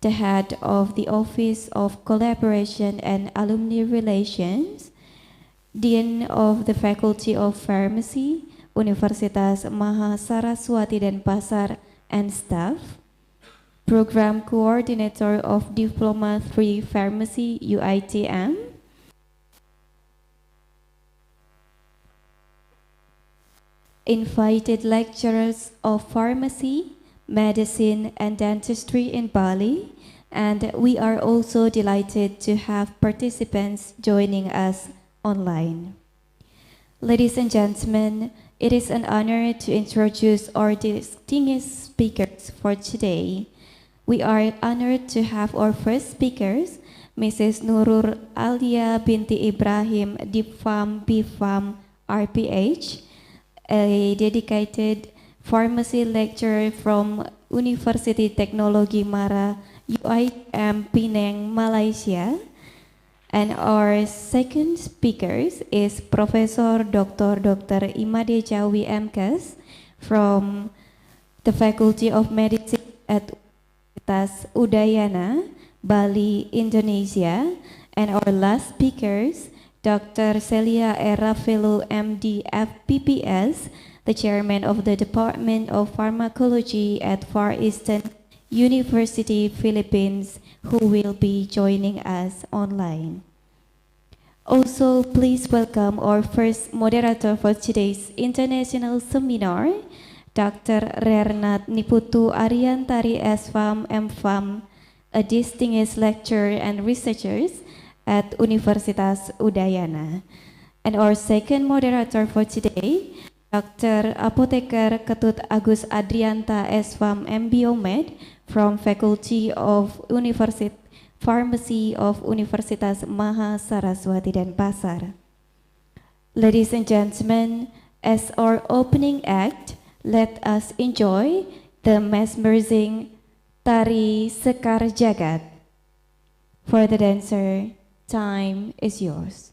the head of the Office of Collaboration and Alumni Relations, Dean of the Faculty of Farmasi, Universitas Mahasaraswati Denpasar, and staff, Program Coordinator of Diploma 3 Pharmacy UITM, invited lecturers of pharmacy, medicine, and dentistry in Bali, and we are also delighted to have participants joining us online. Ladies and gentlemen, it is an honor to introduce our distinguished speakers for today. We are honored to have our first speakers, Mrs. Nurur Alia binti Ibrahim, DIPFAM, BFAM, RPH, a dedicated pharmacy lecturer from University Teknologi Mara, UITM Penang, Malaysia. And our second speaker is Professor Dr. Imade Jawi MKes from the Faculty of Medicine at Universitas Udayana, Bali, Indonesia. And our last speakers, Dr. Celia Erafelu, MD, FPPS, the chairman of the Department of Pharmacology at Far Eastern University, Philippines, who will be joining us online. Also, please welcome our first moderator for today's international seminar, Dr. Rernat Niputu Ariantari SFAM, MFAM, a distinguished lecturer and researcher at Universitas Udayana. And our second moderator for today, Dr. Apoteker Ketut Agus Adrianta SFAM MBOmed from Faculty of Pharmacy of Universitas Mahasaraswati Denpasar. Ladies and gentlemen, as our opening act, let us enjoy the mesmerizing Tari Sekar Jagat. For the dancer, time is yours.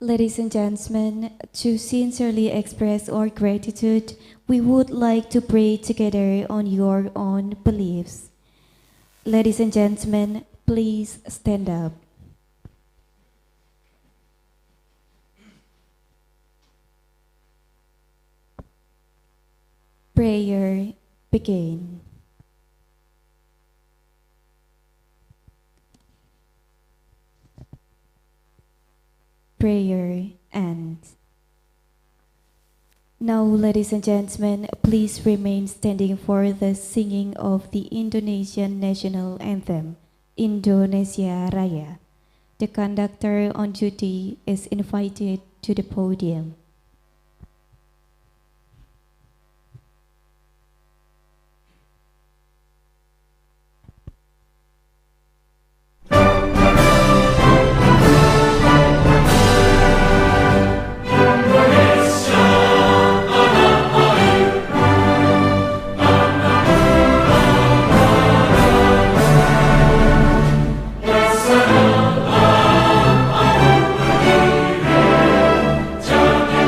Ladies and gentlemen, to sincerely express our gratitude, we would like to pray together on your own beliefs. Ladies and gentlemen, please stand up. Prayer begin. Prayer ends. Now, ladies and gentlemen, please remain standing for the singing of the Indonesian national anthem, Indonesia Raya. The conductor on duty is invited to the podium. Jangan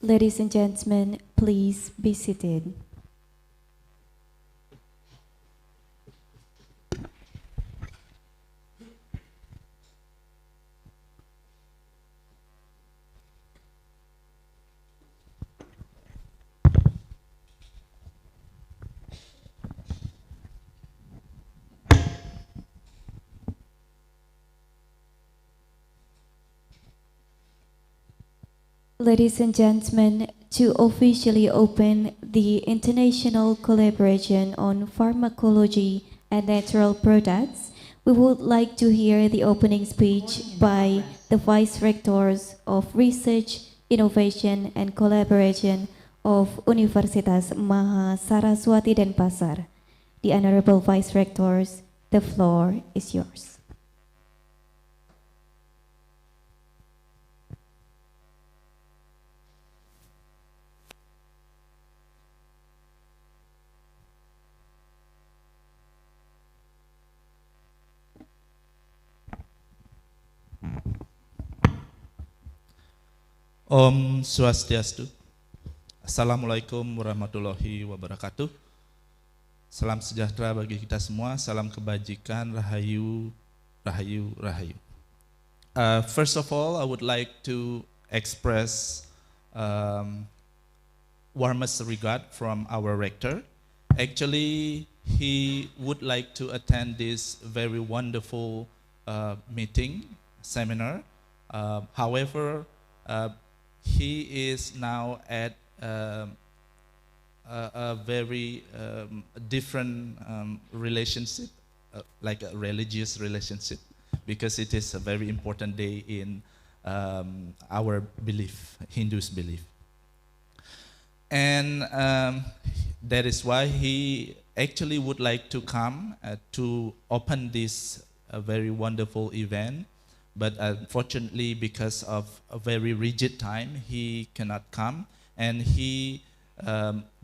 Ladies and gentlemen, please be seated. Ladies and gentlemen, to officially open the international collaboration on pharmacology and natural products, we would like to hear the opening speech by the Vice Rectors of Research, Innovation and Collaboration of Universitas Mahasaraswati Denpasar. The Honorable Vice Rectors, the floor is yours. Om Swastiastu. Assalamualaikum warahmatullahi wabarakatuh. Salam sejahtera bagi kita semua. Salam kebajikan. Rahayu, rahayu, rahayu. First of all, I would like to express warmest regard from our rector. Actually, he would like to attend this very wonderful meeting, seminar. However, he is now at a very different relationship, like a religious relationship, because it is a very important day in our belief, Hindus' belief. And that is why he actually would like to come to open this very wonderful event. But unfortunately, because of a very rigid time, he cannot come, and he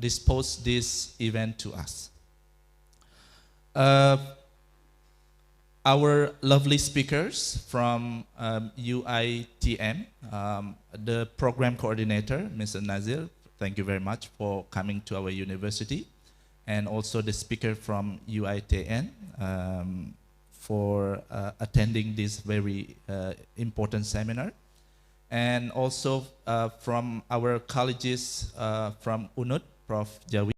disposed this event to us. Our lovely speakers from UITM, the program coordinator, Mr. Nazir, thank you very much for coming to our university, and also the speaker from UITN, for attending this very important seminar, and also from our colleges from UNUD, Prof. Jawi,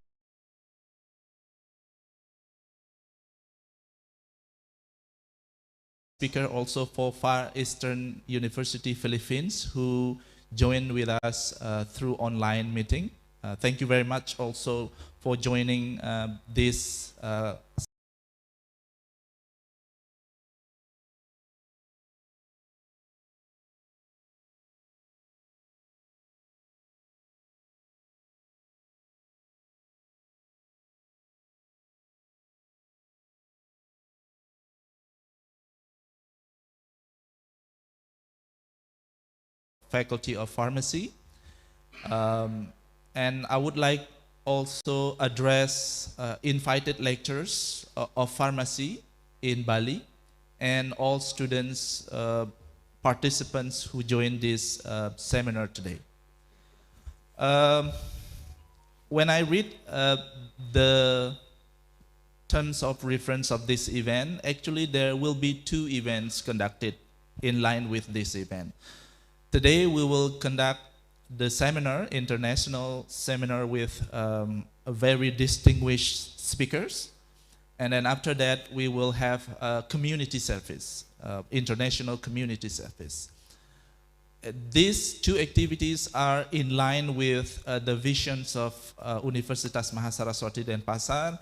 speaker also for Far Eastern University Philippines, who joined with us through online meeting. Thank you very much also for joining this Faculty of Pharmacy. And I would like also address invited lecturers of pharmacy in Bali, and all students, participants who joined this seminar today. When I read the terms of reference of this event, actually there will be two events conducted in line with this event. Today we will conduct the seminar, international seminar with a very distinguished speakers. And then after that we will have a community service, international community service. These two activities are in line with the visions of Universitas Mahasaraswati Denpasar,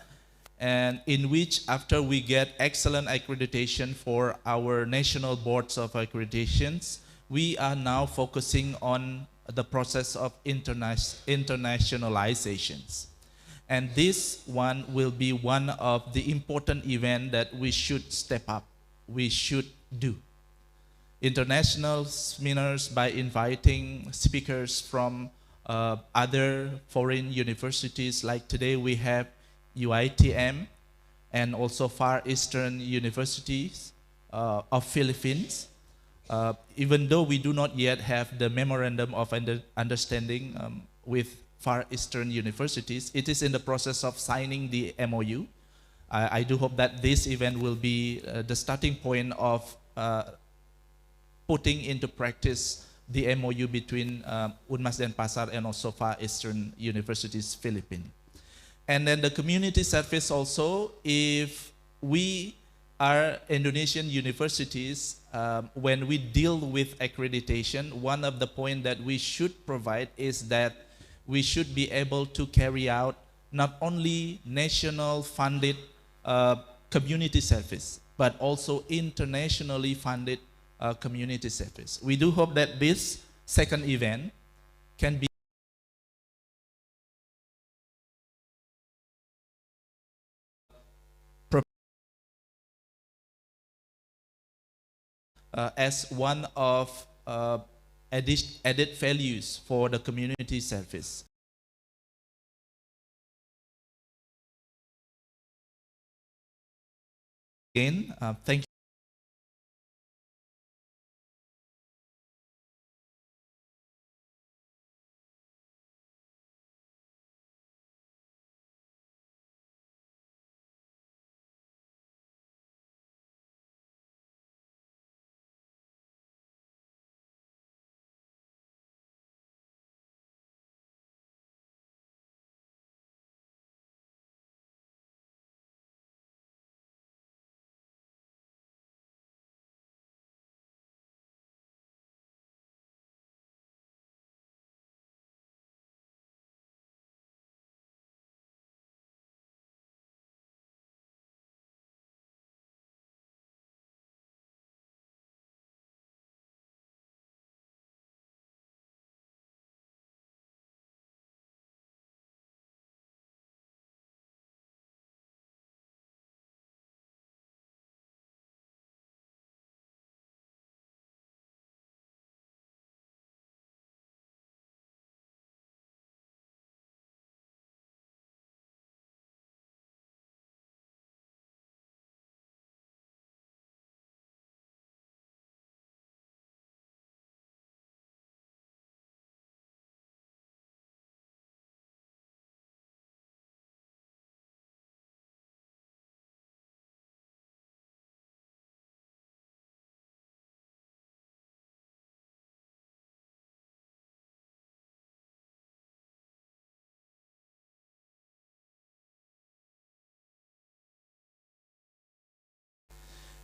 and in which after we get excellent accreditation for our national boards of accreditations, we are now focusing on the process of internationalizations. And this one will be one of the important events that we should step up, we should do. International seminars by inviting speakers from other foreign universities, like today we have UITM and also Far Eastern Universities of Philippines. Even though we do not yet have the memorandum of understanding with Far Eastern universities, it is in the process of signing the MOU. I do hope that this event will be the starting point of putting into practice the MOU between Unmas Denpasar and also Far Eastern Universities Philippines. And then the community service also, if we are Indonesian universities, when we deal with accreditation, one of the points that we should provide is that we should be able to carry out not only national funded community service, but also internationally funded community service. We do hope that this second event can be as one of added values for the community service. Again, thank you.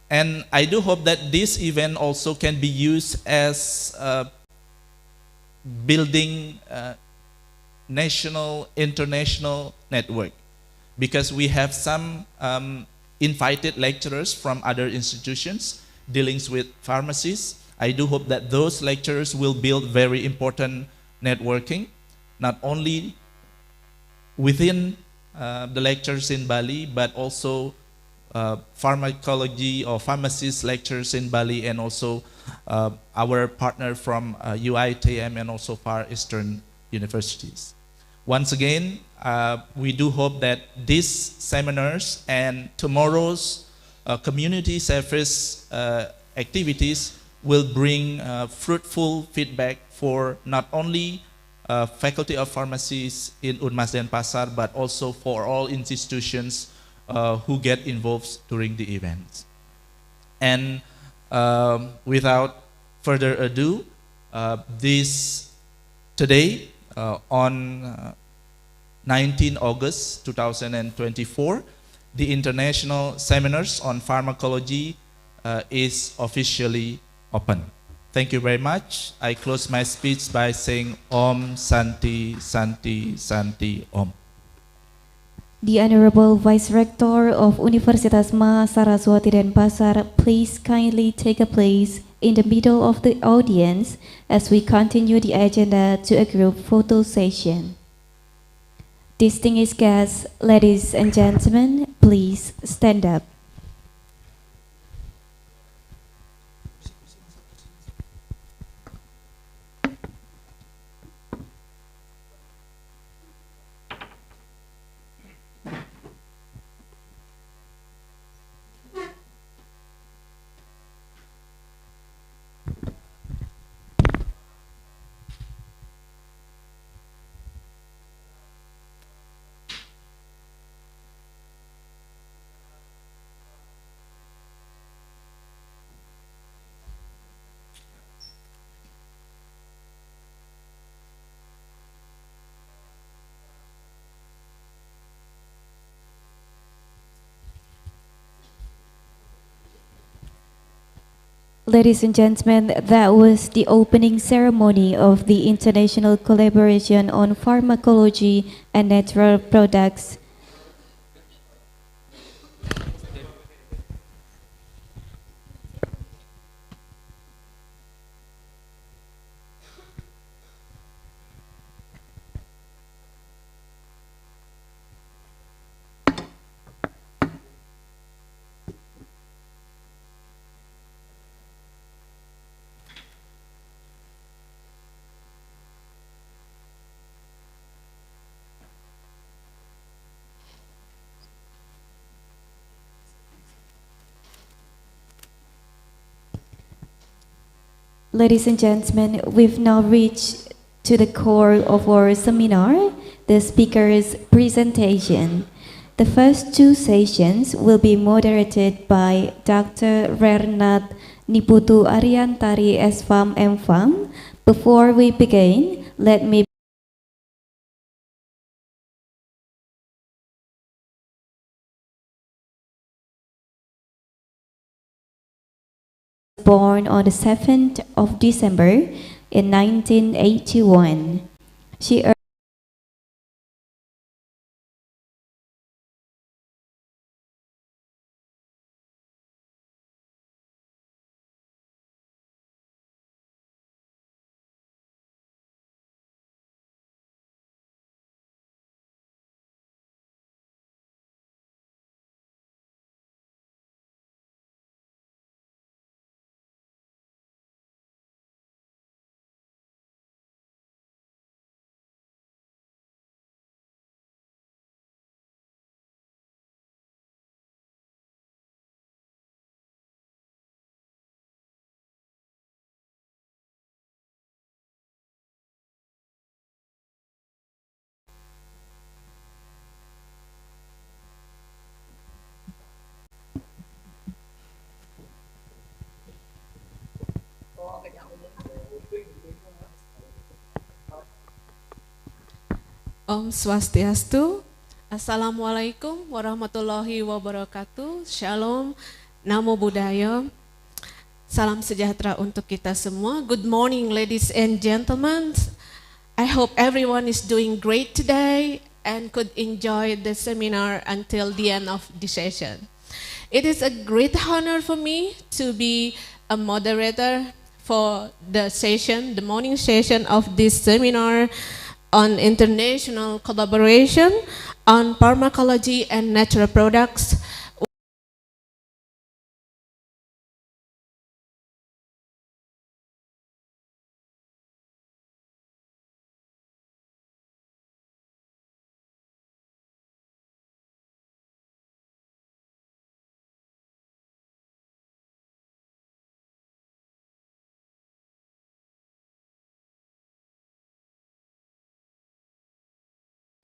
And I do hope that this event also can be used as building national, international network, because we have some invited lecturers from other institutions dealing with pharmacies. I do hope that those lecturers will build very important networking, not only within the lectures in Bali, but also pharmacology or pharmacist lectures in Bali, and also our partner from UITM and also Far Eastern universities. Once again, we do hope that these seminars and tomorrow's community service activities will bring fruitful feedback for not only Faculty of Pharmacies in Unmas Denpasar, but also for all institutions who get involved during the events. And without further ado, today on 19 August 2024, the International Seminars on Pharmacology is officially open. Thank you very much. I close my speech by saying Om Santi Santi Santi Om. The Honorable Vice Rector of Universitas Mahasaraswati Denpasar, please kindly take a place in the middle of the audience as we continue the agenda to a group photo session. Distinguished guests, ladies and gentlemen, please stand up. Ladies and gentlemen, that was the opening ceremony of the International Collaboration on Pharmacology and Natural Products. Ladies and gentlemen, we've now reached to the core of our seminar, the speaker's presentation. The first two sessions will be moderated by Dr. Rernat Niputu Ariantari S.Pharm M.Pharm. Before we begin, let me born on the 7th of December in 1981. She Om Swastiastu. Assalamualaikum warahmatullahi wabarakatuh. Shalom, Namo Buddhaya. Salam sejahtera untuk kita semua. Good morning, ladies and gentlemen. I hope everyone is doing great today and could enjoy the seminar until the end of the session. It is a great honor for me to be a moderator for the session, the morning session of this seminar on international collaboration on pharmacology and natural products.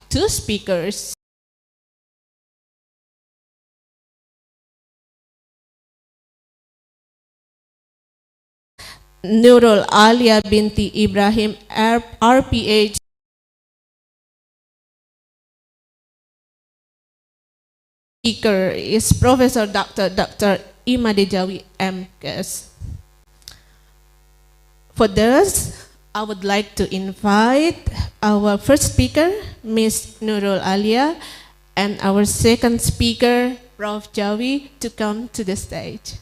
Two speakers. Nurul Alia binti Ibrahim, RPH. Speaker is Professor Dr. Imade Jawi MKS. For this, I would like to invite our first speaker, Ms. Nurul Alia, and our second speaker, Prof. Jawi, to come to the stage.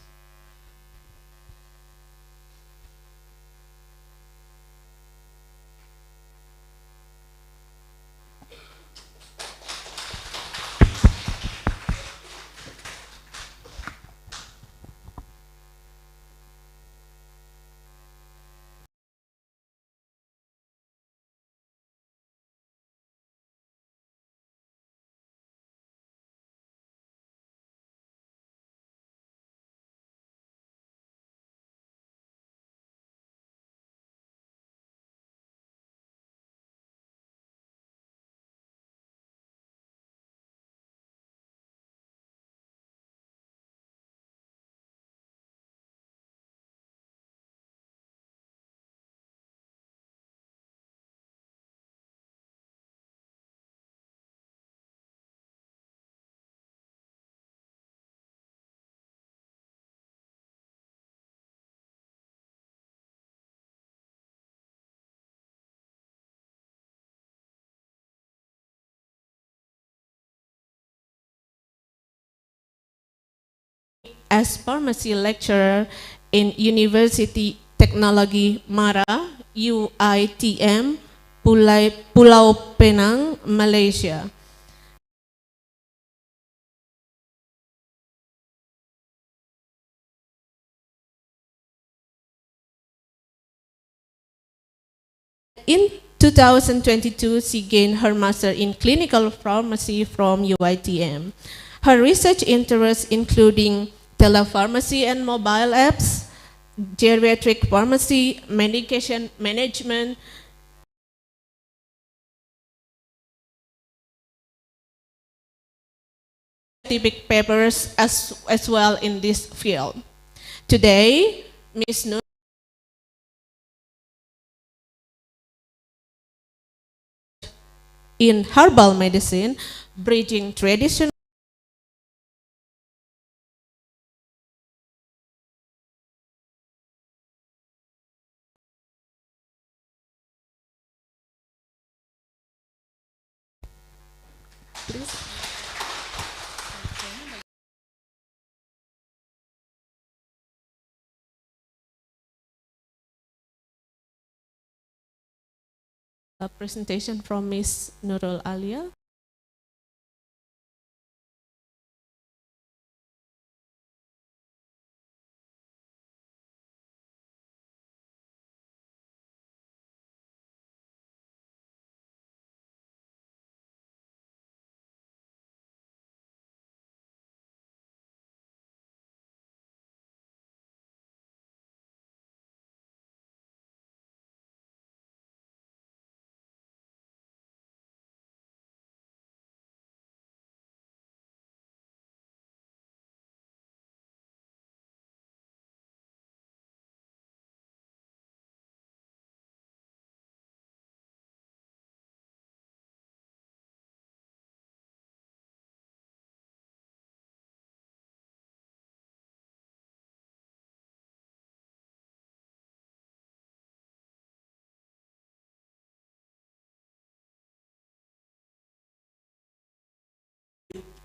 as pharmacy lecturer in University Teknologi Mara, UITM, Pulau Penang, Malaysia. In 2022, she gained her master in clinical pharmacy from UITM. Her research interests including telepharmacy and mobile apps, geriatric pharmacy, medication management, scientific papers as well in this field. Today, Ms. Nur in herbal medicine, bridging traditional a presentation from Ms. Nurul Alia.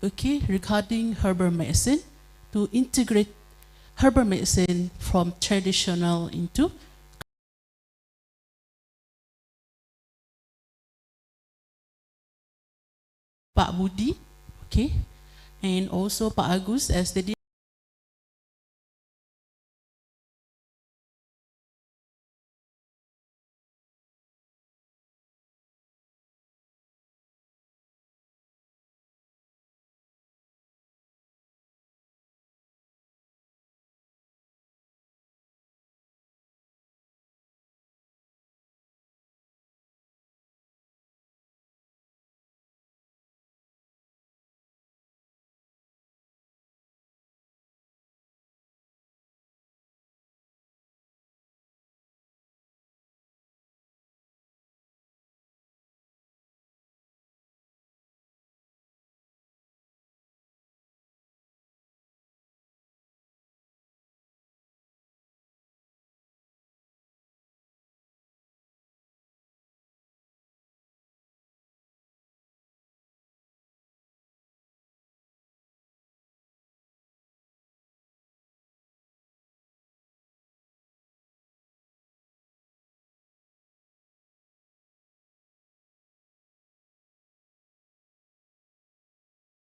Okay, regarding herbal medicine, to integrate herbal medicine from traditional into Pak Budi, okay, and also Pak Agus as the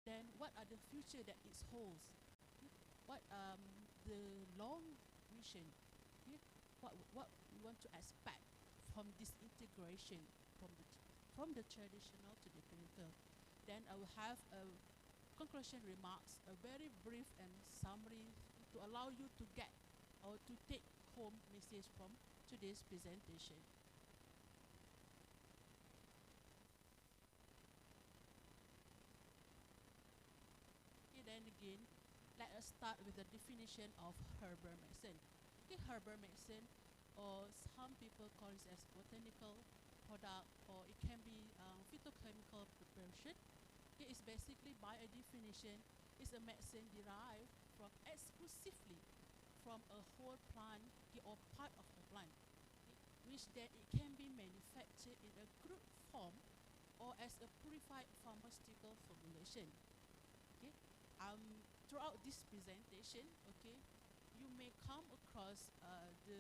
then what are the future that it holds? What the long vision? What we want to expect from this integration from the traditional to the clinical? Then I will have a conclusion remarks, a very brief and summary to allow you to get or to take home message from today's presentation. Then again, let us start with the definition of herbal medicine. Okay, herbal medicine, or some people call it as botanical product, or it can be phytochemical preparation. Okay, it's basically, by a definition, is a medicine derived from exclusively from a whole plant, okay, or part of the plant, okay, which then it can be manufactured in a crude form or as a purified pharmaceutical formulation. Okay, throughout this presentation, okay, you may come across the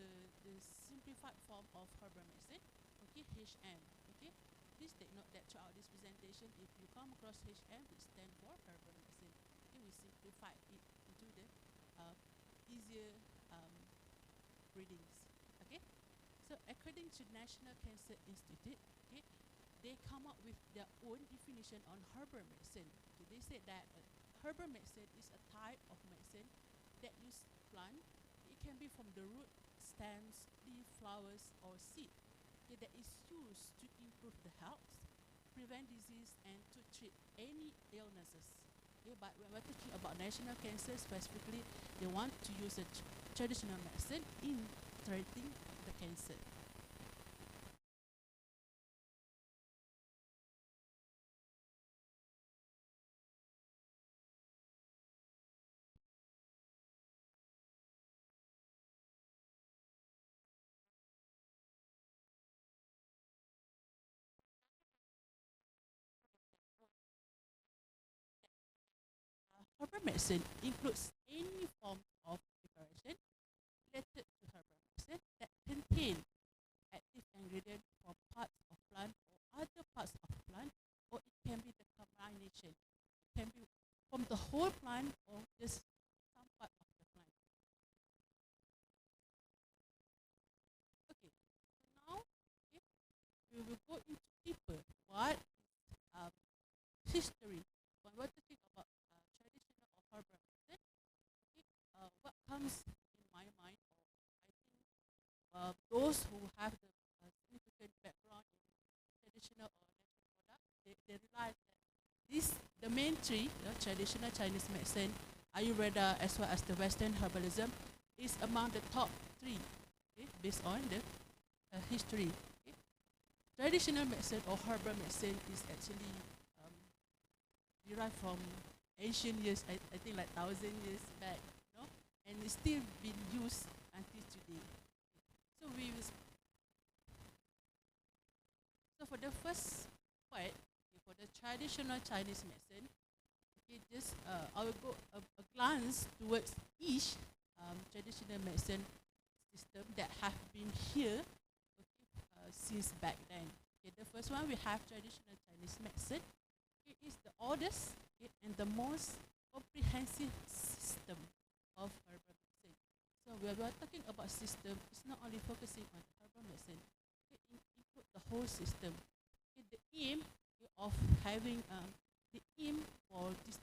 simplified form of herbal medicine, okay, HM, okay. Please take note that throughout this presentation, if you come across HM, it stands for herbal medicine. Okay, we simplify it into the easier readings. Okay, so according to National Cancer Institute, okay, they come up with their own definition on herbal medicine. Okay, they said that herbal medicine is a type of medicine that use plant. It can be from the root, stems, leaf, flowers, or seed. Okay, that is used to improve the health, prevent disease, and to treat any illnesses. Okay, but when we're talking about national cancer specifically, they want to use a traditional medicine in treating the cancer. Herbal medicine includes any form of preparation related to herbal medicine that contain active ingredient from parts of plant or other parts of plant, or it can be the combination. It can be from the whole plant or just some part of the plant. Okay, so now okay, we will go into deeper. What um, history? When we're talking about traditional or herbal medicine, okay, what comes in my mind, or I think those who have the significant background in traditional or natural product, they realize that this, the main three, the traditional Chinese medicine, Ayurveda, as well as the Western herbalism, is among the top three, okay, based on the history. Okay. Traditional medicine or herbal medicine is actually derived from ancient years, I think like 1,000 years back, you know, and it's still being used until today. So we will so for the first part, okay, for the traditional Chinese medicine, okay, just I will go a glance towards each traditional medicine system that have been here, okay, since back then. Okay, the first one we have traditional Chinese medicine. It is the oldest, okay, and the most comprehensive system of herbal medicine. So when we are talking about system, it's not only focusing on herbal medicine. It includes the whole system. Okay, the aim, okay, of having the aim for this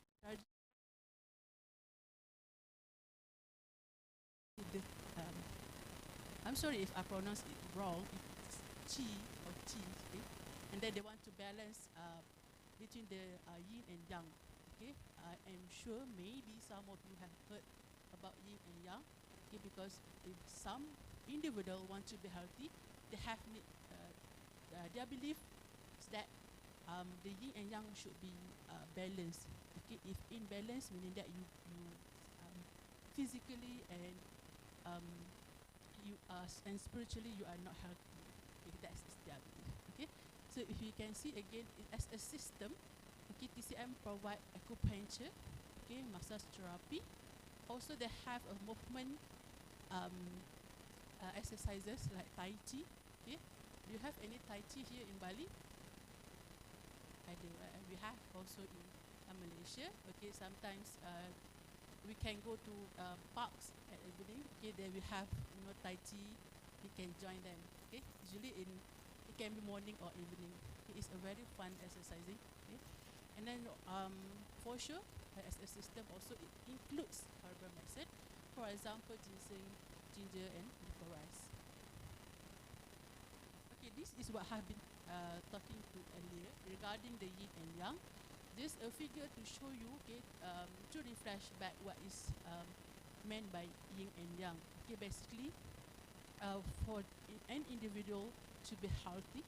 the, I'm sorry if I pronounce it wrong. It's qi or qi, okay? And then they want to balance between the yin and yang. Okay, I'm sure maybe some of you have heard about yin and yang. Okay, because if some individual want to be healthy, they have their belief is that the yin and yang should be balanced. Okay, if imbalance, meaning that you physically and you are and spiritually you are not healthy. Okay, that's their belief. Okay, so if you can see again as a system, okay, TCM provide acupuncture, okay, massage therapy. Also, they have a movement exercises like Tai Chi. Okay, do you have any Tai Chi here in Bali? I do. We have also in Malaysia. Okay, sometimes we can go to parks at evening. Okay, there we have Tai Chi. We can join them. Okay, usually it can be morning or evening. Okay, it's a very fun exercising. Okay, and then for sure, as a system also it includes herbal medicine. For example, ginseng, ginger, and licorice. Okay, this is what I've been talking to earlier regarding the yin and yang. Just a figure to show you, okay, to refresh back what is meant by yin and yang. Okay, basically, for an individual to be healthy,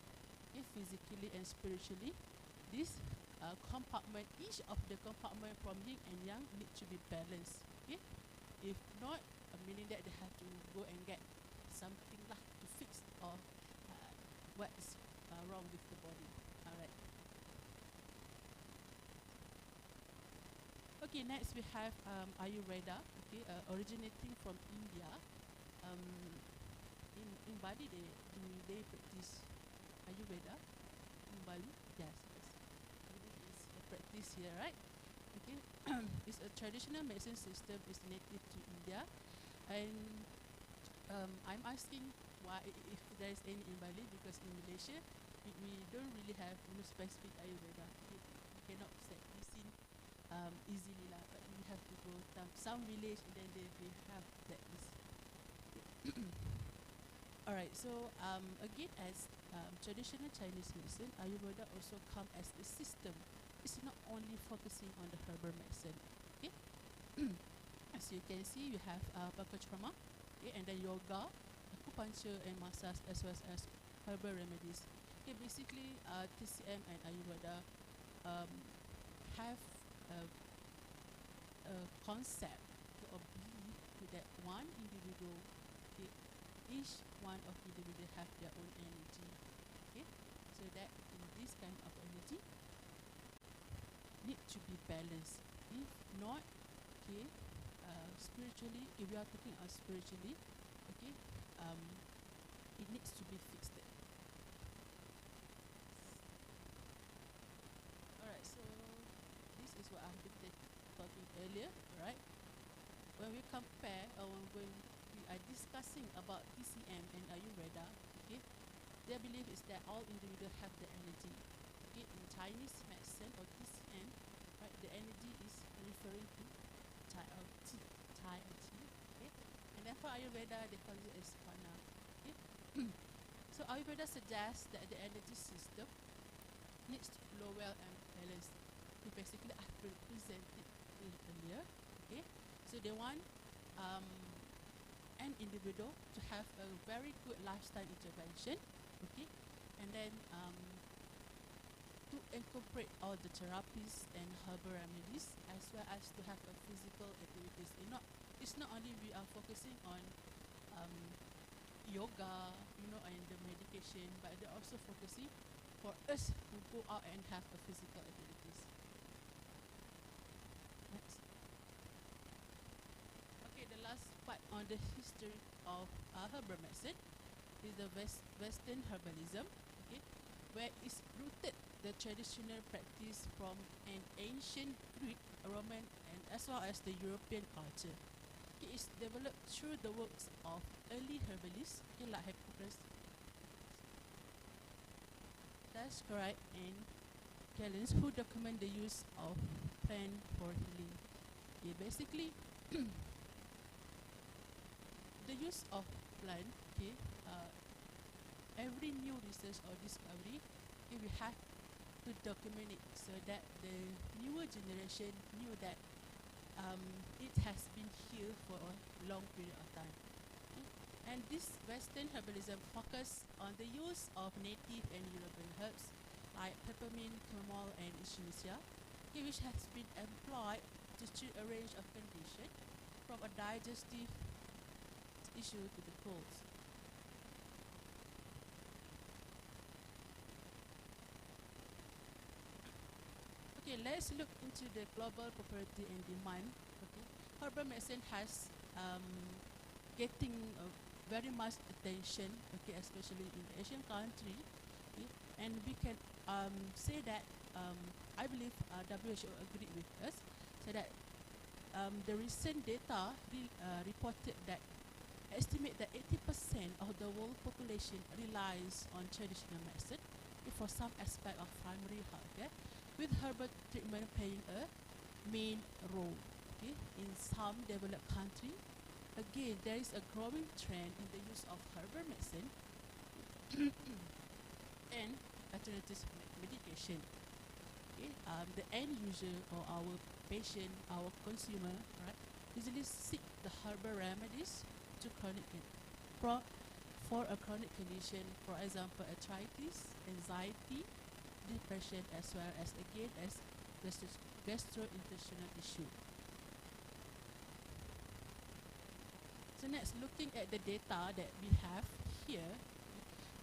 okay, physically and spiritually, this compartment, each of the compartment from yin and yang need to be balanced. Okay, if not, meaning that they have to go and get something lah to fix or what is wrong with the body. Alright. Okay, next we have Ayurveda, okay, originating from India. Um, in Bali, they practice Ayurveda. In Bali, yes, Ayurveda is a practice here, right? Okay, it's a traditional medicine system. Is native to India, and I'm asking why if there is any in Bali, because in Malaysia we don't really have specific Ayurveda. We cannot be seen easily lah, but we have to go some village and then they have that is. Alright, so again, as traditional Chinese medicine, Ayurveda also come as a system. It's not only focusing on the herbal medicine. Okay, as you can see, you have Pancharma, okay, and then yoga, acupuncture, and massage, as well as herbal remedies. Okay, basically, TCM and Ayurveda have a concept or belief that one individual, okay, each one of individual have their own energy. Okay, so that in this kind of energy need to be balanced. If not, okay, spiritually, if we are talking about spiritually, okay, it needs to be fixed. Alright, so this is what I've been talking earlier, right? When we compare or when we are discussing about TCM and Ayurveda, okay, their belief is that all individuals have the energy. Okay, in Chinese medicine or TCM, right, the energy is referring to Chi or Chi and Qi, okay, and then for Ayurveda they call it as prana. Okay, so Ayurveda suggests that the energy system needs to flow well and balanced. Okay, basically I presented it earlier. Okay, so they want an individual to have a very good lifestyle intervention. Okay, and then to incorporate all the therapies and herbal remedies, as well as to have a physical activities. It's not only we are focusing on yoga, and the medication, but they're also focusing for us to go out and have a physical activities. Next. Okay, the last part on the history of herbal medicine is the Western herbalism. Okay, where it's rooted the traditional practice from an ancient Greek, Roman, and as well as the European culture. Okay, it's developed through the works of early herbalists, okay, like Hippocrates, that's correct, and Gallens, who document the use of plant for healing. Okay, basically, the use of plant, okay, every new research or discovery, okay, we have to document it so that the newer generation knew that it has been here for a long period of time. Okay? And this Western herbalism focus on the use of native and European herbs like peppermint, chamomile, and echinacea, okay, which has been employed to treat a range of conditions from a digestive issue to the colds. Okay, let's look into the global popularity and demand. Okay, herbal medicine has getting very much attention. Okay, especially in Asian country. Okay, and we can say that I believe WHO agreed with us, so that the recent data reported that estimate that 80% of the world population relies on traditional medicine for some aspect of primary healthcare, with herbal treatment playing a main role. Okay, in some developed countries, again there is a growing trend in the use of herbal medicine and alternative medication. Okay, the end user or our patient, our consumer, right, usually seek the herbal remedies to for a chronic condition, for example, arthritis, anxiety, depression, as well as again as gastrointestinal issue. So next, looking at the data that we have here,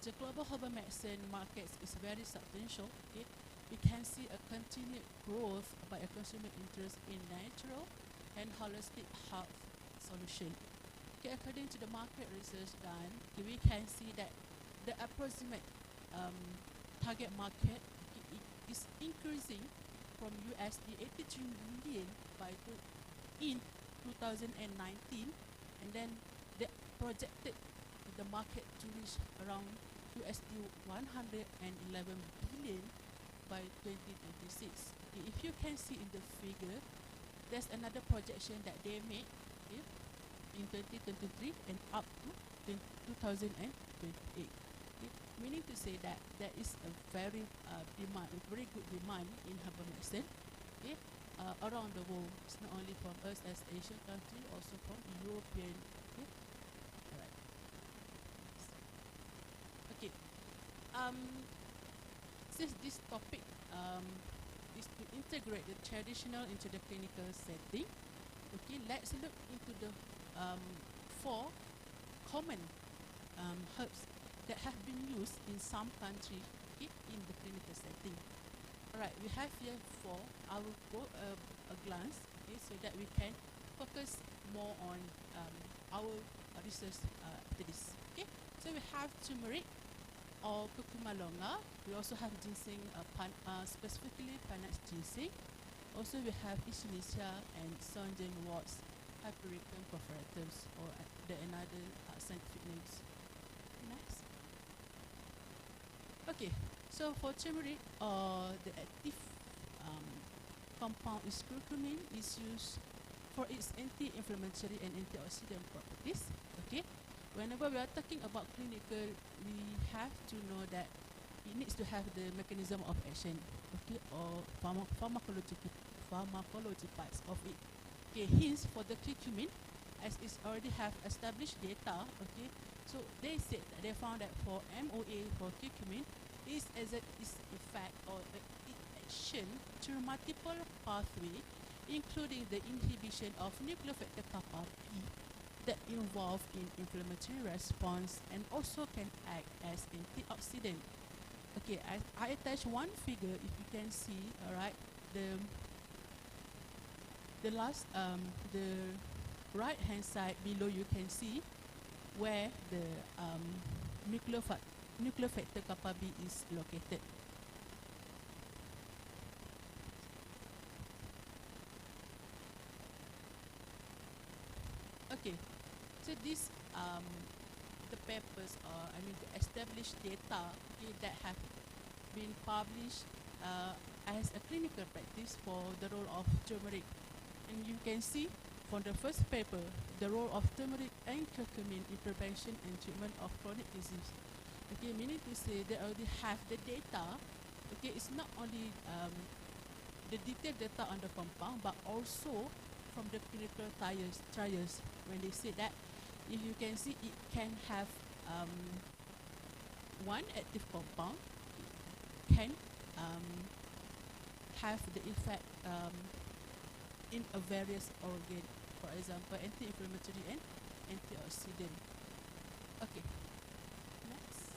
the global herbal medicine market is very substantial. Okay, we can see a continued growth by a consumer interest in natural and holistic health solution. Okay, according to the market research done, we can see that the approximate target market is increasing from USD 83 million in 2019, and then the projected the market to reach around USD 111 billion by 2026. Okay, if you can see in the figure, there's another projection that they made, okay, in 2023 and up to 2028. Okay, meaning to say that there is a very very good demand in herbal medicine, okay, around the world. It's not only from us as Asian country, also from European. Okay, alright. Okay. Since this topic is to integrate the traditional into the clinical setting, okay, let's look into the 4 common herbs that have been used in some countries, okay, in the clinical setting. Alright, we have here 4. I will go a glance, okay, so that we can focus more on our research after this. Okay, so we have turmeric or curcuma longa. We also have ginseng, specifically Panax ginseng. Also, we have Echinacea and Sonjangworts, Hypericum perforatus, or the another scientific names. Next. Okay, so for turmeric, the active compound is curcumin, is used for its anti-inflammatory and antioxidant properties. Okay, whenever we are talking about clinical, we have to know that it needs to have the mechanism of action, okay, or pharmacology parts of it. Okay, hence for the curcumin, as it already have established data, okay, so they said that they found that for MOA for curcumin is effect or action through multiple pathway, including the inhibition of nuclear factor kappa P that involve in inflammatory response and also can act as antioxidant. Okay, I attach one figure. If you can see, all right, the last the right hand side below, you can see where the nuclear factor kappa B is located. Okay, so this the papers, or I mean the established data, okay, that have been published as a clinical practice for the role of turmeric, and you can see from the first paper the role of turmeric and curcumin in prevention and treatment of chronic disease. Okay, meaning to say they already have the data. Okay, it's not only the detailed data on the compound, but also from the clinical trials when they say that if you can see it can have one active compound can have the effect in a various organ, for example anti-inflammatory and antioxidant. Okay, next.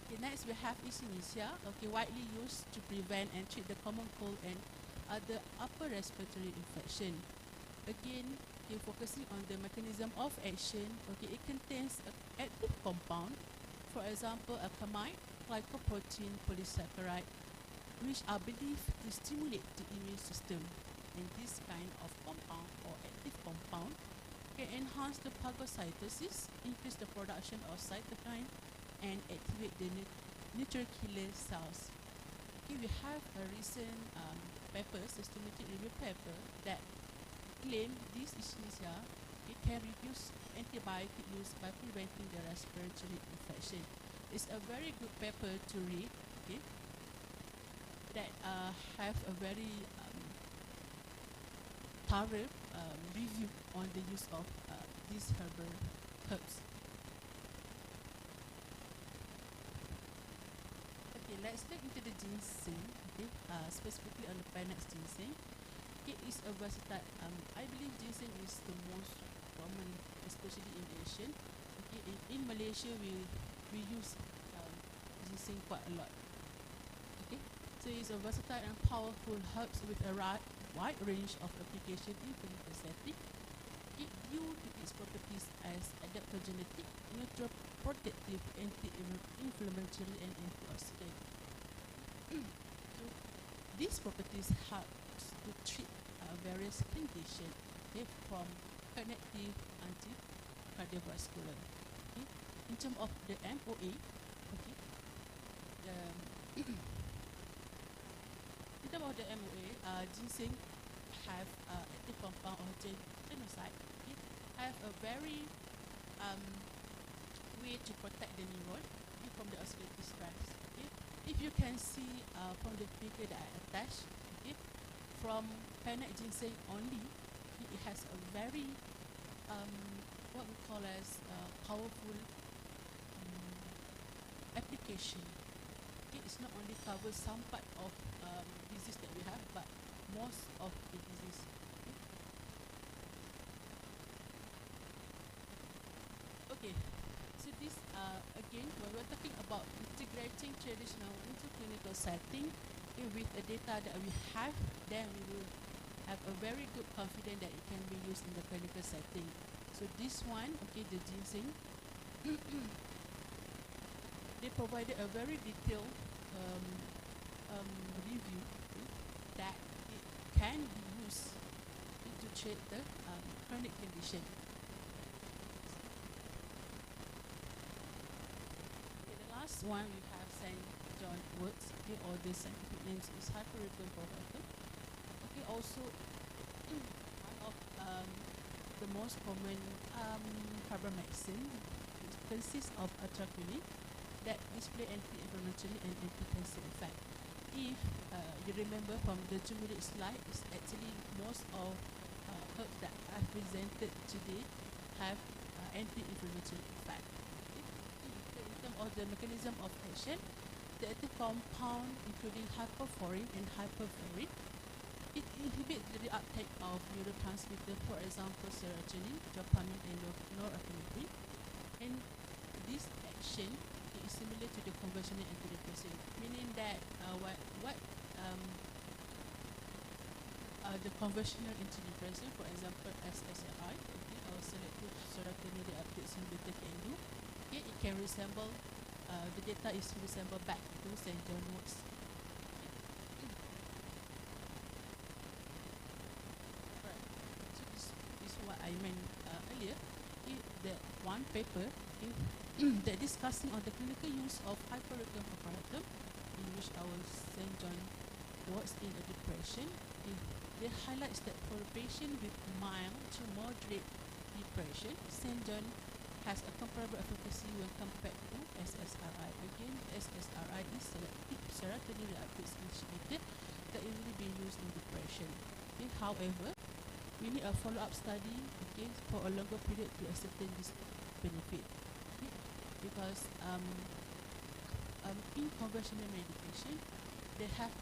Okay, next we have Echinacea, okay, widely used to prevent and treat the common cold and other upper respiratory infection. Again, okay, focusing on the mechanism of action, okay, it contains an active compound, for example, a camide glycoprotein polysaccharide, which are believed to stimulate the immune system. And this kind of compound or active compound can enhance the phagocytosis, increase the production of cytokine, and activate the natural killer cells. Okay, we have a recent paper, systematic review paper, that claim this Echinacea, it can reduce antibiotic use by preventing the respiratory infection. It's a very good paper to read, okay, that have a very thorough review on the use of these herbs. Okay, let's look into the ginseng, okay, specifically on the Panax ginseng. It is a versatile, I believe ginseng is the most common, especially in Asia. Okay, in Malaysia we use ginseng quite a lot. So it's a versatile and powerful herbs with a wide range of application in clinical setting. It due to its properties as adaptogenic, neuroprotective, anti-inflammatory, and antioxidant. So these properties help to treat various conditions, from cognitive unto cardiovascular. Okay. In terms of the MOA, okay, in terms of the MOA, ginseng have active compound or genocide. Okay, have a very way to protect the neuron from the oxidative stress. Okay, if you can see from the figure that I attached, okay, from panic ginseng only, it has a very what we call as powerful application. Okay, it's not only covers some part of disease that we have, but most of the disease. Okay, so this again, when we're talking about integrating traditional into clinical setting, with the data that we have, then we will have a very good confidence that it can be used in the clinical setting. So this one, okay, the ginseng, they provided a very detailed review, okay, that it can be used to treat the chronic condition. Okay, the last one we have St. John wort, okay, or the scientific name is Hypericum provatum. Okay, also one of the most common herbal medicine consists of atraquinine that display anti-inflammatory and anti-cancer effect. If you remember from the 2-minute slide, it's actually most of herbs that I've presented today have anti-inflammatory effect. Okay. So in terms of the mechanism of action, the active compound including hyperforin and hyperforin, it inhibits the uptake of neurotransmitter, for example, serotonin, dopamine, and norepinephrine. And this action is similar to the conventional antidepressant, meaning that the conventional antidepressant, for example, SSRI, okay, or selective serotonin reuptake inhibitor can do, okay, it can resemble, the data is resemble back to St. John worts. Right. So this is what I meant earlier. That one paper that discussing on the clinical use of hypericum preparatum, in which our St. John works in a depression. They highlights that for a patient with mild to moderate depression, St. John has a comparable efficacy when compared to SSRI. Again, SSRI is selective serotonin reuptake inhibitor that is really being used in depression. Okay, however, we need a follow-up study, okay, for a longer period to ascertain this benefit. Okay, because in conventional medication, they have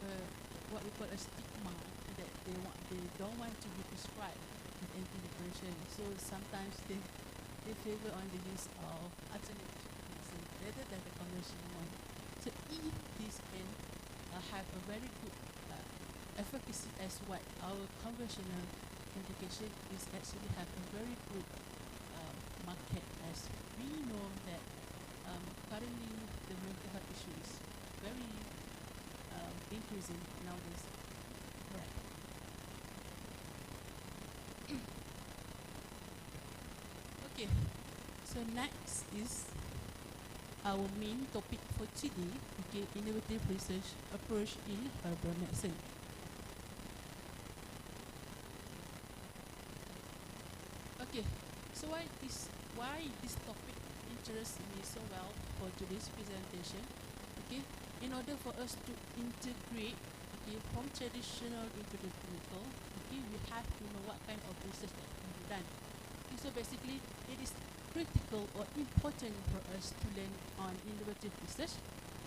what we call a stigma that they don't want to be prescribed with antidepressant. So sometimes they favor on the use of alternative medicine rather than the conventional one. So if this can have a very good efficacy as what our conventional medication is actually have a very good market, as we know that currently the mental health issue is very increasing nowadays. Right. Okay, so next is our main topic for today, okay, innovative research approach in herbal medicine. Okay, so why this topic interests me so well for today's presentation? Okay, in order for us to integrate, okay, from traditional into the clinical, okay, we have to know what kind of research that can be done. Okay, so basically, it is critical or important for us to learn on innovative research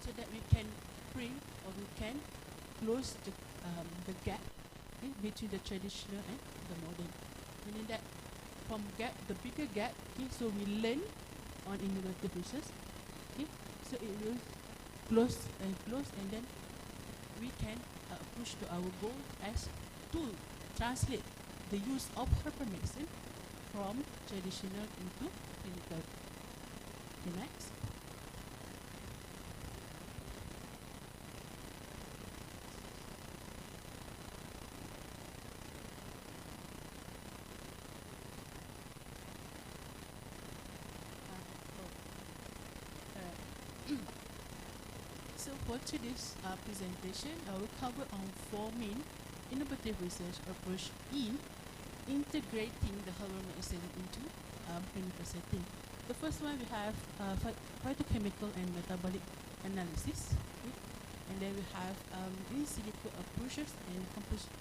so that we can bring or we can close the gap, okay, between the traditional and the modern. Meaning that from the bigger gap, okay, so we learn on innovative research, okay, so it will close and then we can push to our goal as to translate the use of herbal medicine from traditional into clinical. Okay, next. So for today's presentation, I will cover on 4 main innovative research approach in integrating the herbal medicine into clinical setting. The first one we have phytochemical and metabolic analysis, okay? And then we have in silico approaches and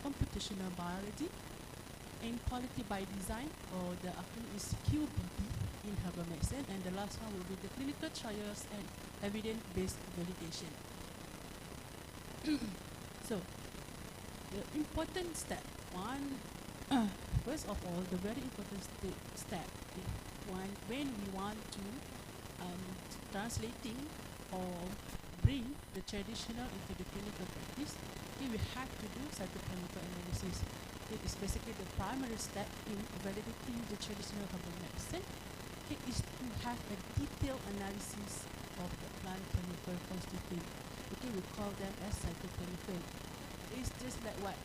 computational biology, and quality by design, or the acronym is QBD in herbal medicine, and the last one will be the clinical trials and evidence-based validation. So, the important step one, first of all, the very important step one, when we want to translating or bring the traditional into the clinical practice, okay, we have to do cytochemical analysis. It is basically the primary step in validating the traditional herbal medicine. It is to have a detailed analysis of the plant chemical constituent. Okay, we call them as cytochemical. It's just like what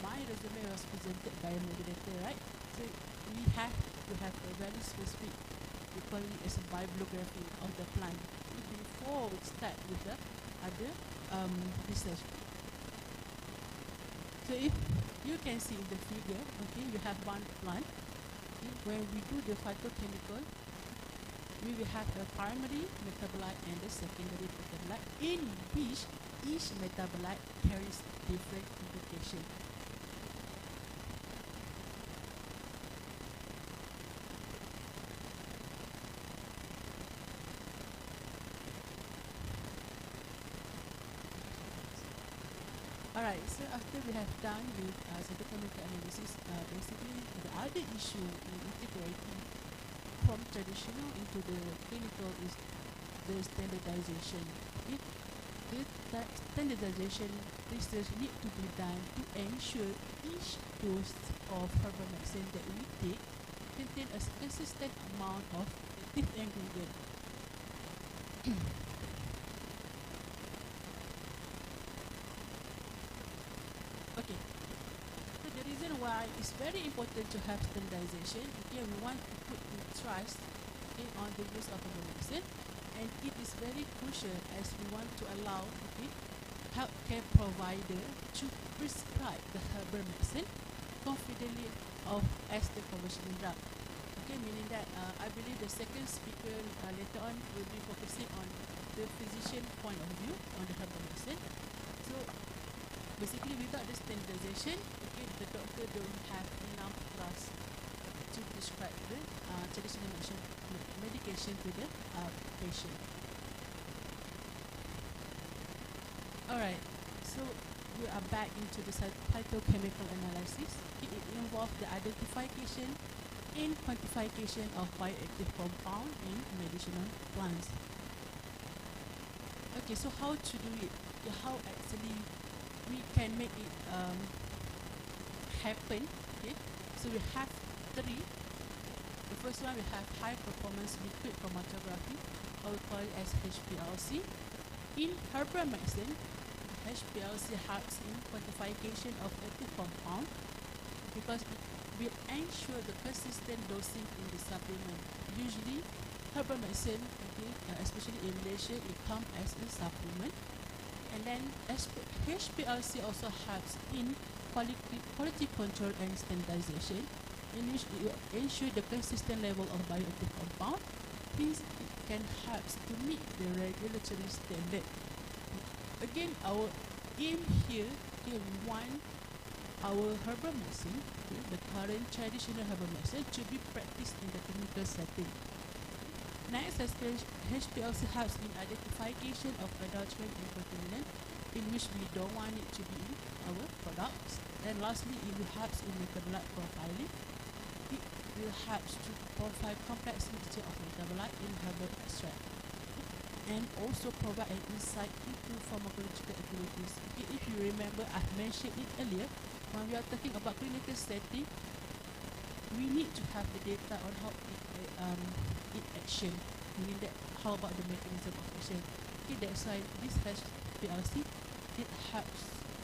my resume was presented by a moderator, right? So we have to have a very specific, we call it as a bibliography of the plant before we start with the other research. So if you can see in the figure, okay, you have one plant. Okay, when we do the phytochemical, we will have a primary metabolite and a secondary metabolite, in which each metabolite carries different implication. Alright, so after we have done with cytochemical analysis, basically the other issue in integrating from traditional into the clinical is the standardization. Okay? This standardization research need to be done to ensure each dose of herbal medicine that we take contain a consistent amount of active ingredient. Okay, so the reason why it's very important to have standardization, okay, we want to put the trust on the use of herbal medicine, and it is very crucial as we want to allow, okay, healthcare provider to prescribe the herbal medicine confidently as the conventional drug. Okay, meaning that I believe the second speaker later on will be focusing on the physician point of view on the herbal medicine. So basically, without the standardization, okay, the doctor don't have enough trust to prescribe the traditional medication to the patient. Alright, so we are back into the phytochemical analysis. It involves the identification and quantification of bioactive compound in medicinal plants. Okay, so how to do it? How actually we can make it happen. Okay, so we have 3. The first one, we have high performance liquid chromatography, or we call it as HPLC. In herbal medicine, HPLC helps in quantification of active compound because it will ensure the consistent dosing in the supplement. Usually, herbal medicine, okay, especially in Malaysia, it comes as a supplement. And then HPLC also helps in quality control and standardization, in which it will ensure the consistent level of bioactive compound. Hence, it can help to meet the regulatory standard. Again, our aim here, okay, we want our herbal medicine, okay, the current traditional herbal medicine, to be practiced in the clinical setting. Next, HPLC helps in identification of adulterant and contaminant, in which we don't want it to be in our products. And lastly, it will help in metabolite profiling. It will help to profile complex mixture of metabolite in herbal extract. and also provide an insight into pharmacological activities. Okay, if you remember, I've mentioned it earlier, when we are talking about clinical setting, we need to have the data on how it action, meaning that how about the mechanism of action. Okay, that's why this HPLC, it helps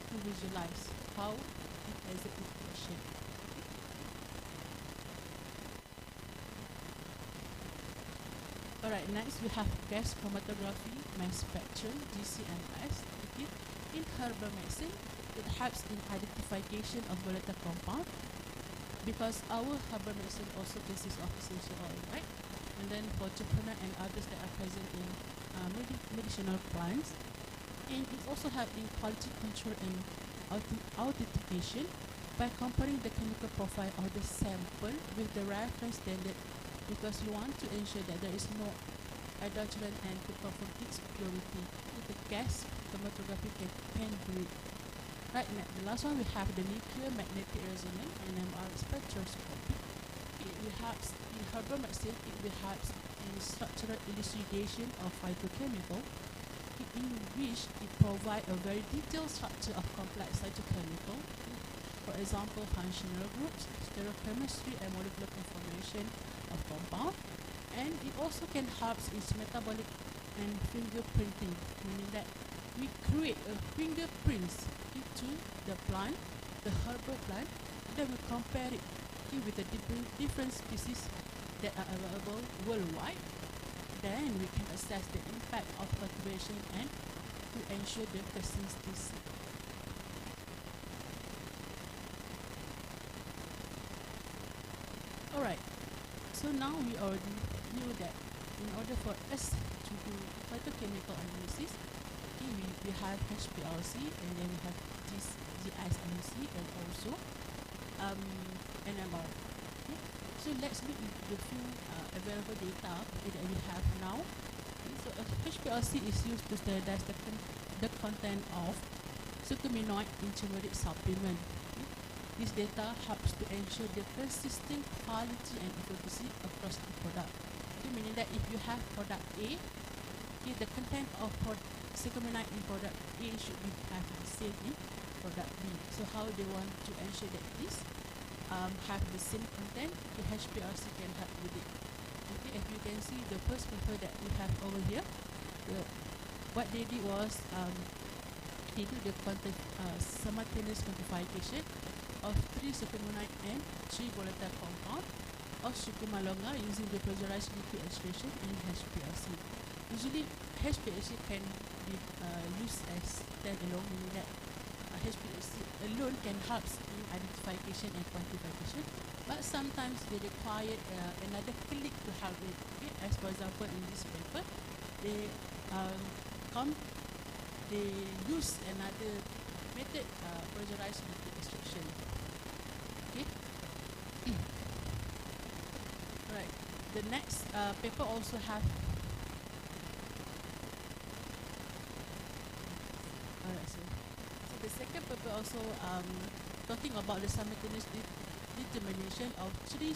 to visualize how it executes action. Alright, next we have gas chromatography, mass spectrum, GCMS. Okay, in herbal medicine, it helps in identification of volatile compound, because our herbal medicine also consists of essential oil, right? And then for terpene and others that are present in medicinal plants, and it also helps in quality control and authentication by comparing the chemical profile of the sample with the reference standard, because you want to ensure that there is no adulterant and to confirm its purity. The gas chromatography can do it. Right, now the last one we have the nuclear magnetic resonance NMR spectroscopy. It helps in herbal medicine. It helps in structural elucidation of phytochemical, in which it provides a very detailed structure of complex cytochemical. For example, functional groups, stereochemistry, and molecular conformation of compound. And it also can help in metabolic and fingerprinting, meaning that we create a fingerprints into the plant, the herbal plant, then we compare it with the different species that are available worldwide. Then we can assess the impact of cultivation and to ensure the consistency. Alright, so now we already knew that in order for us to do phytochemical analysis, okay, we have HPLC, and then we have GISMC, and also NMR. Okay. So let's look at the few available data that we have now. Okay. So HPLC is used to standardize the content of succiniminoid in turmeric supplement. Okay. This data helps to ensure the consistent quality and efficacy across the product. Okay, meaning that if you have product A, okay, the content of succiniminoid in product A should be have the same in product B. So how they want to ensure that this have the same content, the HPLC can help with it. Okay, if you can see the first paper that we have over here, what they did was they do the simultaneous quantification of 3 succiniminoid and 3 volatile compound of Shikuma longa using the pressurized liquid extraction and HPLC. Usually, HPLC can be used as standalone, meaning that HPLC alone can help in identification and quantification, but sometimes they require another click to help it. Okay? As for example, in this paper, they use another method, pressurized liquid extraction. Okay. Right. The next paper also have. Alright. So the second paper also talking about the simultaneous determination of 3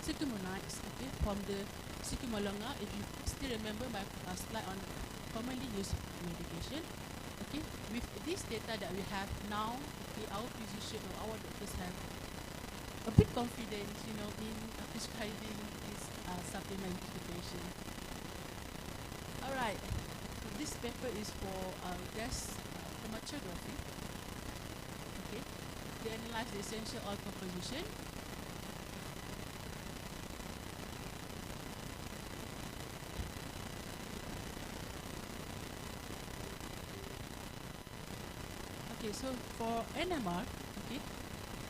succiniminoids, okay, from the Shikuma longa. If you still remember my slide on commonly used medication, okay, with this data that we have now, okay, our physician or our doctors have a bit confidence, in prescribing this supplement to the patient. Alright, so this paper is for gas chromatography. Okay, they analyze the essential oil composition. Okay, so for NMR, okay,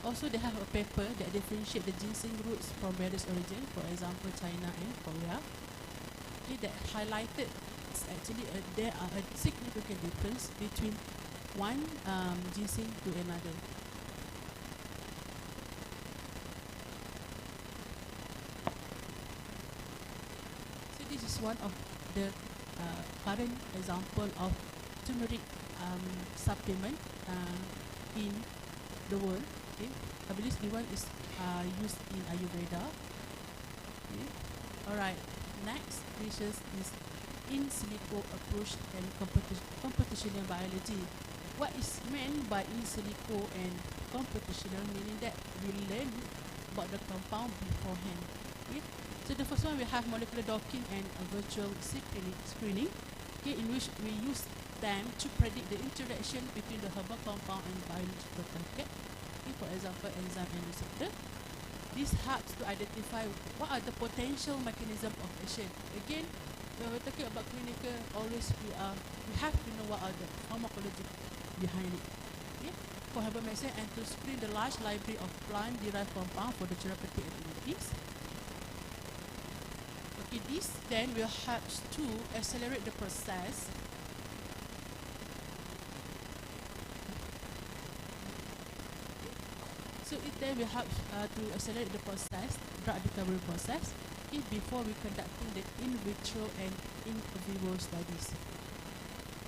also they have a paper that differentiate the ginseng roots from various origin, for example China and Korea. Okay, that highlighted actually there are a significant difference between one ginseng to another. So this is one of the current example of turmeric supplement in the world. Okay, I believe the one is used in Ayurveda. Okay. Alright, next dishes is in silico approach and computational biology. What is meant by in silico and computational, meaning that we learn about the compound beforehand. Okay? So the first one, we have molecular docking and virtual screening, okay, in which we use them to predict the interaction between the herbal compound and biological target, okay, for example, enzyme and receptor. This helps to identify what are the potential mechanism of action. Again, when we're talking about clinical, always we have to know what are the pharmacology behind it. Okay? For herbal medicine, and to screen the large library of plant-derived compound for the therapeutic activities. Okay, this then will help to accelerate the process. So it then will help to accelerate the process, drug discovery process, okay, before we conducting the in vitro and in vivo studies.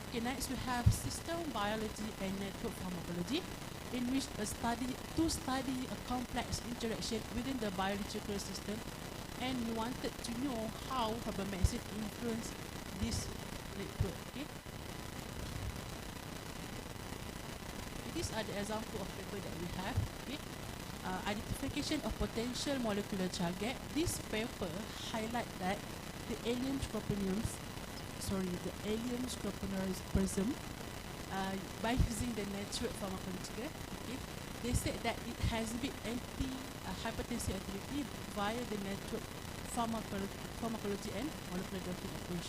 Okay, next we have system biology and network pharmacology, in which to study a complex interaction within the biological system, and we wanted to know how herbal medicine influence this network. Okay. These are the example of paper that we have. Okay. Identification of potential molecular target. This paper highlight that the alien stroponorism, by using the network pharmacology, okay, they said that it has been anti-hypertensive activity via the network pharmacology and molecular docking approach.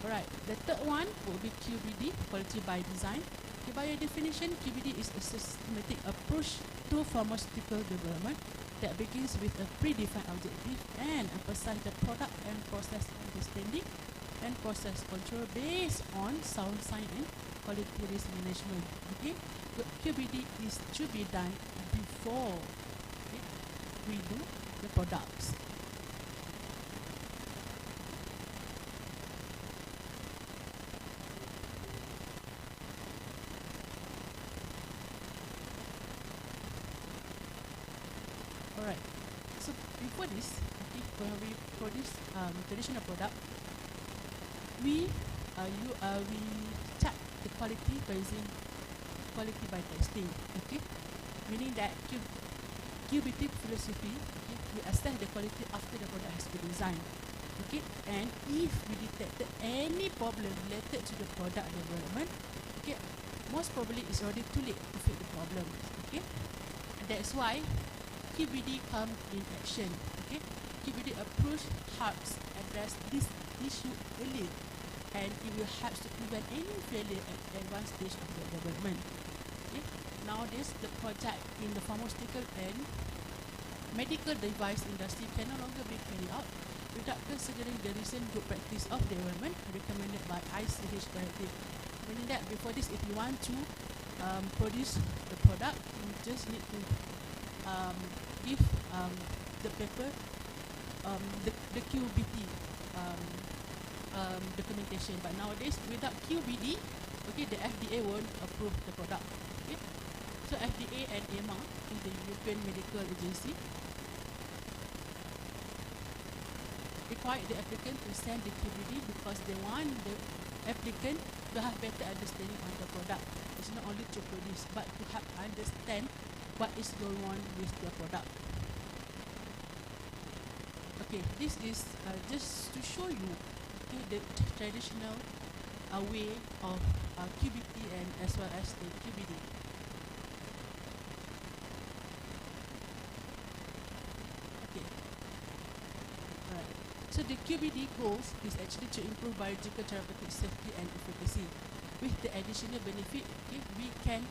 Alright, the third one will be QBD, quality by design. Okay, by definition, QBD is a systematic approach to pharmaceutical development that begins with a predefined objective and emphasize the product and process understanding and process control based on sound science and quality risk management. Okay, QBD is to be done before, okay, we do the products. Alright, so before this, okay, when we produce traditional product, we check the quality by testing, okay, meaning that QBT philosophy, okay, we assess the quality after the product has been designed, okay, and if we detected any problem related to the product development, okay, most probably it's already too late to fix the problem, okay, and that's why QBD come in action. Okay, QBD approach helps address this issue early, and it will help to prevent any failure at advanced stage of the development. Okay, nowadays the project in the pharmaceutical and medical device industry can no longer be carried out without considering the recent good practice of development recommended by ICH directive. Meaning that before this, if you want to produce the product, you just need to give the paper the QBT documentation. But nowadays, without QBD, okay, the FDA won't approve the product. Okay, so FDA and EMA, the European Medical Agency, require the applicant to send the QBD because they want the applicant to have better understanding on the product. It's not only to produce, but to have understand what is going on with the product. Okay, this is just to show you, okay, the traditional way of QBT and as well as the QBD. Okay, right. So the QBD goals is actually to improve biological therapeutic safety and efficacy. With the additional benefit, okay, we can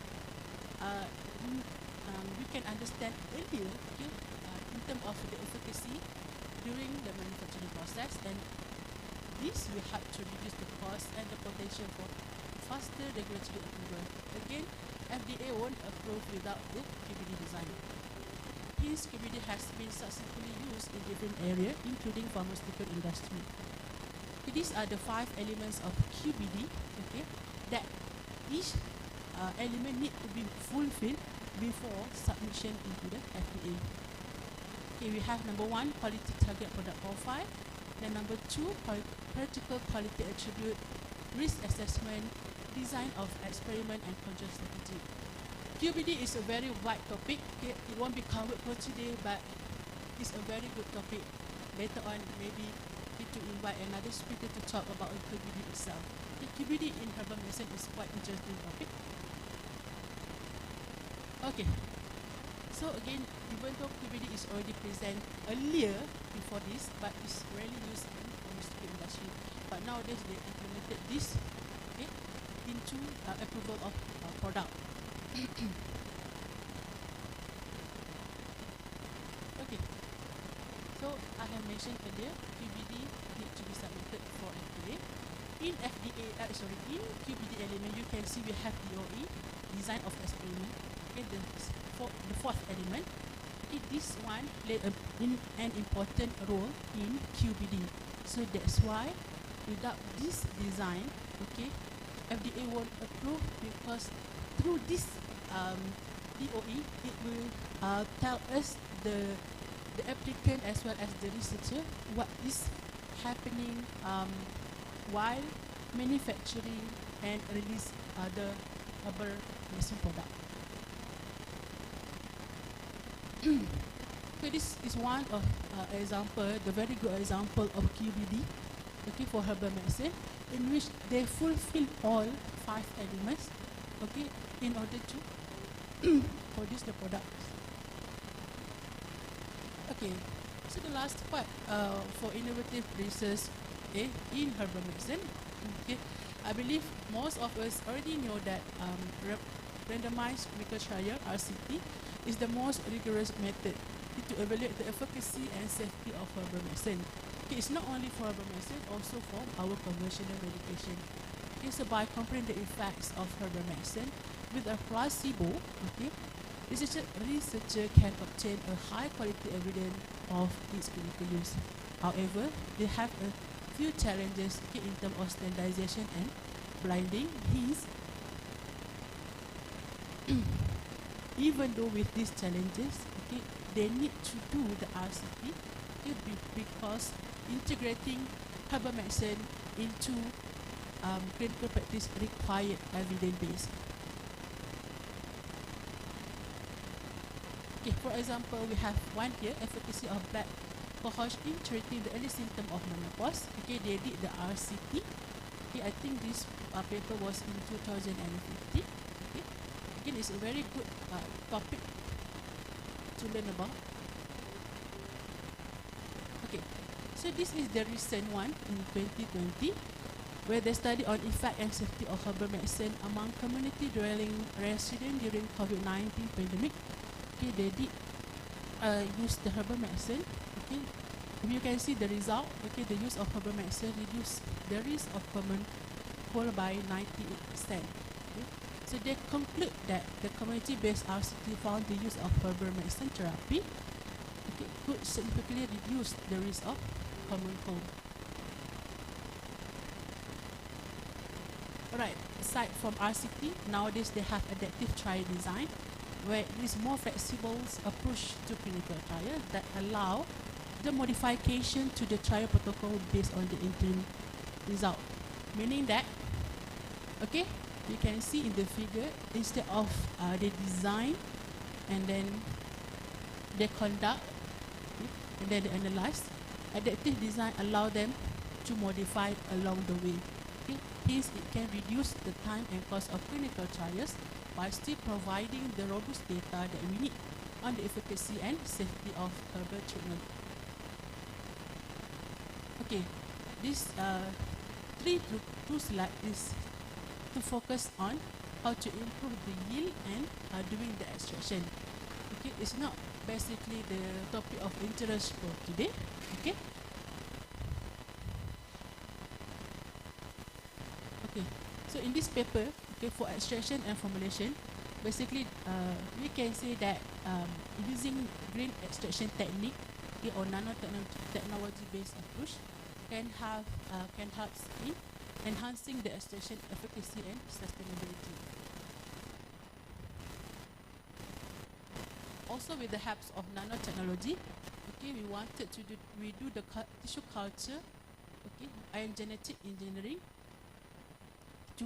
understand earlier, okay, in terms of the efficacy during the manufacturing process, and this will help to reduce the cost and the potential for faster regulatory approval. Again, FDA won't approve without the QBD design. Hence, QBD has been successfully used in different areas, including pharmaceutical industry. Okay, these are the 5 elements of QBD, okay, that each element need to be fulfilled before submission into the FDA. Okay, we have number 1, quality target product profile. Then number 2, practical quality attribute, risk assessment, design of experiment and control strategy. QBD is a very wide topic. Okay, it won't be covered for today, but it's a very good topic. Later on, maybe need to invite another speaker to talk about QBD itself. Okay, QBD in herbal medicine is quite interesting topic. Okay. So again, even though QBD is already present earlier before this, but it's rarely used in the pharmaceutical industry. But nowadays they implemented this, okay, into approval of product. Okay. So I have mentioned earlier, QBD need to be submitted for FDA. In in QBD element, you can see we have DOE, design of experiment. Okay, the fourth element. Okay, this one played an important role in QBD. So that's why without this design, okay, FDA won't approve, because through this DOE, it will tell us the applicant as well as the researcher what is happening while manufacturing and release the herbal medicine product. So this is one of example, the very good example of QBD, okay, for herbal medicine, in which they fulfill all 5 elements, okay, in order to produce the products. Okay, so the last part for innovative research, okay, in herbal medicine, okay, I believe most of us already know that randomized clinical trial (RCT) is the most rigorous method to evaluate the efficacy and safety of herbal medicine. Okay, it's not only for herbal medicine, also for our conventional medication. Okay, so by comparing the effects of herbal medicine with a placebo, okay, researcher can obtain a high quality evidence of its clinical use. However, they have a few challenges, okay, in terms of standardization and blinding. Hence, even though with these challenges, okay, they need to do the RCT, okay, because integrating herbal medicine into clinical practice required evidence base. Okay, for example, we have one here, efficacy of blood cohort in treating the early symptom of menopause. Okay, they did the RCT. Okay, I think this paper was in 2015. Okay, again, it's a very good topic to learn about. Okay, so this is the recent one in 2020, where they study on effect and safety of herbal medicine among community dwelling residents during COVID-19 pandemic. Okay, they did use the herbal medicine. Okay, you can see the result. Okay, the use of herbal medicine reduced the risk of common cold by 98%. Okay, so they conclude that the community-based RCT found the use of herbal medicine therapy, okay, could significantly reduce the risk of common cold. Alright, aside from RCT, nowadays they have adaptive trial design, where it is more flexible approach to clinical trial that allow the modification to the trial protocol based on the interim result. Meaning that, okay, you can see in the figure, instead of they design and then they conduct, okay, and then they analyze, adaptive design allow them to modify along the way. Okay, hence it can reduce the time and cost of clinical trials by still providing the robust data that we need on the efficacy and safety of herbal treatment. Okay, this two slide is to focus on how to improve the yield and doing the extraction. Okay, it's not basically the topic of interest for today. Okay. Okay, so in this paper, okay, for extraction and formulation, basically we can say that using green extraction technique, okay, or nanotechnology based approach can help in enhancing the extraction efficacy and sustainability. also with the help of nanotechnology, okay, we wanted to do the tissue culture, okay, and genetic engineering to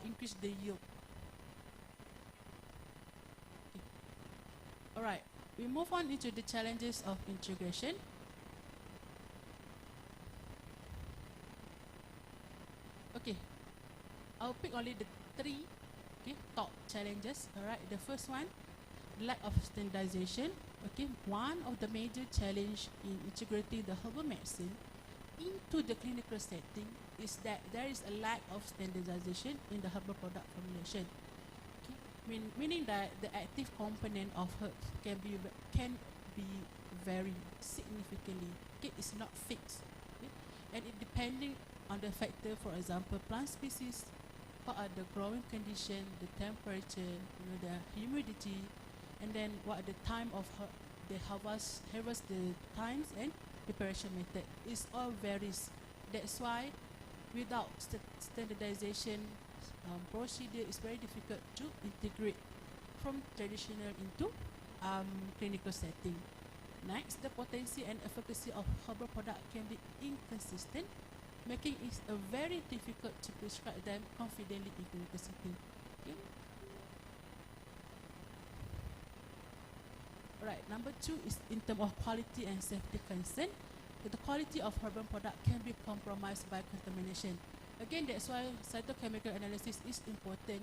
increase the yield. Okay. All right, we move on into the challenges of integration. Okay, I'll pick only the three top challenges. All right, the first one, lack of standardization. Okay, one of the major challenge in integrating the herbal medicine into the clinical setting is that there is a lack of standardization in the herbal product formulation. Okay, meaning that the active component of herbs can be vary significantly. Okay, it's not fixed. Okay, and it depending on the factor, for example, plant species, what are the growing condition, the temperature, the humidity, and then what are the time of the harvest the times and preparation method. It all varies. That's why without standardization procedure, it's very difficult to integrate from traditional into clinical setting. Next, the potency and efficacy of herbal product can be inconsistent, making it very difficult to prescribe them confidently in clinical setting. Okay. Right. Number two is in terms of quality and safety concern. The quality of herbal product can be compromised by contamination. Again, that's why cytochemical analysis is important.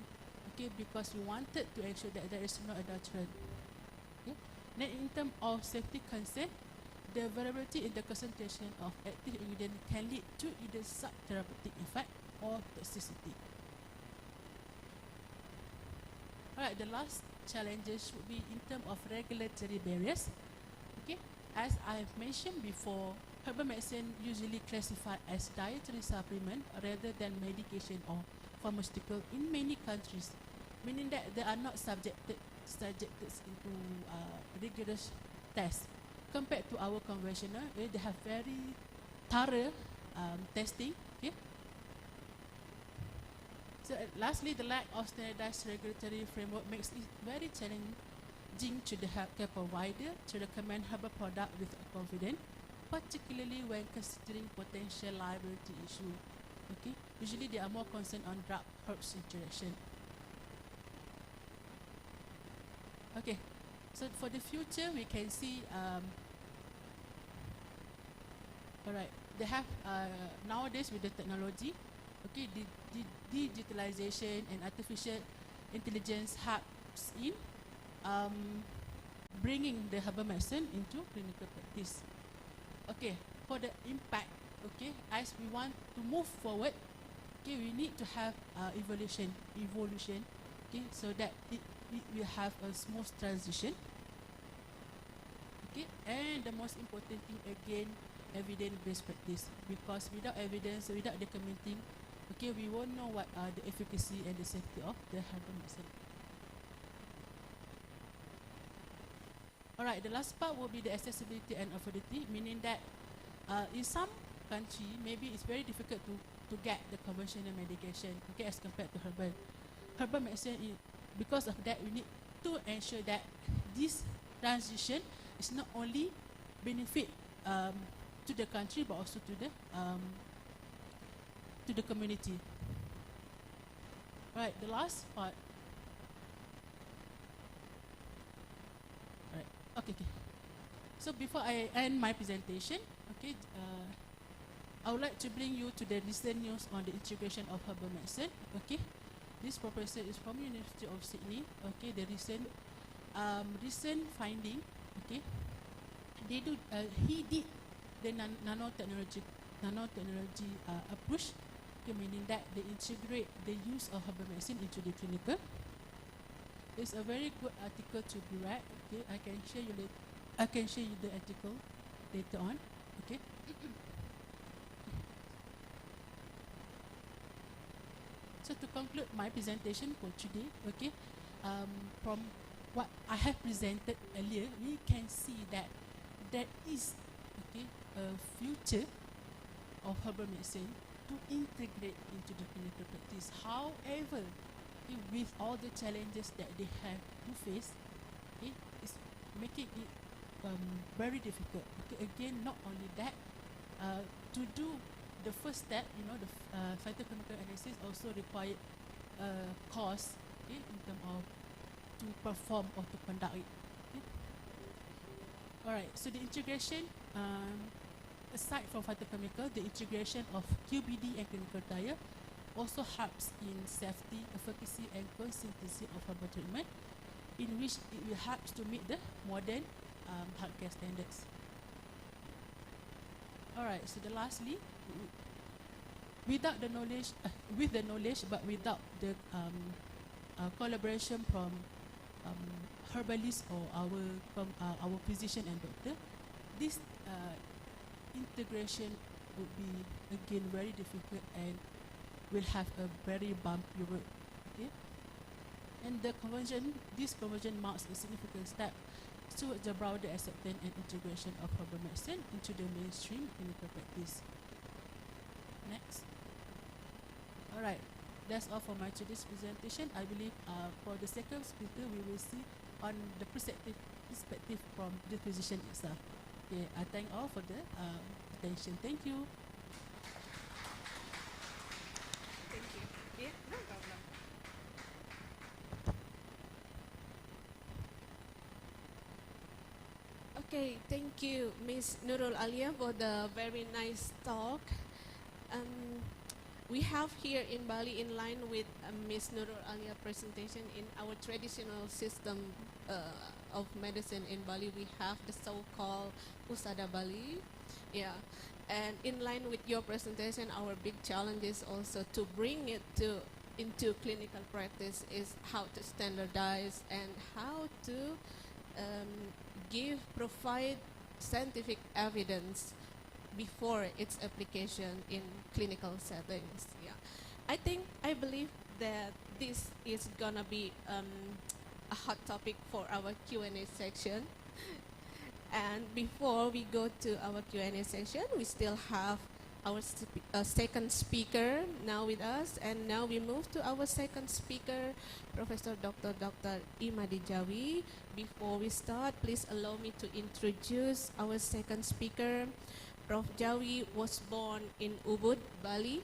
Okay, because we wanted to ensure that there is no adulterant. Okay. Then, in terms of safety concern, the variability in the concentration of active ingredient can lead to either sub-therapeutic effect or toxicity. Alright, the last challenges would be in terms of regulatory barriers. Okay, as I've mentioned before, herbal medicine usually classified as dietary supplement rather than medication or pharmaceutical in many countries, meaning that they are not subjected into rigorous tests compared to our conventional. They have very thorough testing. Okay. So lastly, the lack of standardized regulatory framework makes it very challenging to the healthcare provider to recommend herbal product with confidence, particularly when considering potential liability issue. Okay, usually they are more concerned on drug herbs interaction. Okay, so for the future, we can see. Alright, they have nowadays with the technology, okay, the digitalization and artificial intelligence helps in bringing the herbal medicine into clinical practice. Okay, for the impact, okay, as we want to move forward, okay, we need to have evolution, okay, so that it will have a smooth transition. Okay, and the most important thing again, evidence-based practice, because without evidence, without documenting, okay, we won't know what are the efficacy and the safety of the herbal medicine. Alright, the last part will be the accessibility and affordability, meaning that in some country, maybe it's very difficult to get the conventional medication, okay, as compared to herbal medicine. Because of that, we need to ensure that this transition is not only benefit to the country but also to the community. Right, the last part. Right, okay. So before I end my presentation, okay, I would like to bring you to the recent news on the integration of herbal medicine. Okay, this professor is from University of Sydney. Okay, the recent finding. Okay, he did the nanotechnology approach, okay, meaning that they integrate the use of herbal medicine into the clinical. It's a very good article to be read. Okay, I can share you the article later on. Okay. So to conclude my presentation for today, okay, from what I have presented earlier, we can see that there is, okay, a future of herbal medicine to integrate into the clinical practice. However, okay, with all the challenges that they have to face, okay, making it very difficult. Okay, again, not only that, to do the first step, the phytochemical analysis also required cost, okay, in terms of to perform or to conduct it. Okay. Alright, so the integration, aside from phytochemical, the integration of QBD and clinical trial also helps in safety, efficacy, and consistency of herbal treatment, in which it will help to meet the modern healthcare standards. Alright, so the lastly, without the knowledge, with the knowledge, but without the collaboration from herbalists or our physician and doctor, this integration would be again very difficult and will have a very bumpy road. Okay, and this conversion marks a significant step towards the broader acceptance and integration of herbal medicine into the mainstream clinical practice. Next. Alright, that's all for my today's presentation. I believe for the second speaker, we will see on the perspective from the physician itself. Okay, I thank all for the attention. Thank you. Thank you. Yeah, no problem. Okay, thank you, Ms. Nurul Alia, for the very nice talk. We have here in Bali, in line with Ms. Nurul Alia presentation, in our traditional system of medicine in Bali, we have the so-called Usada Bali. Yeah, and in line with your presentation, our big challenge is also to bring it into clinical practice, is how to standardize and how to provide scientific evidence before its application in clinical settings. Yeah, I believe that this is gonna be a hot topic for our Q&A section. And before we go to our Q&A section, we still have our second speaker now with us. And now we move to our second speaker, Professor Dr. Imade Jawi. Before we start, please allow me to introduce our second speaker. Prof. Jawi was born in Ubud, Bali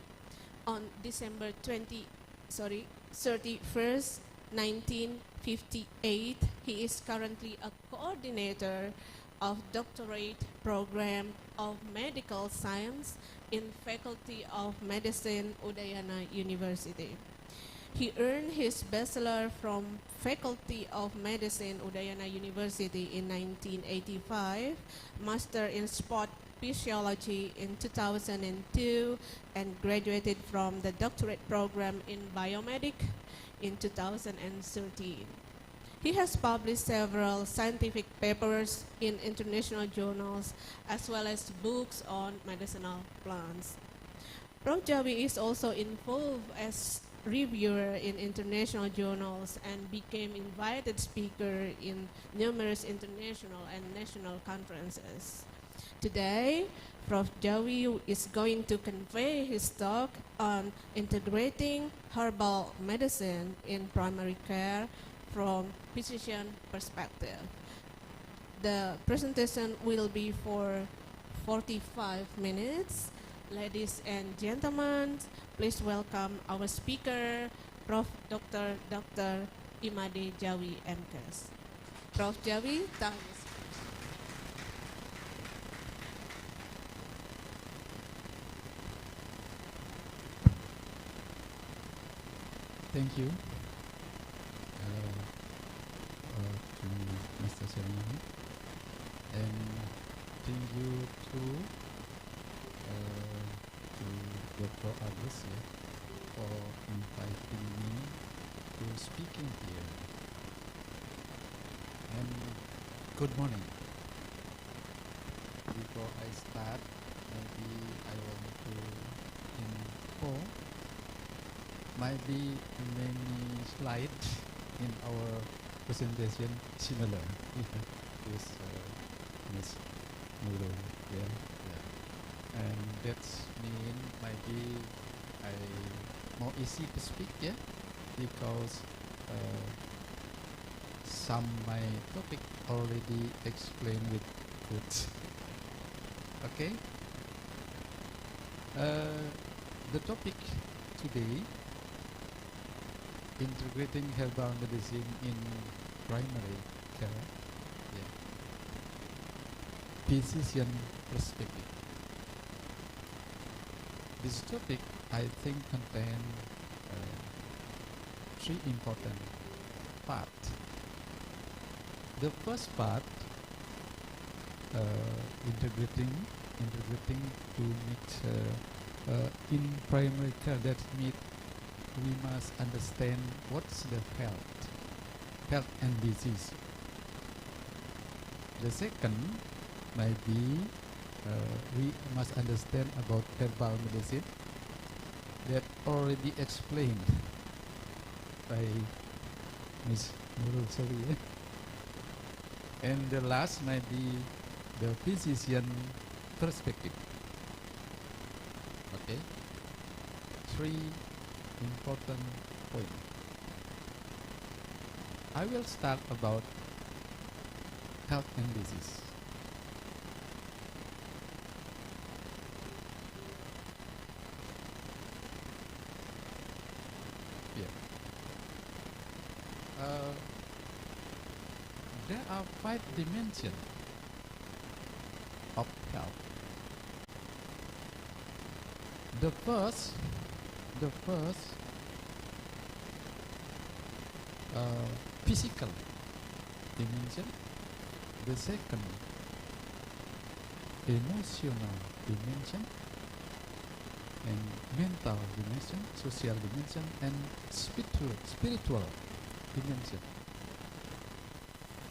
on December 31st, 1958. He is currently a coordinator of doctorate program of medical science in Faculty of Medicine, Udayana University. He earned his bachelor from Faculty of Medicine, Udayana University in 1985, master in sport physiology in 2002, and graduated from the doctorate program in biomedic in 2013. He has published several scientific papers in international journals, as well as books on medicinal plants. Prof. Jawi is also involved as reviewer in international journals and became invited speaker in numerous international and national conferences. Today, Prof. Jawi is going to convey his talk on integrating herbal medicine in primary care from physician perspective. The presentation will be for 45 minutes. Ladies and gentlemen, please welcome our speaker, Prof. Dr. Imade Jawi, MKes. Prof. Jawi, time is Thank you to Mr. Sharmani, and thank you to Dr. Agus for inviting me to speaking here. And good morning. Before I start, maybe I want to info. Might be many slides in our presentation similar with Ms. Nurul. And that's mean maybe I more easy to speak, because some my topic already explained with food. Okay. The topic today, integrating herbal medicine in primary care. Yeah. Physician perspective. This topic, I think, contains three important parts. The first part, integrating to mix in primary care. That means we must understand what's the health and disease. The second might be we must understand about herbal medicine that already explained by Ms. Nurul Sari. And the last might be the physician perspective. Okay, three important points. I will start about health and disease. There are 5 dimensions of health. The first physical dimension. The second, emotional dimension, and mental dimension, social dimension, and spiritual dimension.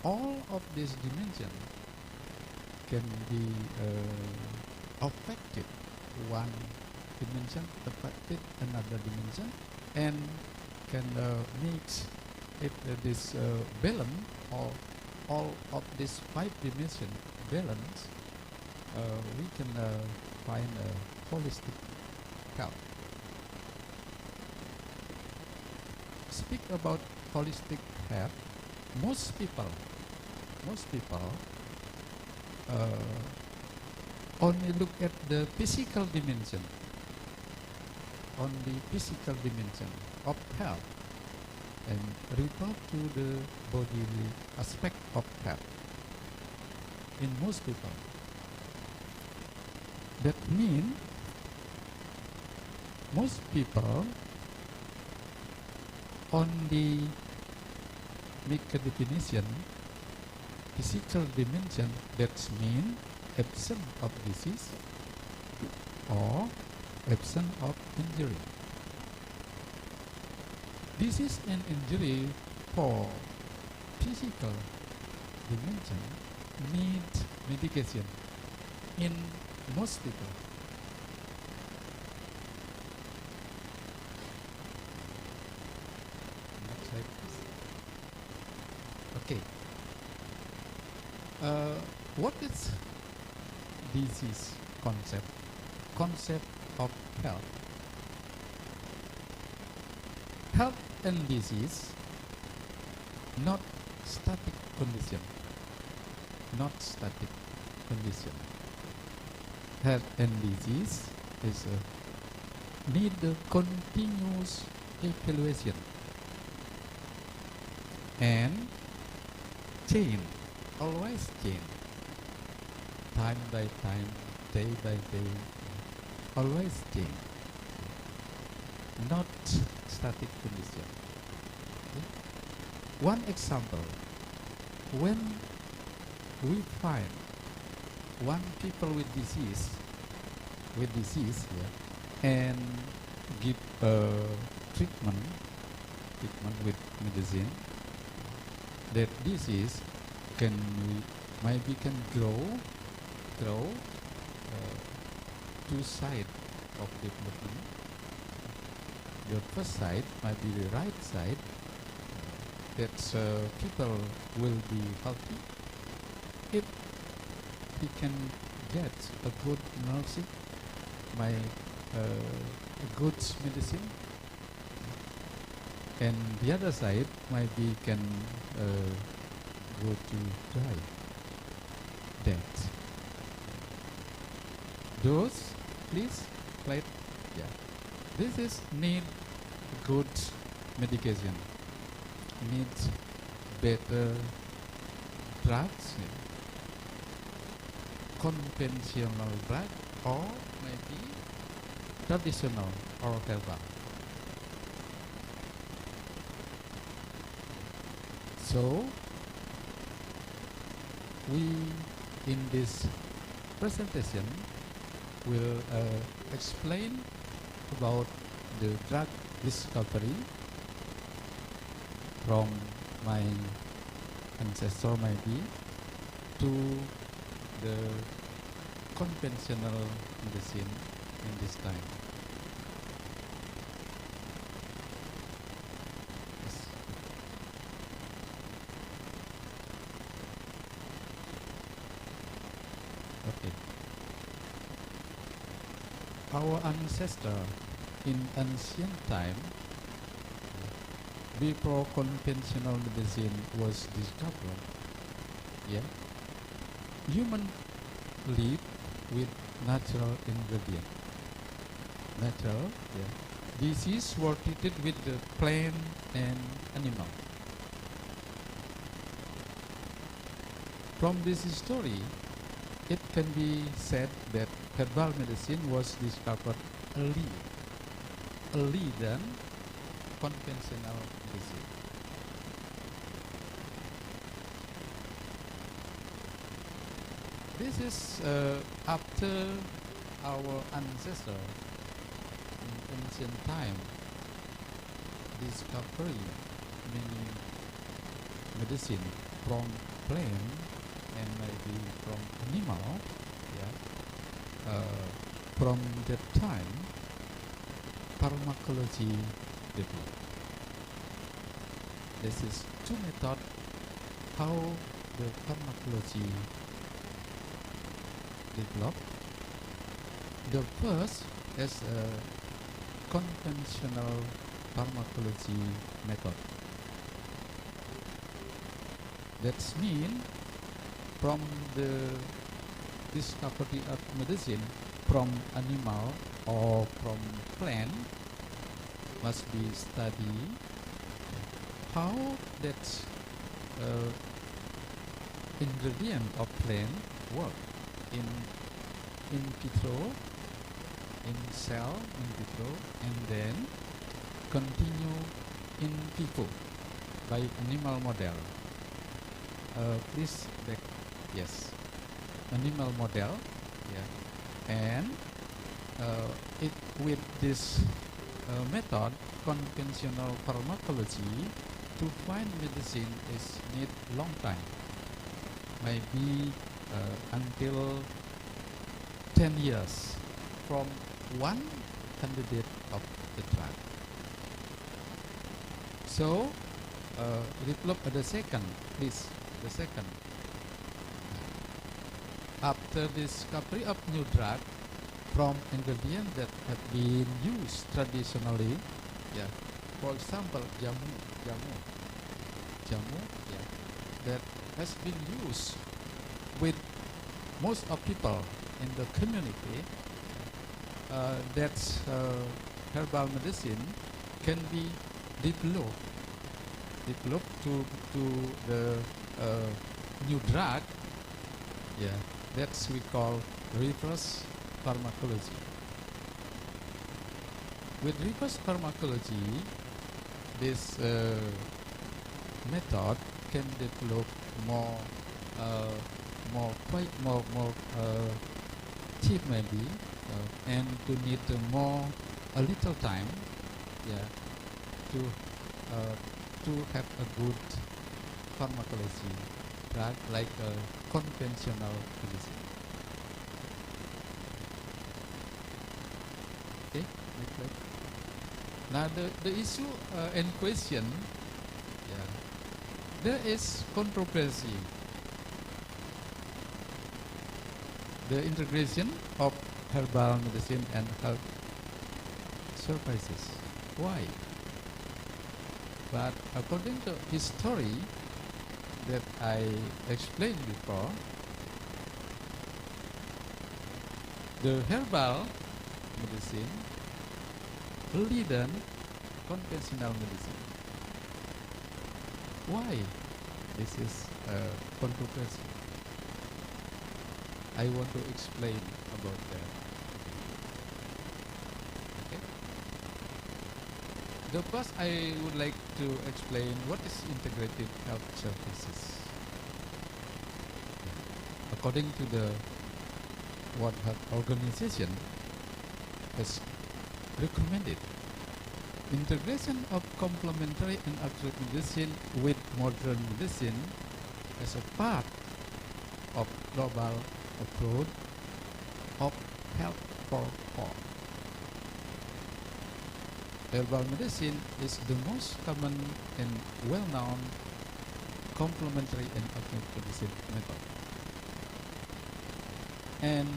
All of these dimensions can be affected. One dimension affected another dimension, and can mix if this balance, or all of these 5 dimensions balance, we can find a holistic health. Speak about holistic health. Most people only look at the physical dimension, of health, and refer to the bodily aspect of health. In most people, that means most people only make a definition physical dimension, that means absence of disease or absence of injury. Disease and injury for physical dimension need medication in most people. Next slide, please. Okay. What is disease concept? Concept of health. Health and disease, not static condition. Not static condition. Health and disease is need a continuous evaluation and change, always change, time by time, day by day, always change, not static condition. Okay? One example, when we find one people with disease, and give treatment with medicine, that disease can grow two sides of development. The first side might be the right side, that people will be healthy if he can get a good nursing, a good medicine, and the other side might be can go to die. Death. Those, please, plate. Yeah. This is need good medication. Needs better drugs. Conventional drug or maybe traditional or herbal. So we in this presentation will explain about the drug discovery from my ancestor maybe to the conventional medicine in this time. Yes. Okay. Our ancestor in ancient time, before conventional medicine was discovered, yeah, human lived with natural ingredient. Natural, yeah. Disease were treated with the plant and animal. From this story, it can be said that herbal medicine was discovered early than conventional medicine. This is after our ancestor in ancient time discovering many medicine from plant and maybe from animal. Yeah. From that time, pharmacology developed. This is two methods how the pharmacology developed. The first is a conventional pharmacology method. That's mean from the discovery of medicine from animal or from plant must be studied how that ingredient of plant work in vitro, in cell in vitro, and then continue in vivo by animal model. Please back, yes, animal model, yeah, and it with this method, conventional pharmacology, to find medicine is need long time, maybe until 10 years from one candidate of the drug. So develop the second, please, the second. After discovery of new drug from ingredients that have been used traditionally, yeah, for example, jamu, yeah, that has been used with most of people in the community. That's herbal medicine can be developed to the new drug. Yeah, that's we call reverse pharmacology. With reverse pharmacology, this method can develop more cheap maybe, and to need a little time, yeah, to have a good pharmacology drug like a conventional medicine. Okay, next slide. Now the issue and question, yeah, there is controversy. The integration of herbal medicine and health services. Why? But according to history, that I explained before, the herbal medicine earlier than conventional medicine. Why? This is controversy. I want to explain about that. Okay. The first, I would like to explain what is integrated health services. According to the World Health Organization has recommended integration of complementary and alternate medicine with modern medicine as a part of global approach of health for all. Herbal medicine is the most common and well-known complementary and alternate medicine method. And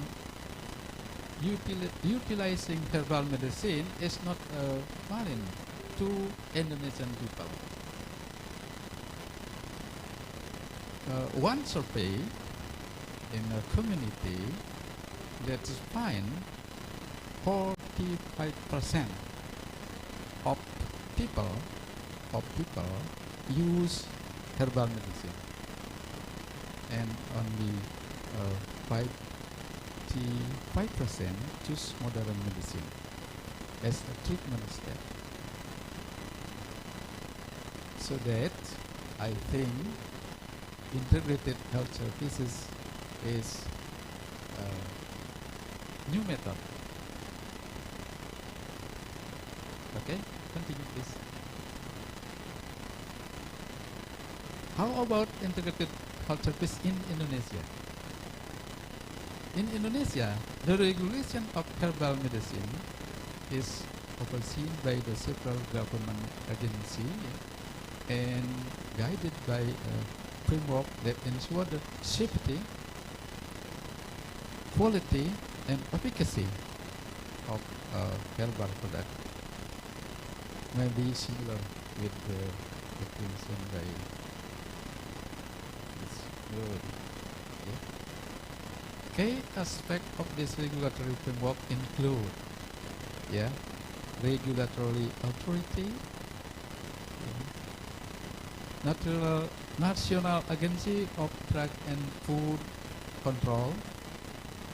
utilizing herbal medicine is not foreign to Indonesian people. One survey in a community that is find 45% of people use herbal medicine, and only 5% choose modern medicine as a treatment step. So that I think integrated health services is a new method. Okay, continue please. How about integrated health service in Indonesia? In Indonesia, the regulation of herbal medicine is overseen by the several government agencies and guided by a framework that ensures the safety, quality, and efficacy of herbal product. Maybe similar with the definition by this word. Key aspect of this regulatory framework include regulatory authority, National Agency of Drug and Food Control,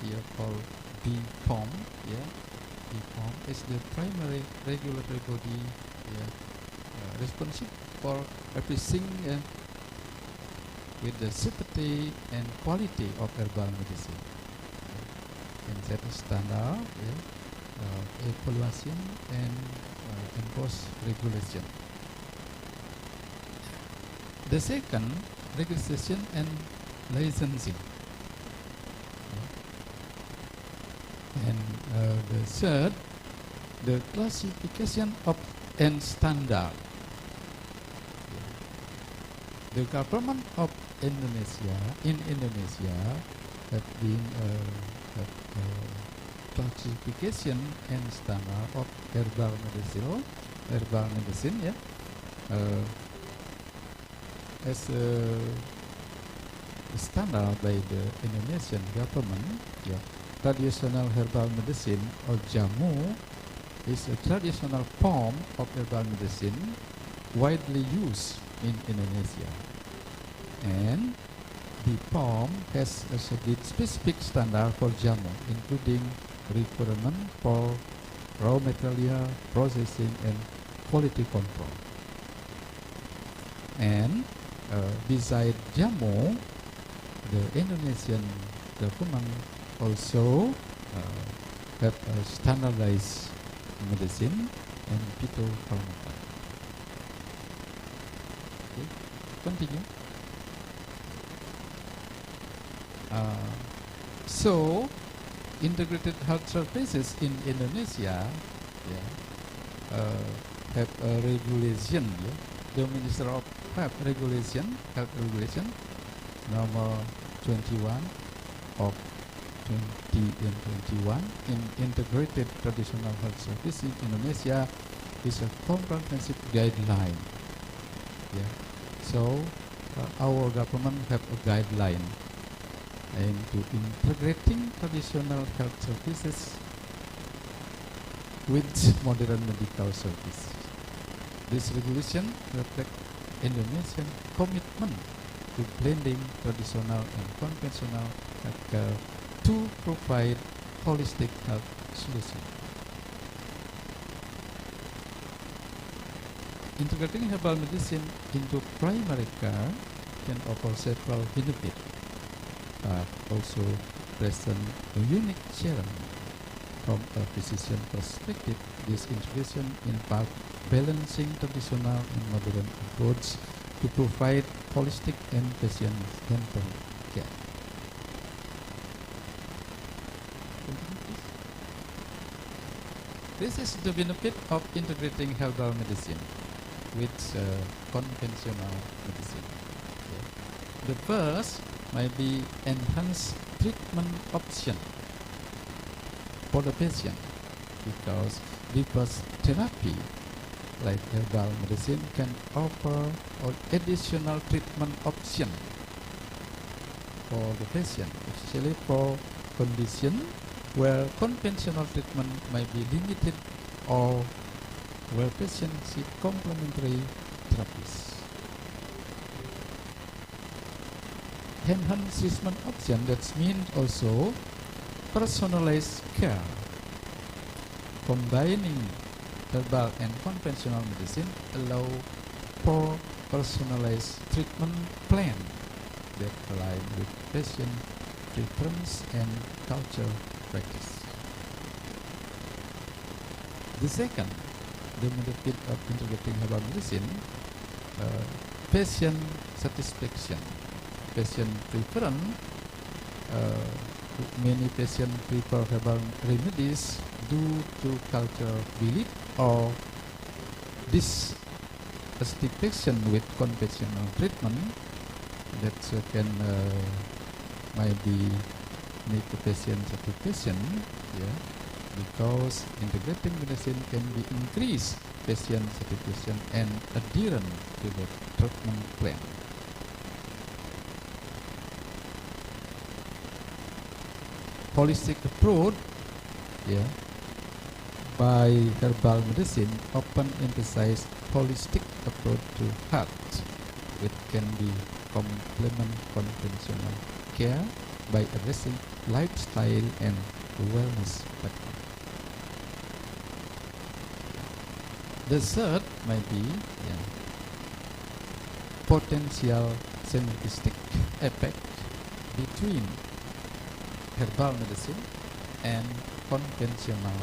here called BPOM. BPOM is the primary regulatory body responsible for everything with the safety and quality of herbal medicine. And set a standard, evaluation and enforce regulation. The second, registration and licensing. And the third, the classification of and standard. The government of Indonesia have been classification and standard of herbal medicine, as a standard by the Indonesian government. Traditional herbal medicine or jamu is a traditional form of herbal medicine widely used in Indonesia, and the form has a specific standard for jamu, including requirement for raw material processing and quality control. And beside jamu, the Indonesian government also have a standardized medicine and phytopharmacology. Okay, continue. So, integrated health services in Indonesia have a regulation. The Minister of Health Regulation, number 21 of 2021, in integrated traditional health service in Indonesia is a comprehensive guideline. So our government have a guideline aimed to integrating traditional health services with modern medical service. This regulation reflects Indonesian commitment to blending traditional and conventional healthcare to provide holistic health solutions. Integrating herbal medicine into primary care can offer several benefits, but also present a unique challenge. From a physician perspective, this integration involves balancing traditional and modern approach to provide holistic and patient-centered care. This is the benefit of integrating herbal medicine with conventional medicine. Okay. The first might be enhanced treatment option for the patient, because diverse therapy like herbal medicine can offer an additional treatment option for the patient, especially for conditions where conventional treatment might be limited or where patients seek complementary therapies. Enhanced treatment option, that means also personalized care. Combining herbal and conventional medicine allow for personalized treatment plan that align with patient preference and cultural practice. The second, the benefit of integrating herbal medicine, patient satisfaction. Patient preference, many patients prefer herbal remedies due to cultural belief or dissatisfaction with conventional treatment that can might be make the patient satisfaction, because integrating medicine can be increase patient satisfaction and adherence to the treatment plan. Holistic approach, by herbal medicine often emphasize holistic approach to health, which can be complement conventional care by addressing lifestyle and wellness factors. The third might be potential synergistic effect between herbal medicine and conventional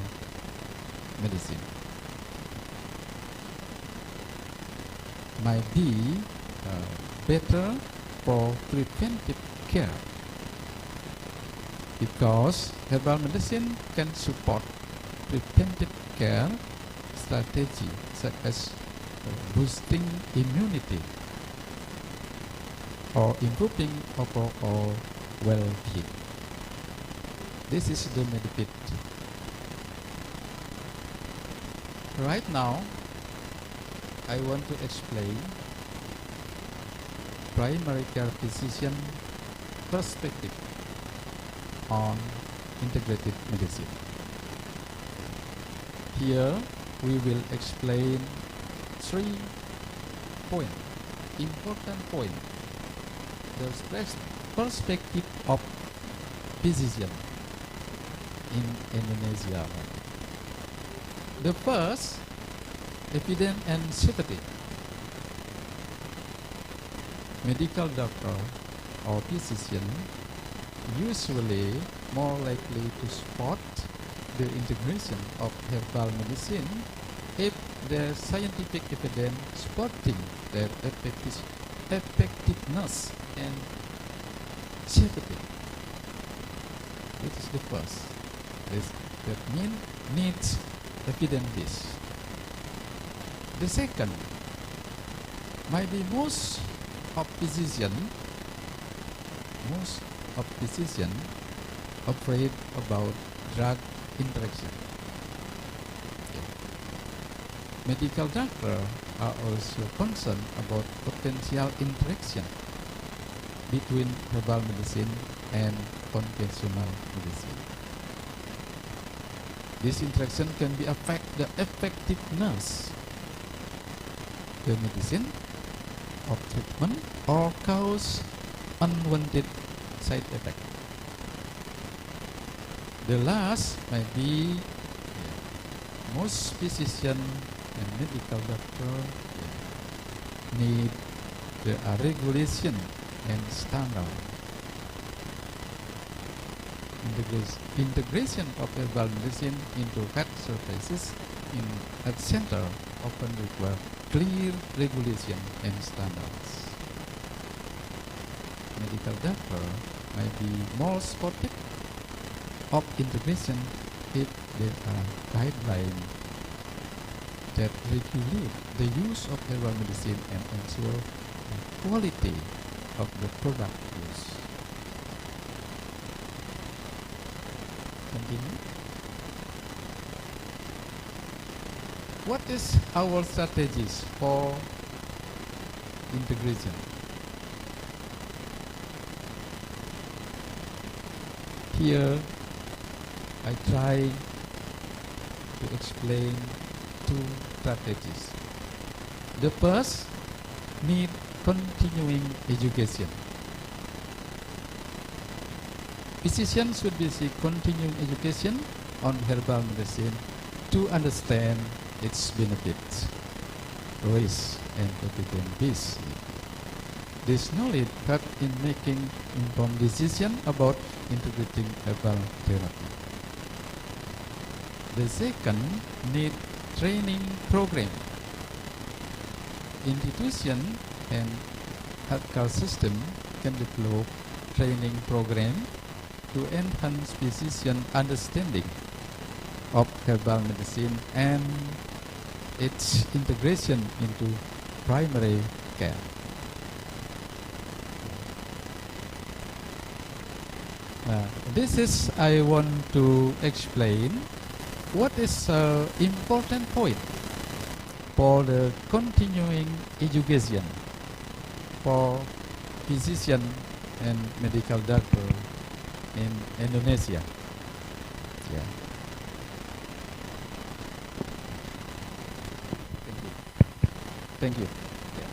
medicine. Might be better for preventive care, because herbal medicine can support preventive care strategy such as boosting immunity or improving overall well-being. This is the benefit. Right now, I want to explain primary care physician perspective on integrated medicine. Here, we will explain 3 points, important points. The perspective of physician in Indonesia. The first, evidence and safety. Medical doctor or physician usually more likely to support the integration of herbal medicine if there's scientific evidence supporting their effectiveness and safety. This is the first. That means needs evidence-based. The second, might be most of physicians afraid about drug interaction. Medical doctor are also concerned about potential interaction between herbal medicine and conventional medicine. This interaction can be affect the effectiveness of the medicine of treatment or cause unwanted side effect. The last might be most physician and medical doctor need the regulation and standard. Integration of herbal medicine into health services in health center often require clear regulation and standards. Medical doctor may be more supportive of integration if there are guidelines that regulate the use of herbal medicine and ensure the quality of the product used. Continue. What is our strategies for integration? Here I try to explain two strategies. The first, need continuing education. Physicians should receive continuing education on herbal medicine to understand its benefits, risks, and evidence. This knowledge helps in making informed decisions about integrating herbal therapy. The second, need training program. Institution and healthcare system can develop training program to enhance physician understanding of herbal medicine and its integration into primary care. This is I want to explain what is important point for the continuing education for physician and medical doctor in Indonesia. Yeah. Thank you. Yeah.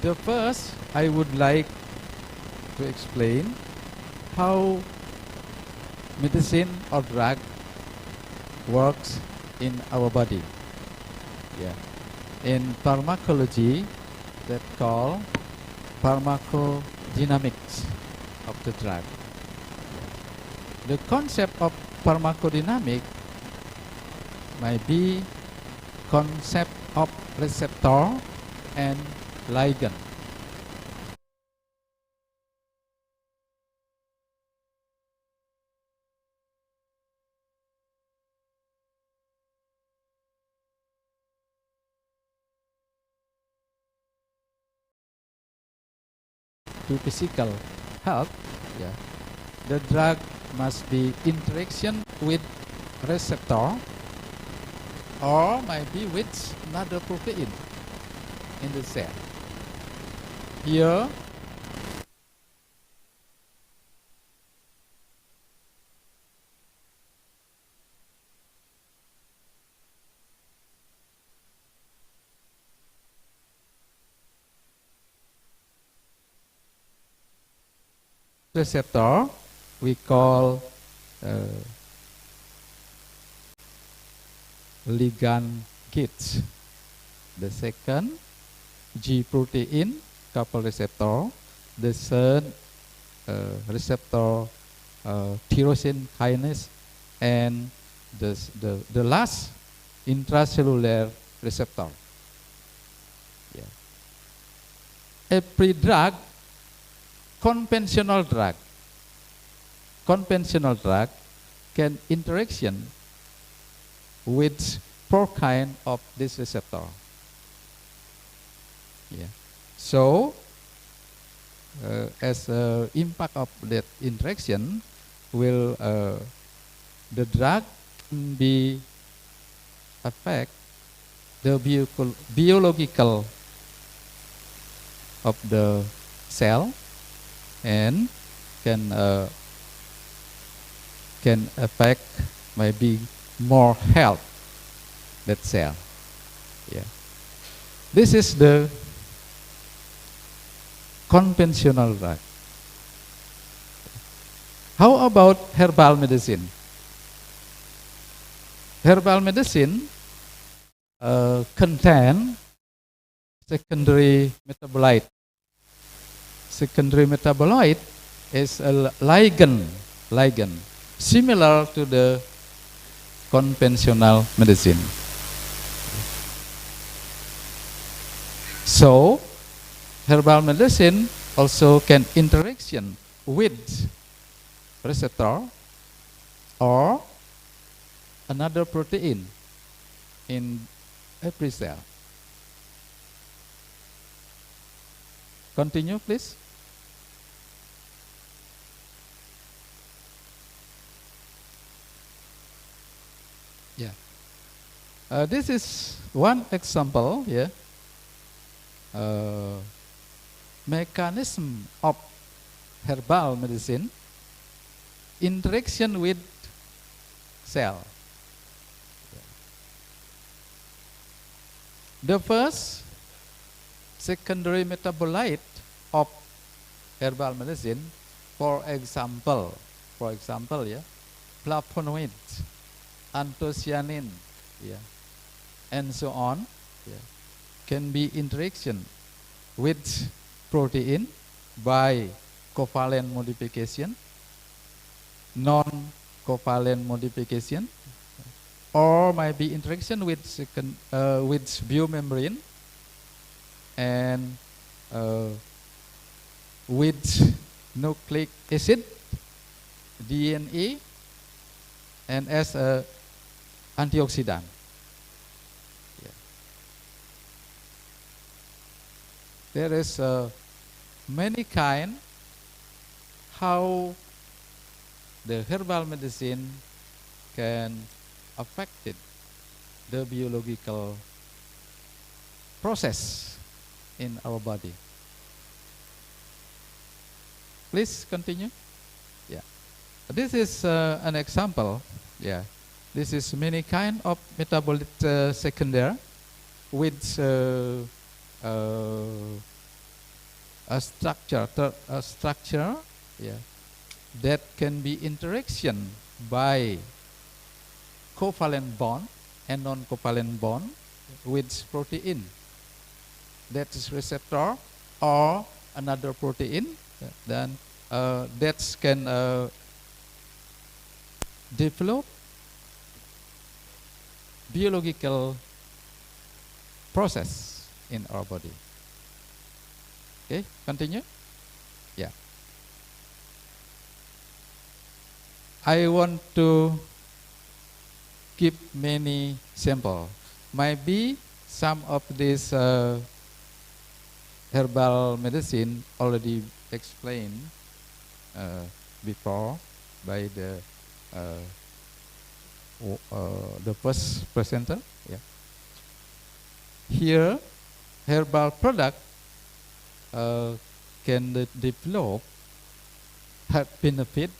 The first, I would like to explain how medicine or drug works in our body. Yeah. In pharmacology, that called pharmacodynamics of the drug. The concept of pharmacodynamic might be concept of receptor and ligand. To physical health, yeah, the drug must be interaction with receptor or might be with another protein in the cell. Here, receptor we call ligand gates. The second, G protein couple receptor. The third receptor tyrosine kinase, and the last intracellular receptor. Yeah. Every drug, conventional drug can interaction with 4 kind of this receptor. Yeah. So, as impact of that interaction, will the drug be affect the biological of the cell and can affect maybe more health that cell. Yeah. This is the conventional drug. How about herbal medicine? Herbal medicine contain secondary metabolite. Secondary metabolite is a ligand, similar to the conventional medicine. So, herbal medicine also can interaction with receptor or another protein in every cell. Continue, please. Yeah. This is one example, yeah. Mechanism of herbal medicine interaction with cell. The first secondary metabolite of herbal medicine, for example, yeah, flavonoid, anthocyanin, yeah, and so on, yeah, can be interaction with protein by covalent modification, non-covalent modification, or might be interaction with biomembrane and with nucleic acid, DNA, and as a antioxidant. Yeah. There is many kind how the herbal medicine can affect the biological process in our body. Please continue. Yeah, this is an example. Yeah, this is many kind of metabolic secondary with a structure. Yeah, that can be interaction by covalent bond and non-covalent bond with protein. That is receptor or another protein. Then that can develop biological process in our body. Okay, continue. Yeah. I want to give many samples. Maybe some of this herbal medicine already explained before by the first presenter. Yeah. Here, herbal product can develop have benefit.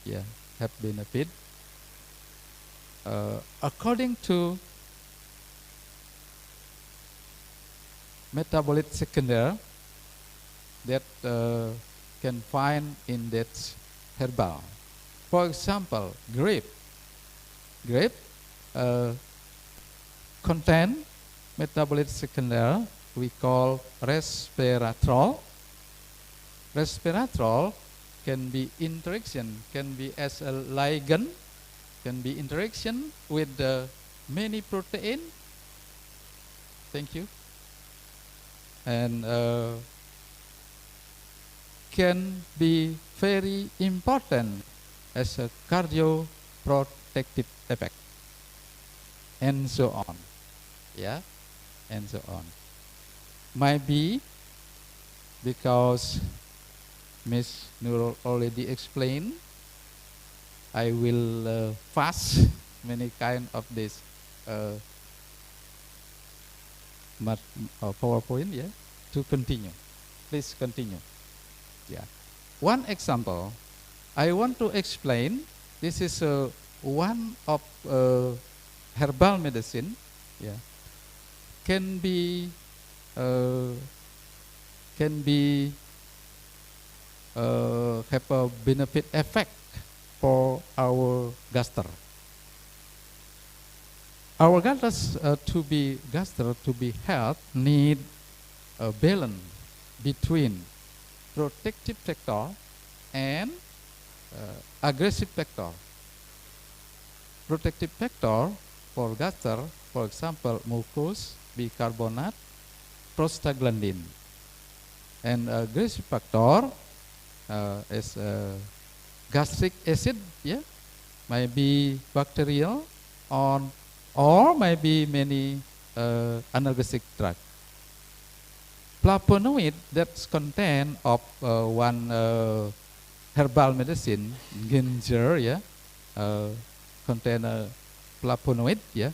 Yeah, have benefit. According to metabolic secondary that can find in that herbal. For example, grape contain metabolic secondary we call resveratrol. Resveratrol can be interaction, can be as a ligand, can be interaction with the many protein. Thank you. And can be very important as a cardioprotective effect, and so on. Yeah, and so on. Might be because Ms. Nurul already explained, I will fast many kind of this PowerPoint, yeah, to continue. Please continue. Yeah. One example, I want to explain. This is one of herbal medicine. Yeah, can be uh, have a benefit effect for our gaster. Our to be health need a balance between protective factor and aggressive factor. Protective factor for gaster, for example, mucus, bicarbonate, prostaglandin, and aggressive factor is gastric acid, yeah, maybe bacterial, or maybe many analgesic drug. Flavonoid that's content of one herbal medicine, ginger, yeah, contain flavonoid, yeah,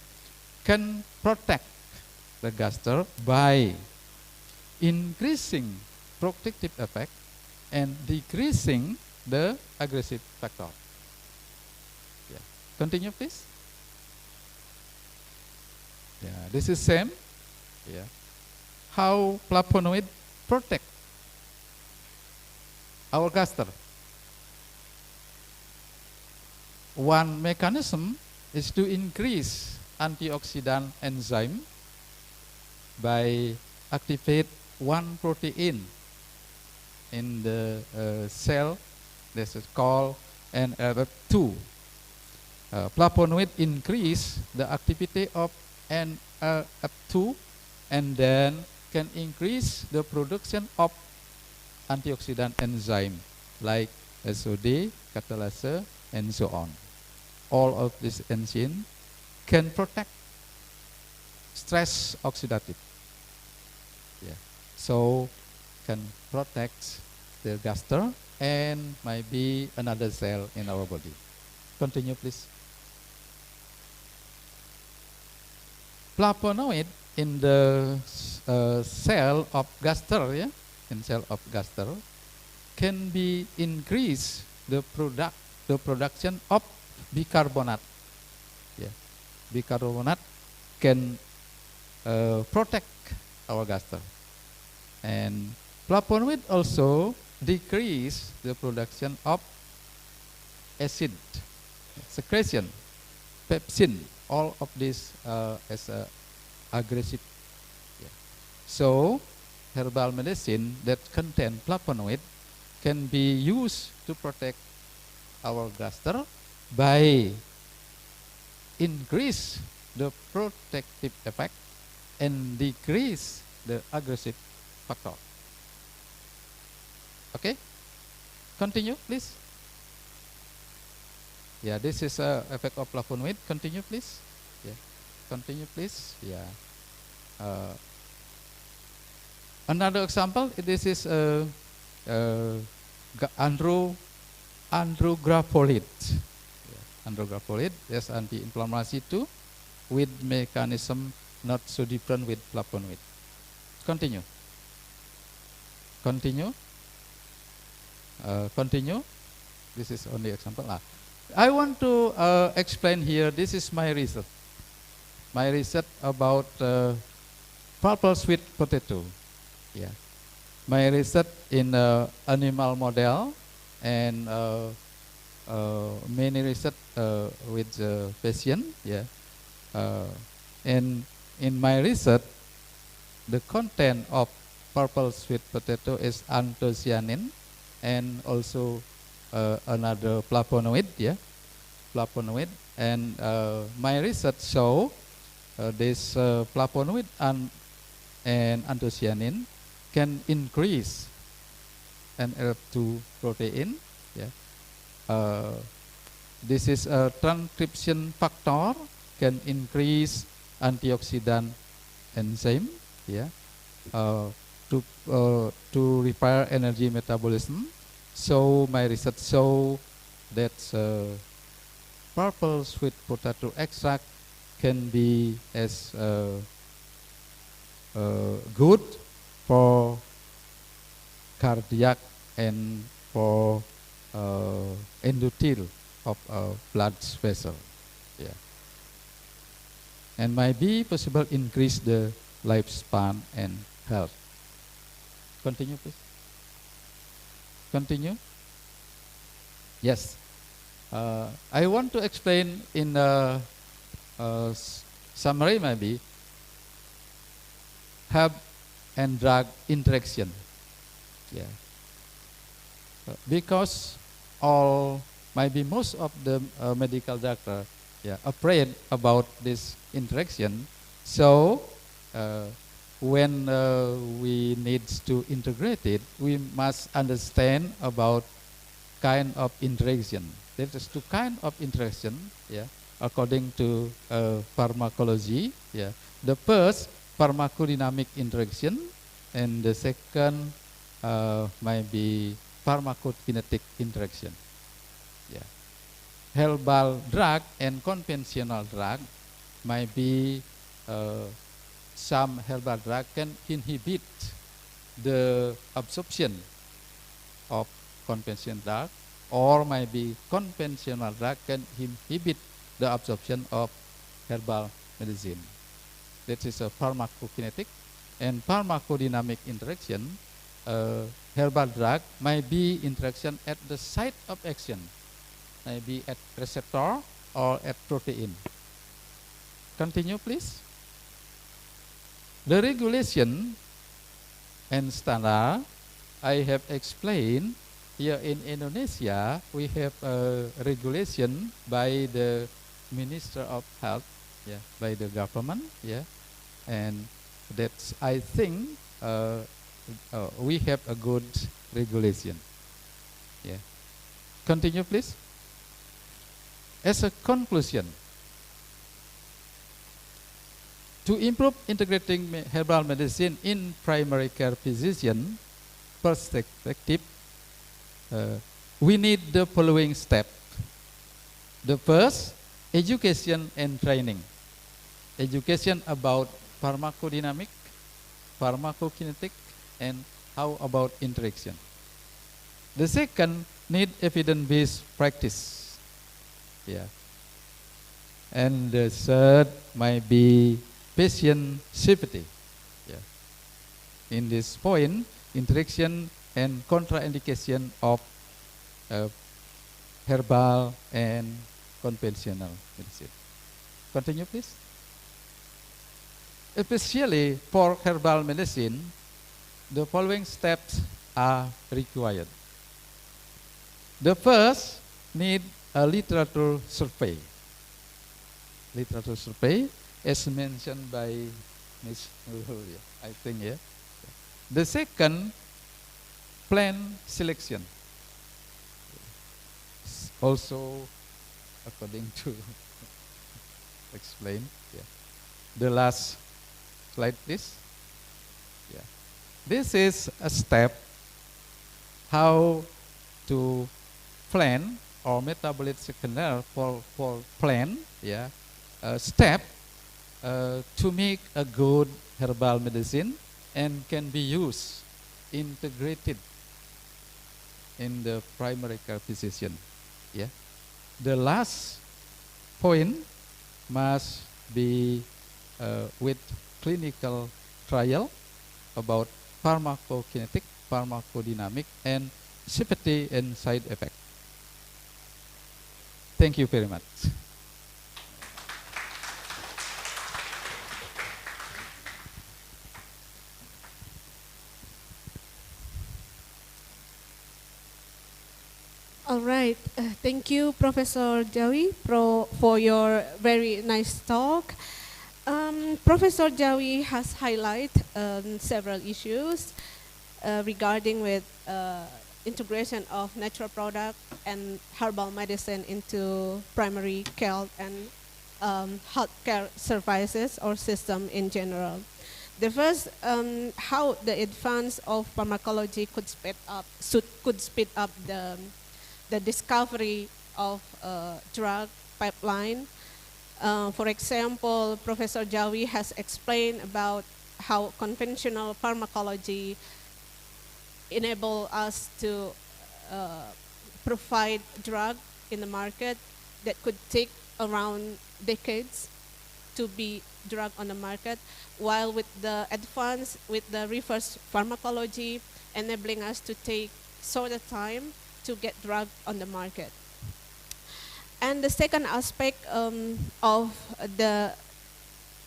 can protect the gaster by increasing protective effect and decreasing the aggressive factor. Yeah. Continue, please. Yeah, this is same. Yeah. How flavonoid protect our gaster. One mechanism is to increase antioxidant enzyme by activate one protein in the cell. This is called NRF2. Flavonoid increase the activity of NRF2 and then can increase the production of antioxidant enzyme like SOD, catalase, and so on. All of these enzymes can protect stress oxidative. Yeah. So can protect the gaster and maybe another cell in our body. Continue, please. Flavonoid in the cell of gaster, yeah, in cell of gaster, can be increase the production of bicarbonate. Yeah, bicarbonate can protect our gaster, and flavonoid also decrease the production of acid secretion, pepsin. All of this as aggressive. Yeah. So herbal medicine that contain flavonoid can be used to protect our gaster by increase the protective effect and decrease the aggressive factor. Okay, continue, please. Yeah, this is effect of flavonoid. Continue, please. Yeah, continue, please. Yeah. Another example. This is andrografolid. Yeah. Andrografolid is anti-inflammatory too, with mechanism not so different with flavonoid. Continue. Continue. Continue. This is only example. I want to explain here. This is my research. My research about purple sweet potato. Yeah. My research in animal model and many research with patient. Yeah. And in my research, the content of purple sweet potato is anthocyanin and also another flavonoid, yeah, flavonoid, and my research show this flavonoid and anthocyanin can increase NRF2 protein, yeah. This is a transcription factor can increase antioxidant enzyme, yeah, to repair energy metabolism. So my research show that purple sweet potato extract can be as good for cardiac and for endothel of blood vessel. Yeah. And might be possible increase the lifespan and health. Continue, please. Continue. Yes. I want to explain in a summary maybe herb and drug interaction. Yeah. Because maybe most of the medical doctor afraid about this interaction. So when we need to integrate it, we must understand about kind of interaction. There is two kind of interaction, according to pharmacology. The first, pharmacodynamic interaction, and the second might be pharmacokinetic interaction. Herbal drug and conventional drug might be some herbal drug can inhibit the absorption of conventional drug, or maybe conventional drug can inhibit the absorption of herbal medicine. That is a pharmacokinetic and pharmacodynamic interaction. Herbal drug might be interaction at the site of action, maybe at receptor or at protein. Continue, please. The regulation and standard I have explained. Here in Indonesia, we have a regulation by the Minister of Health, by the government, and that's, I think, we have a good regulation. Continue, please. As a conclusion, to improve integrating herbal medicine in primary care physician perspective, we need the following steps. The first, education and training. Education about pharmacodynamic, pharmacokinetic, and how about interaction. The second, need evidence-based practice. And the third might be patient safety. In this point, interaction and contraindication of herbal and conventional medicine. Continue, please. Especially for herbal medicine, the following steps are required. The first, need a literature survey. Literature survey, as mentioned by Ms. I think, The second, plan selection. Also, according to explain. The last slide, please. This is a step how to plan or metabolic secondary for plan. Step to make a good herbal medicine and can be used integrated in the primary care physician. The last point must be with clinical trial about pharmacokinetic, pharmacodynamic, and safety and side effect. Thank you very much. All right. Thank you, Professor Jawi, for your very nice talk. Professor Jawi has highlighted several issues regarding with integration of natural product and herbal medicine into primary care and healthcare services or system in general. The first, how the advance of pharmacology could speed up the discovery of drug pipeline. For example, Professor Jawi has explained about how conventional pharmacology enable us to provide drug in the market that could take around decades to be drug on the market, while with the advance with the reverse pharmacology enabling us to take shorter time to get drug on the market. And the second aspect of the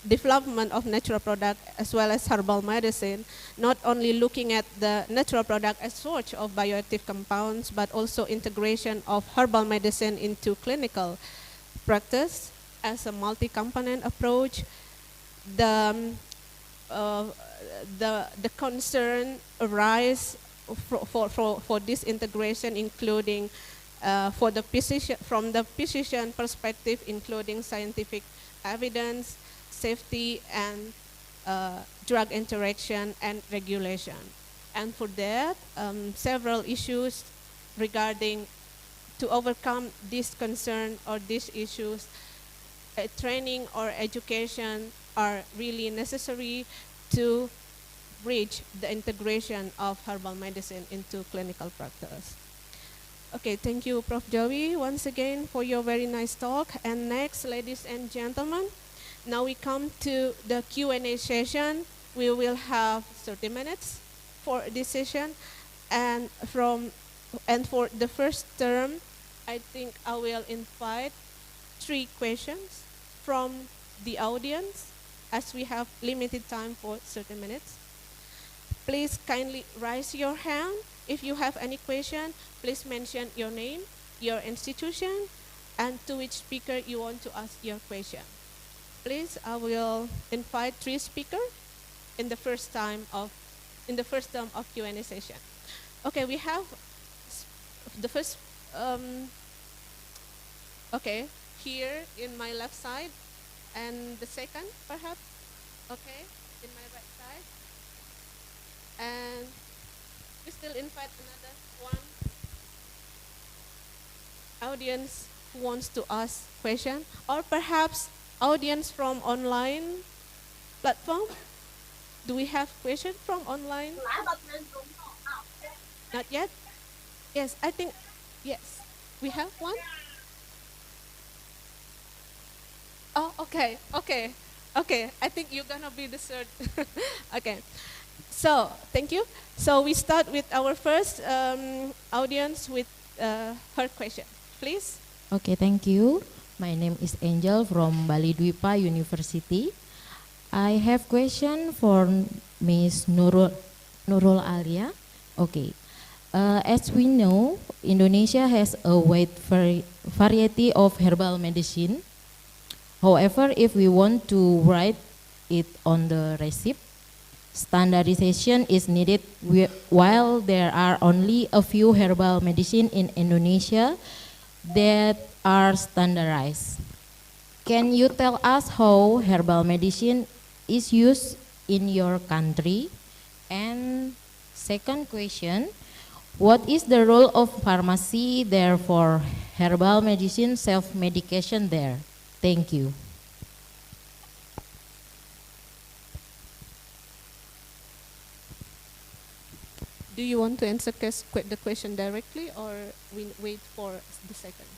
development of natural product as well as herbal medicine, not only looking at the natural product as source of bioactive compounds, but also integration of herbal medicine into clinical practice as a multi-component approach. The concern arise for this integration, including from the physician perspective, including scientific evidence, safety, and drug interaction and regulation. And for that, several issues regarding to overcome this concern or these issues, training or education are really necessary to bridge the integration of herbal medicine into clinical practice. Okay, thank you, Prof. Joey, once again for your very nice talk. And next, ladies and gentlemen, now we come to the Q&A session. We will have 30 minutes for this session. And for the first term, I think I will invite 3 questions from the audience, as we have limited time for 30 minutes. Please kindly raise your hand. If you have any question, please mention your name, your institution, and to which speaker you want to ask your question. Please, I will invite 3 speakers in the first term of Q&A session. Okay, we have the first. Okay, here in my left side, and the second, perhaps. Okay, in my right side, and we still invite another one audience who wants to ask question, or perhaps audience from online platform. Do we have question from online? Not yet? Yes, I think, yes. We have one? Oh, okay. I think you're gonna be the third. Okay. So, thank you. So we start with our first audience with her question. Please. Okay, thank you. My name is Angel from Bali Dwipa University. I have question for Ms. Nurul Alia. Okay. As we know, Indonesia has a wide variety of herbal medicine. However, if we want to write it on the receipt, standardization is needed. While there are only a few herbal medicine in Indonesia that are standardized. Can you tell us how herbal medicine is used in your country? And second question, what is the role of pharmacy there for herbal medicine self-medication there? Thank you. Do you want to answer the question directly, or we wait for the second?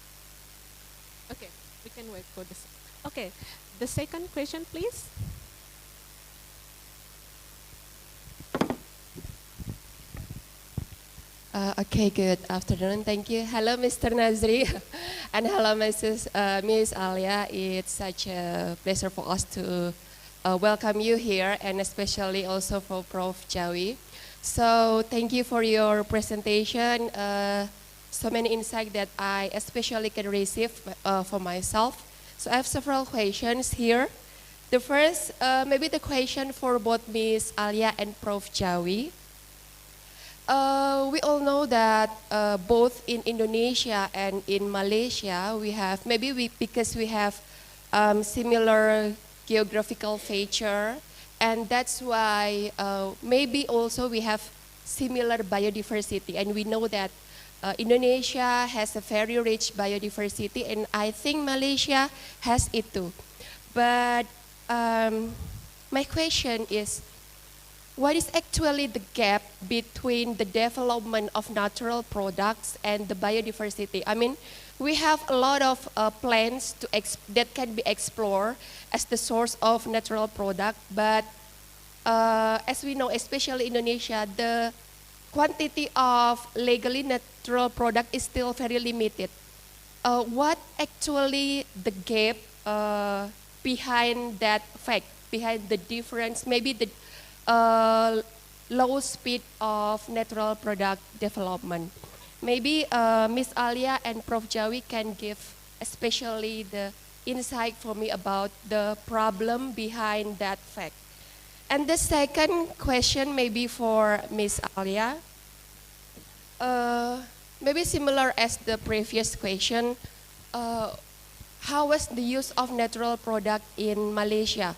Okay, we can wait for the second. Okay, the second question, please. Okay, good afternoon. Thank you. Hello, Mr. Nazri, and hello, Miss Alia. It's such a pleasure for us to welcome you here, and especially also for Prof. Jawi. So, thank you for your presentation. So many insights that I especially can receive for myself. So, I have several questions here. The first, maybe the question for both Miss Alia and Prof. Jawi. We all know that both in Indonesia and in Malaysia, because we have similar geographical feature, and that's why maybe also we have similar biodiversity, and we know that Indonesia has a very rich biodiversity, and I think Malaysia has it too. But my question is, what is actually the gap between the development of natural products and the biodiversity? I mean, we have a lot of plants that can be explored as the source of natural product, but as we know, especially Indonesia, the quantity of legally natural product is still very limited. What actually the gap behind that fact, behind the difference, maybe the low speed of natural product development? Maybe Ms. Alia and Prof. Jawi can give especially the insight for me about the problem behind that fact. And the second question maybe for Ms. Alia, maybe similar as the previous question, how was the use of natural product in Malaysia?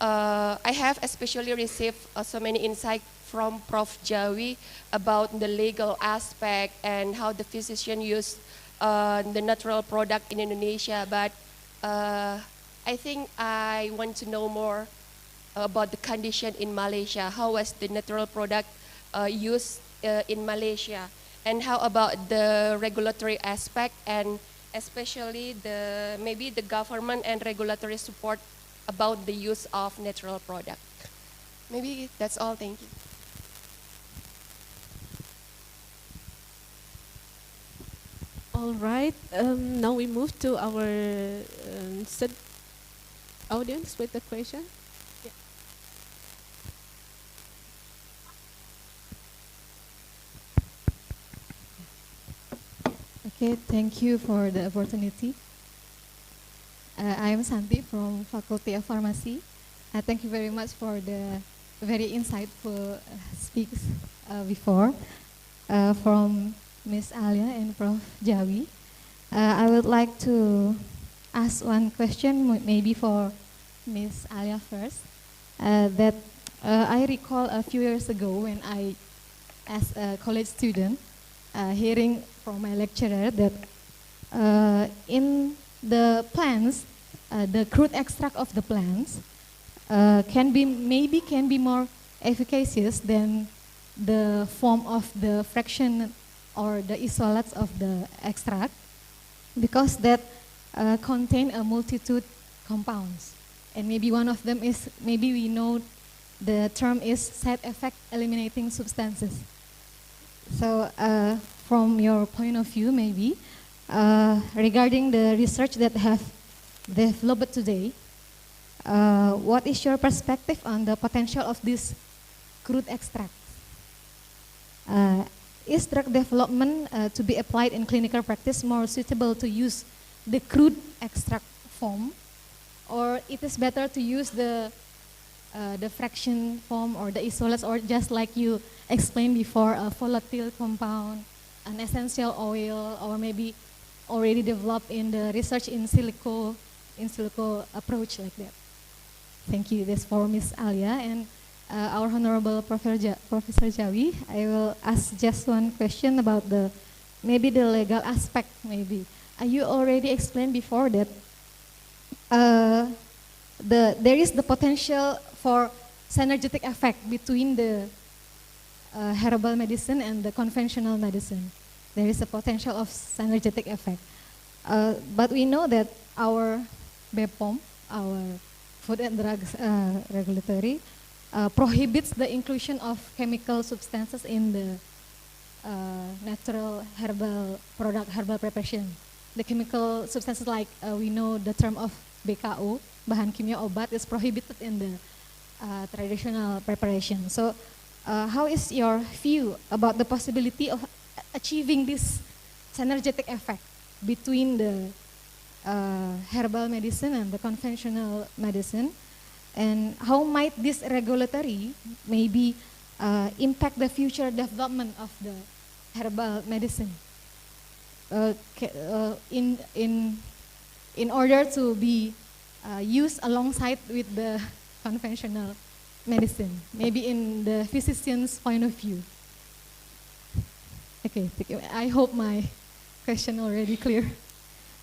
I have especially received so many insights from Prof. Jawi about the legal aspect and how the physician use the natural product in Indonesia, but I think I want to know more about the condition in Malaysia. How was the natural product used in Malaysia? And how about the regulatory aspect and especially maybe the government and regulatory support about the use of natural product? Maybe that's all, thank you. All right, now we move to our audience with the question. Yeah. Okay, thank you for the opportunity. I am Santi from Fakultas Farmasi. Thank you very much for the very insightful speaks before from Ms. Alia and Prof. Jawi. I would like to ask one question, maybe for Ms. Alia first. That I recall a few years ago when I, as a college student, hearing from my lecturer that in the plants, the crude extract of the plants can be more efficacious than the form of the fraction or the isolates of the extract, because that contain a multitude compounds. And maybe one of them is, maybe we know the term is side effect eliminating substances. So from your point of view, maybe, regarding the research that have developed today, what is your perspective on the potential of this crude extract? Is drug development to be applied in clinical practice more suitable to use the crude extract form, or it is better to use the fraction form or the isolates, or just like you explained before, a volatile compound, an essential oil, or maybe already developed in the research in silico approach like that? Thank you. That's for Ms. Alia. And our Honorable Professor Jawi, I will ask just one question about maybe the legal aspect maybe. You already explained before that there is the potential for synergetic effect between the herbal medicine and the conventional medicine. There is a potential of synergetic effect. But we know that our BPOM, our Food and Drugs Regulatory, prohibits the inclusion of chemical substances in the natural herbal product, herbal preparation. The chemical substances, like we know the term of BKO, bahan kimia obat, is prohibited in the traditional preparation. So how is your view about the possibility of achieving this synergetic effect between the herbal medicine and the conventional medicine? And how might this regulatory maybe impact the future development of the herbal medicine in order to be used alongside with the conventional medicine, maybe in the physician's point of view? Okay, I hope my question already clear.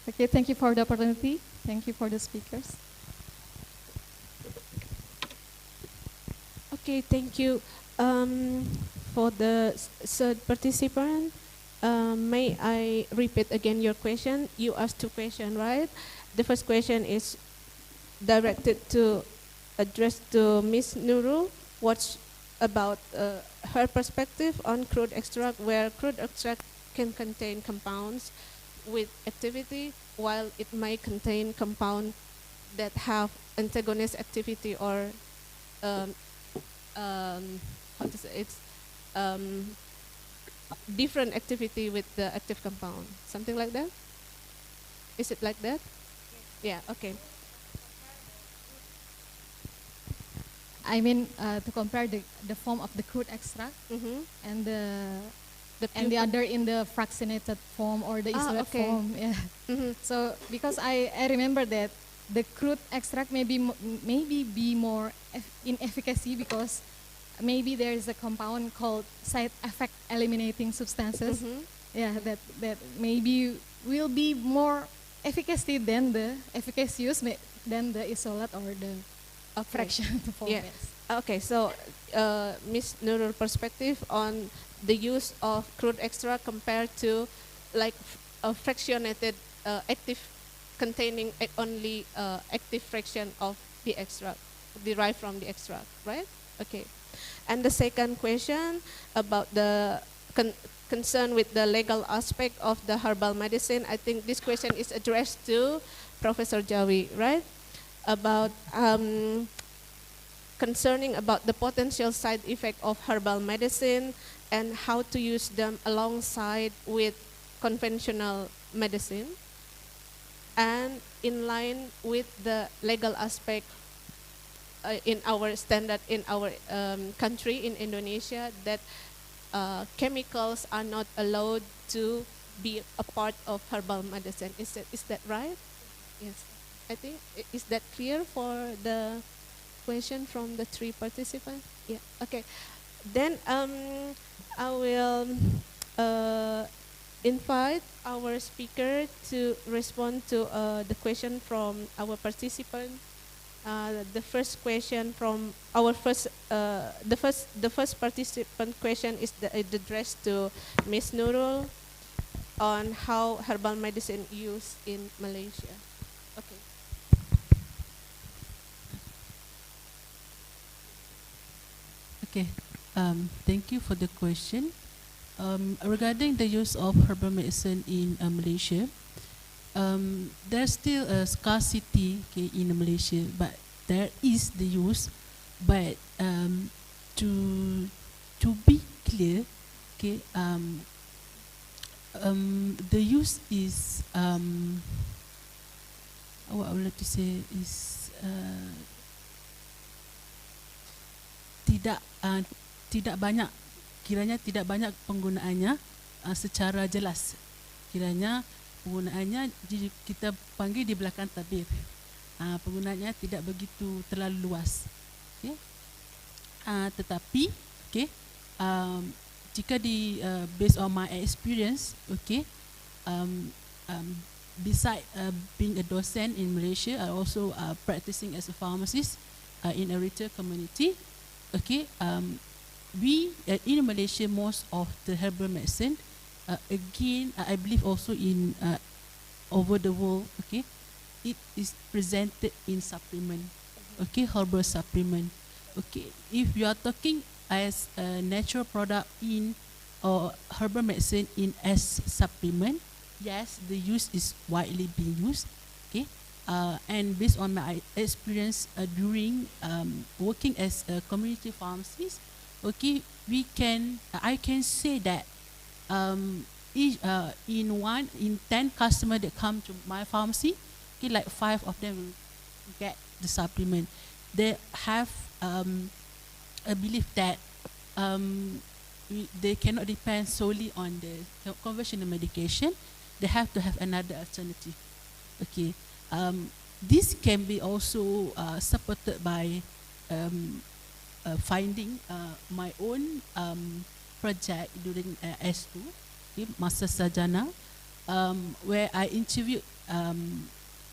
Okay, thank you for the opportunity. Thank you for the speakers. Okay, thank you. For the third participant, may I repeat again your question? You asked two questions, right? The first question is directed to address to Miss Nurul. What's about her perspective on crude extract, where crude extract can contain compounds with activity, while it may contain compound that have antagonist activity or how to say it's different activity with the active compound, something like that. Is it like that? Yeah. Okay. I mean, to compare the form of the crude extract and the other in the fractionated form or the isolate form. Yeah. So because I remember that the crude extract maybe be more in efficacy because maybe there is a compound called side effect eliminating substances. Yeah, that maybe will be more efficacy than the efficacious than the isolate or the fraction form. Yeah. Yes. Okay, so Miss Nurul perspective on the use of crude extract compared to like a fractionated active containing only active fraction of the extract derived from the extract, right? Okay. And the second question about the concern with the legal aspect of the herbal medicine, I think this question is addressed to Professor Jawi, right? About concerning about the potential side effect of herbal medicine and how to use them alongside with conventional medicine, and in line with the legal aspect in our standard in our country in Indonesia, that chemicals are not allowed to be a part of herbal medicine. Is that right? Yes. I think, is that clear for the question from the three participants? Yeah, okay. Then I will invite our speaker to respond to the question from our participant. The first question from our the first participant question is addressed to Ms. Nurul on how herbal medicine used in Malaysia. Okay. Okay, thank you for the question. Regarding the use of herbal medicine in Malaysia, there's still a scarcity, okay, in Malaysia, but there is the use. But to be clear, okay, the use is what I would like to say is tidak banyak, kiranya tidak banyak penggunaannya secara jelas. Kiranya penggunaannya kita panggil di belakang tabir. Penggunaannya tidak begitu terlalu luas. Okay. Tetapi, okay, jika based on my experience, okay, beside being a docent in Malaysia, I also practicing as a pharmacist in a retail community. Okay, we in Malaysia, most of the herbal medicine, again, I believe also in over the world, okay, it is presented in supplement, okay, herbal supplement. Okay, if you are talking as a natural product in or herbal medicine in as supplement, yes, the use is widely being used. Okay. And based on my experience during working as a community pharmacist, okay, I can say that in 10 customers that come to my pharmacy, okay, like 5 of them will get the supplement. They have a belief that they cannot depend solely on the conventional medication. They have to have another alternative. Okay. This can be also supported by finding my own project during S2, okay, Masa Sarjana, where I interviewed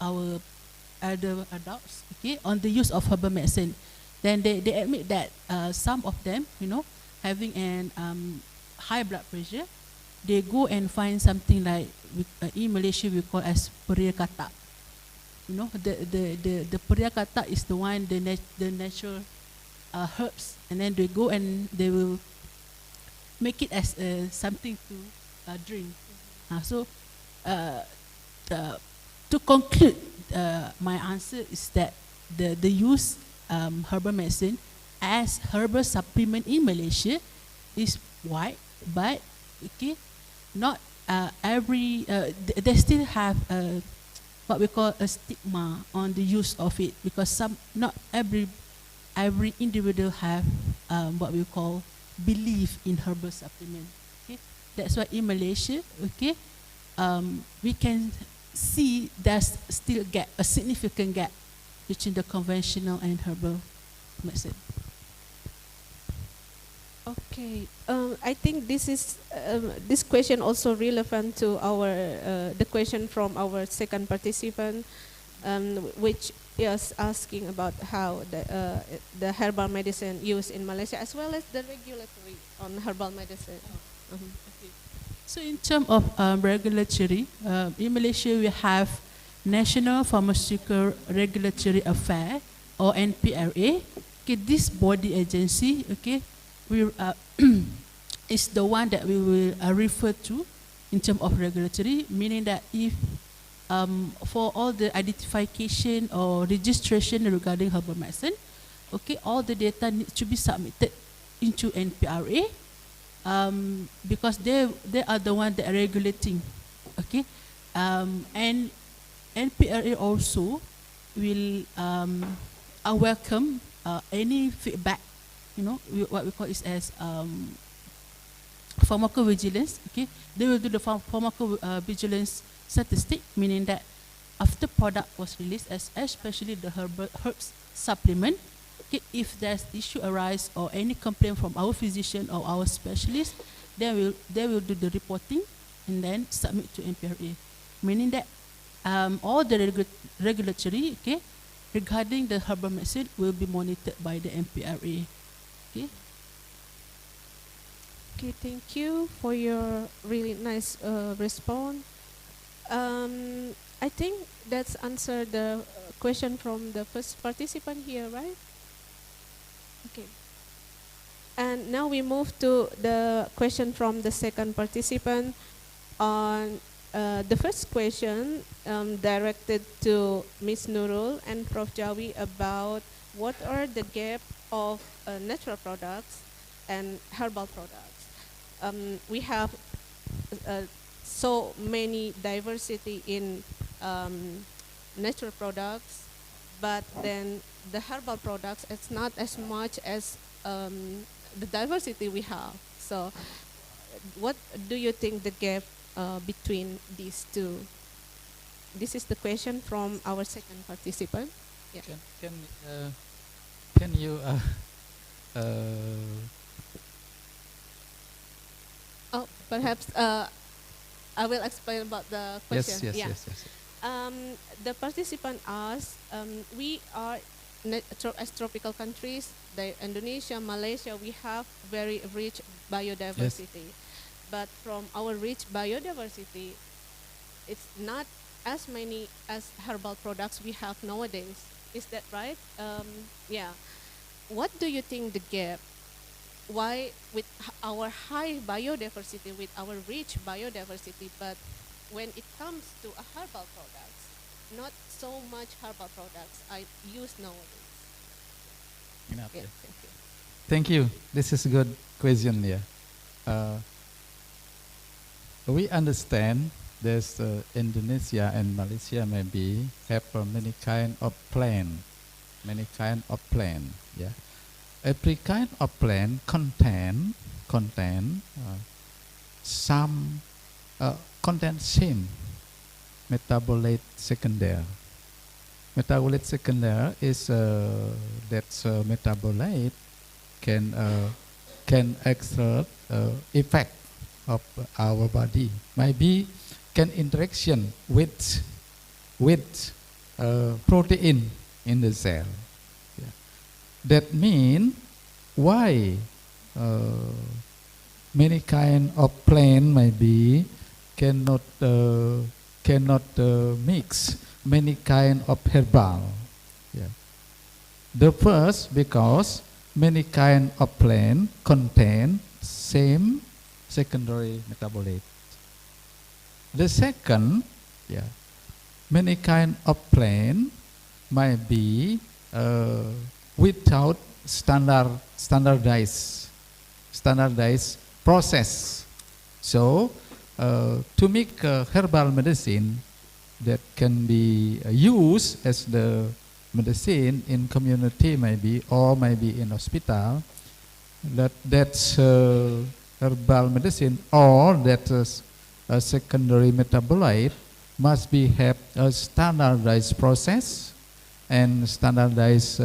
our elder adults, okay, on the use of herbal medicine. then they admit that some of them, having an high blood pressure, they go and find something like in Malaysia we call as peria katak. The peria katak is the one the natural herbs, and then they go and they will make it as something to drink. So to conclude, my answer is that the use herbal medicine as herbal supplement in Malaysia is wide, but not every they still have what we call a stigma on the use of it, because not every individual have what we call belief in herbal supplement. That's why in Malaysia, we can see there's still a significant gap between the conventional and herbal medicine. Okay, I think this question also relevant to the question from our second participant, which is asking about how the herbal medicine used in Malaysia, as well as the regulatory on herbal medicine. Okay. So in terms of regulatory, in Malaysia we have National Pharmaceutical Regulatory Affair, or NPRA. This body agency, is the one that we will refer to in terms of regulatory, meaning that if for all the identification or registration regarding herbal medicine, all the data needs to be submitted into NPRA, because they are the one that are regulating, and NPRA also will welcome any feedback, what we call it as pharmacovigilance. They will do the pharmacovigilance statistic, meaning that after product was released, especially the herbs supplement, if there's issue arise or any complaint from our physician or our specialist, they will do the reporting and then submit to NPRA, meaning that all the regulatory regarding the herbal medicine will be monitored by the NPRA. Okay, thank you for your really nice response. I think that's answered the question from the first participant here, right? Okay. And now we move to the question from the second participant. On the first question directed to Ms. Nurul and Prof. Jawi about what are the gap of natural products and herbal products. We have so many diversity in natural products, but then the herbal products, it's not as much as the diversity we have. So what do you think the gap between these two? This is the question from our second participant. Yeah. Can you perhaps I will explain about the question. Yes. The participant asked, we are as tropical countries, Indonesia, Malaysia, we have very rich biodiversity. Yes. But from our rich biodiversity, it's not as many as herbal products we have nowadays. Is that right? Yeah. What do you think the gap? Why with our high biodiversity, with our rich biodiversity, but when it comes to a herbal products, not so much herbal products are used nowadays? Okay. Thank you. This is a good question here. We understand there's Indonesia and Malaysia maybe have many kind of plant. Yeah. Every kind of plant contain same metabolite secondary. Metabolite secondary is that metabolite can exert effect of our body. Maybe can interaction with protein in the cell. Yeah. That mean why many kind of plant maybe cannot mix many kind of herbal. Yeah. The first, because many kind of plant contain same secondary metabolite. The second, yeah, many kind of plant might be without standardized process. So to make herbal medicine that can be used as the medicine in community maybe, or maybe in hospital, that's herbal medicine, or that a secondary metabolite must be have a standardized process and standardized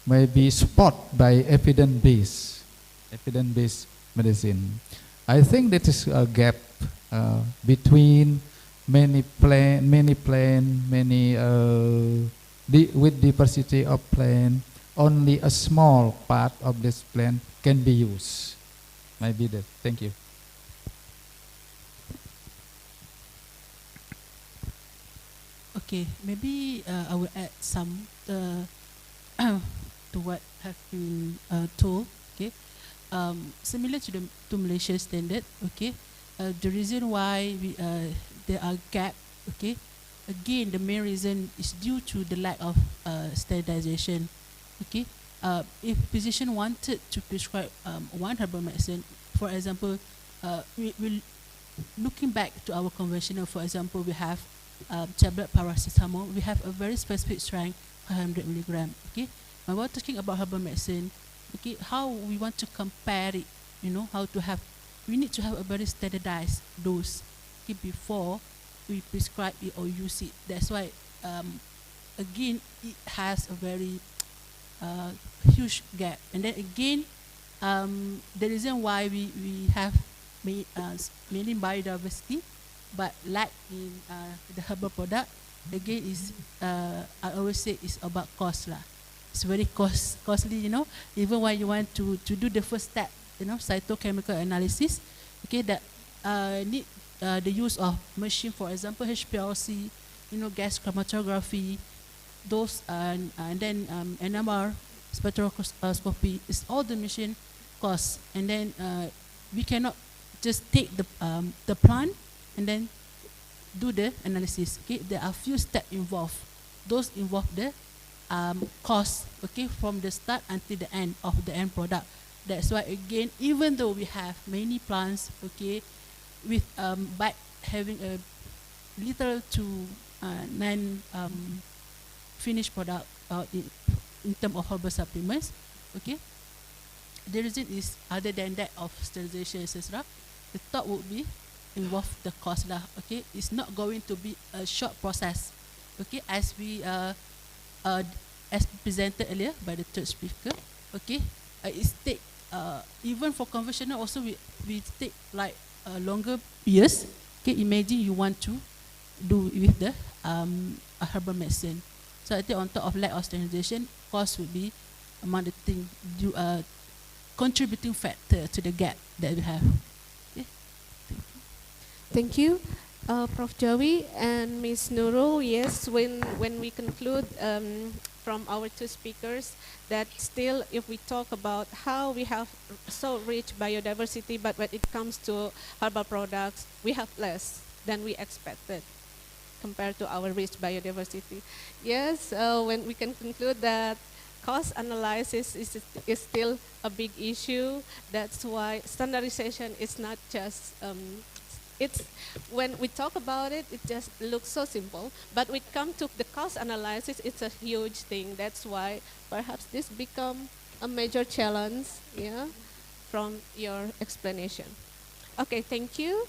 maybe support by evidence-based medicine. I think that is a gap between many with diversity of plant. Only a small part of this plant can be used. Maybe that. Thank you. Okay, maybe I will add some to what have been told. Okay, similar to Malaysia standard. Okay, the reason why there are gap. Okay, again the main reason is due to the lack of standardization. Okay, if physician wanted to prescribe one herbal medicine, for example, we looking back to our conventional. For example, we have tablet paracetamol. We have a very specific strength, 100 milligram. Okay, when we're talking about herbal medicine, okay, how we want to compare it, you know, we need to have a very standardized dose, okay, before we prescribe it or use it. That's why, again, it has a very huge gap. And then again, the reason why we have mainly biodiversity, but lack in the herbal product, again, is I always say it's about cost lah. It's very costly, you know. Even when you want to do the first step, you know, cytochemical analysis, okay, that need the use of machine, for example, HPLC, you know, gas chromatography, those, and then NMR, spectroscopy, is all the machine costs. And then we cannot just take the plant and then do the analysis. Okay, there are few steps involved. Those involve the cost. Okay, from the start until the end of the end product. That's why again, even though we have many plants, okay, with by having a little to non finished product in terms of herbal supplements, okay, the reason is other than that of sterilization, etc. The thought would be involve the cost lah. Okay, it's not going to be a short process. Okay, as we as presented earlier by the third speaker. Okay, it's take even for conventional also we take like longer years. Okay, imagine you want to do with the a herbal medicine. So I think on top of lack of standardization, cost would be among the thing contributing factor to the gap that we have. Okay. Thank you, Prof. Jawi and Ms. Nurul. Yes, when we conclude from our two speakers, that still if we talk about how we have so rich biodiversity, but when it comes to herbal products, we have less than we expected compared to our rich biodiversity. Yes, when we can conclude that cost analysis is still a big issue. That's why standardization is not just it's when we talk about it, it just looks so simple. But when it comes to the cost analysis, it's a huge thing. That's why perhaps this become a major challenge, yeah, from your explanation. Okay, thank you.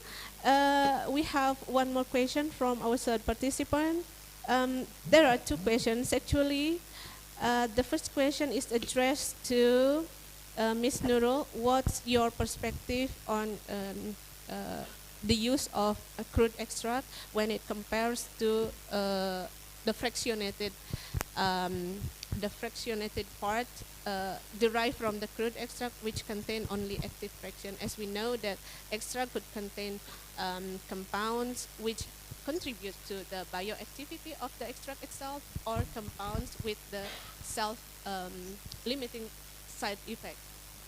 We have one more question from our third participant. There are two questions actually. The first question is addressed to Ms. Nurul. What's your perspective on the use of a crude extract when it compares to the fractionated the fractionated part derived from the crude extract, which contain only active fraction, as we know that extract could contain compounds which contribute to the bioactivity of the extract itself, or compounds with the self-limiting side effect.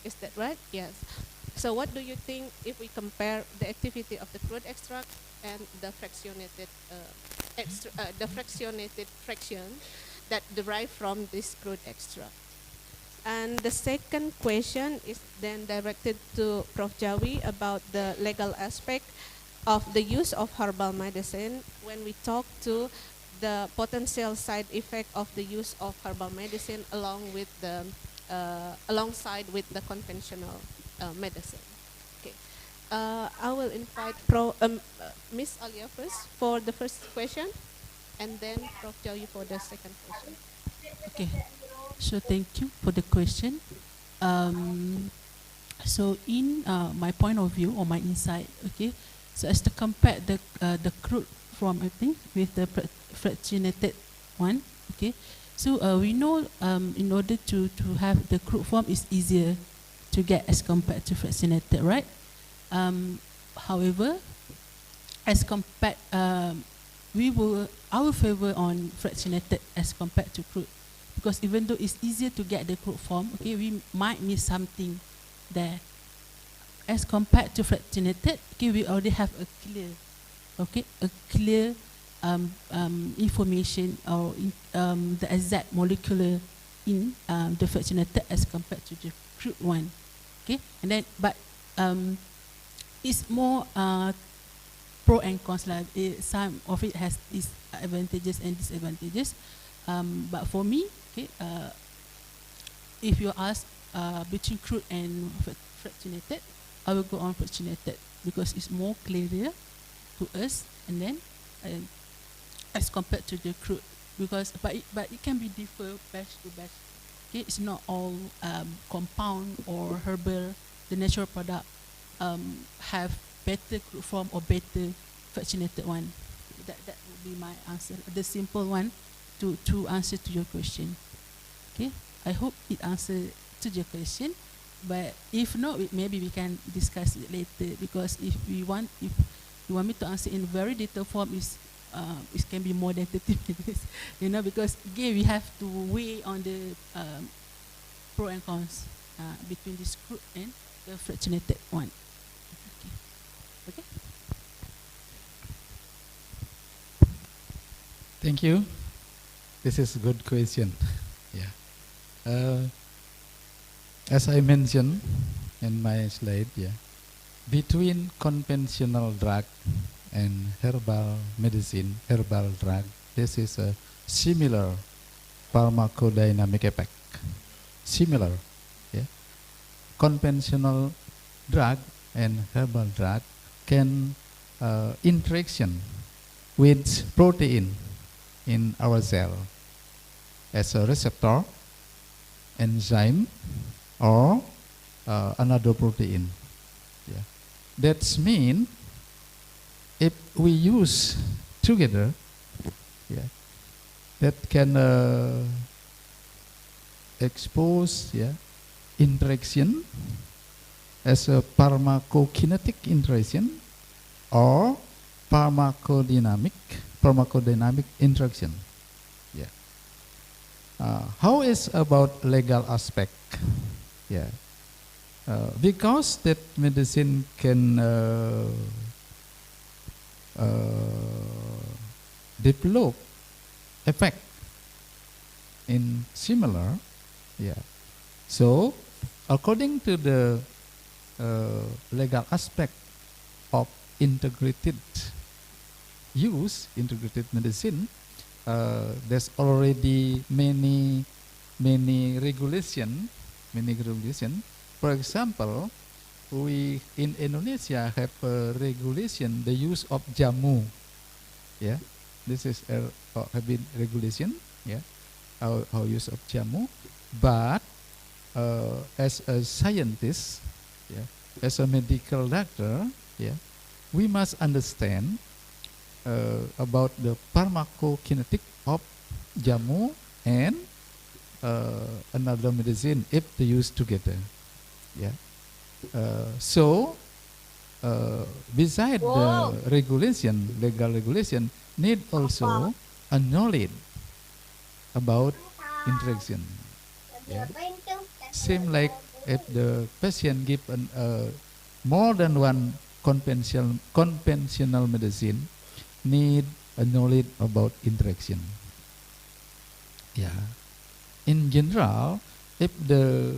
Is that right? Yes. So what do you think if we compare the activity of the crude extract and the fractionated fraction that derive from this crude extract? And the second question is then directed to Prof. Jawi about the legal aspect of the use of herbal medicine when we talk to the potential side effect of the use of herbal medicine alongside with the conventional medicine. Okay, I will invite Miss Alia first for the first question, and then Prof. Jawi for the second question. Okay, so thank you for the question. So in my point of view or my insight, okay, so as to compare the crude form, I think, with the fractionated one, okay. So we know in order to have the crude form is easier to get as compared to fractionated, right? However, as compared, I will favor on fractionated as compared to crude, because even though it's easier to get the crude form, okay, we might miss something there. As compared to fractionated, okay, we already have a clear information or the exact molecular in the fractionated as compared to the crude one. Okay, and then but it's more pro and cons. Like some of it has its advantages and disadvantages. But for me, okay, if you ask between crude and fractionated, I will go on fractionated because it's more clearer to us, and then as compared to the crude, because but it can be differ batch to batch. Okay, it's not all compound or herbal. The natural product have better crude form or better fractionated one. That would be my answer. The simple one to answer to your question. Okay, I hope it answered to your question. But if not, maybe we can discuss it later, because if you want me to answer in very detailed form, it can be more than 30 minutes, you know, because again we have to weigh on the pro and cons between this crude and the fractionated one. Okay. Thank you. This is a good question. Yeah. As I mentioned in my slide, yeah, between conventional drug and herbal medicine, herbal drug, this is a similar pharmacodynamic effect. Similar, yeah. Conventional drug and herbal drug can interaction with protein in our cell as a receptor, enzyme, or another protein. Yeah. That means if we use together, yeah, that can expose, yeah, interaction as a pharmacokinetic interaction or pharmacodynamic interaction. Yeah. How is about legal aspect? Yeah. Because that medicine can develop effect in similar, yeah. So according to the legal aspect of integrated use, integrated medicine, there's already many regulation. For example, we in Indonesia have a regulation the use of jamu. Yeah, this is have been regulation. Yeah, our use of jamu. But as a scientist, yeah, as a medical doctor, yeah, we must understand about the pharmacokinetic of jamu and another medicine if they use together. Yeah. So beside the regulation, legal regulation, need also a knowledge about interaction. Yeah. Same like if the patient give more than one conventional medicine, need a knowledge about interaction. Yeah. In general, if the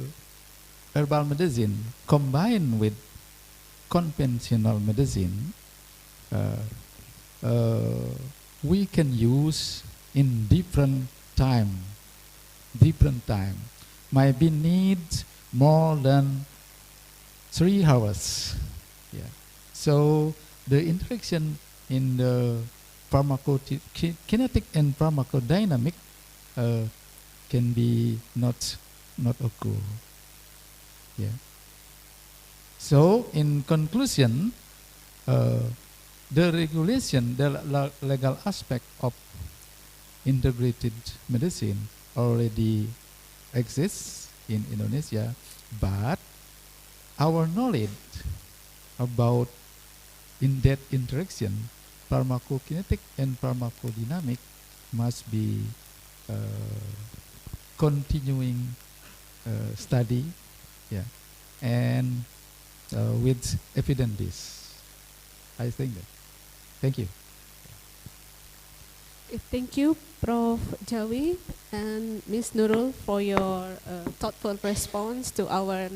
herbal medicine combined with conventional medicine, we can use in different time. Maybe needs more than 3 hours. Yeah. So the interaction in the pharmacokinetic and pharmacodynamic can be not occur. Yeah. So in conclusion, the regulation, the legal aspect of integrated medicine already exists in Indonesia, but our knowledge about in-depth interaction, pharmacokinetic and pharmacodynamic, must be continuing study, yeah, and with evidence. I think that. Thank you. Thank you, Prof. Jawi and Ms. Nurul, for your thoughtful response to our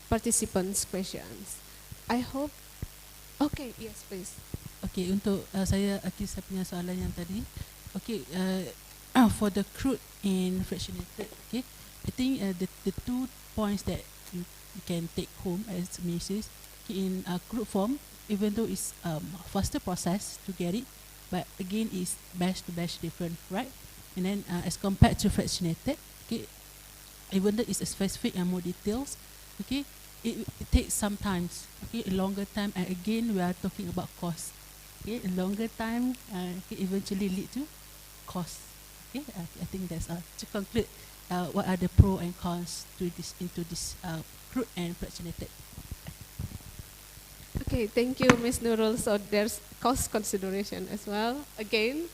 participants' questions. I hope. Okay, yes, please. Okay, untuk saya punya soalan yang tadi. Okay, for the crude and fractionated, okay, I think the 2 points that you can take home as messages, in crude form, even though it's faster process to get it, but again it's batch to batch different, right? And then as compared to fractionated, okay, even though it's a specific and more details, okay, it takes some time, okay, a longer time, and again we are talking about cost. Okay, a longer time can eventually lead to cost. Okay, I think that's to conclude. What are the pros and cons to this crude and fractionated? Okay, thank you, Ms. Nurul. So there's cost consideration as well. Again,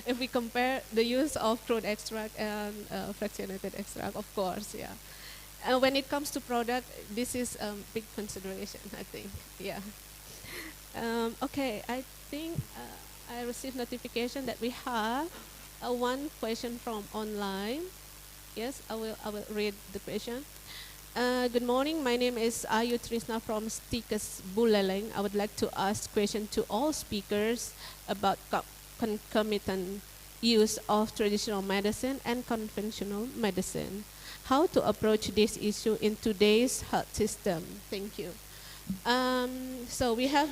if we compare the use of crude extract and fractionated extract, of course, yeah. When it comes to product, this is big consideration, I think. Yeah. Okay, I think I received notification that we have one question from online. Yes, I will read the question. Good morning, my name is Ayu Trisna from Stikas Buleleng. I would like to ask question to all speakers about concomitant use of traditional medicine and conventional medicine. How to approach this issue in today's health system? Thank you. So we have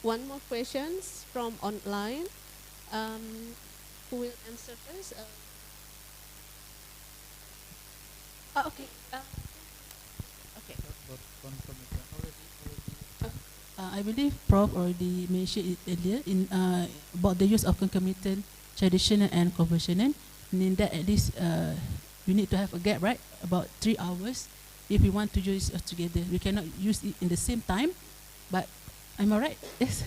one more questions from online. Who will answer first? Okay. Okay. I believe Prof already mentioned it earlier in about the use of concomitant, traditional and conventional. And in that, at least we need to have a gap, right? About 3 hours. If we want to use it together, we cannot use it in the same time. But am I right? Yes.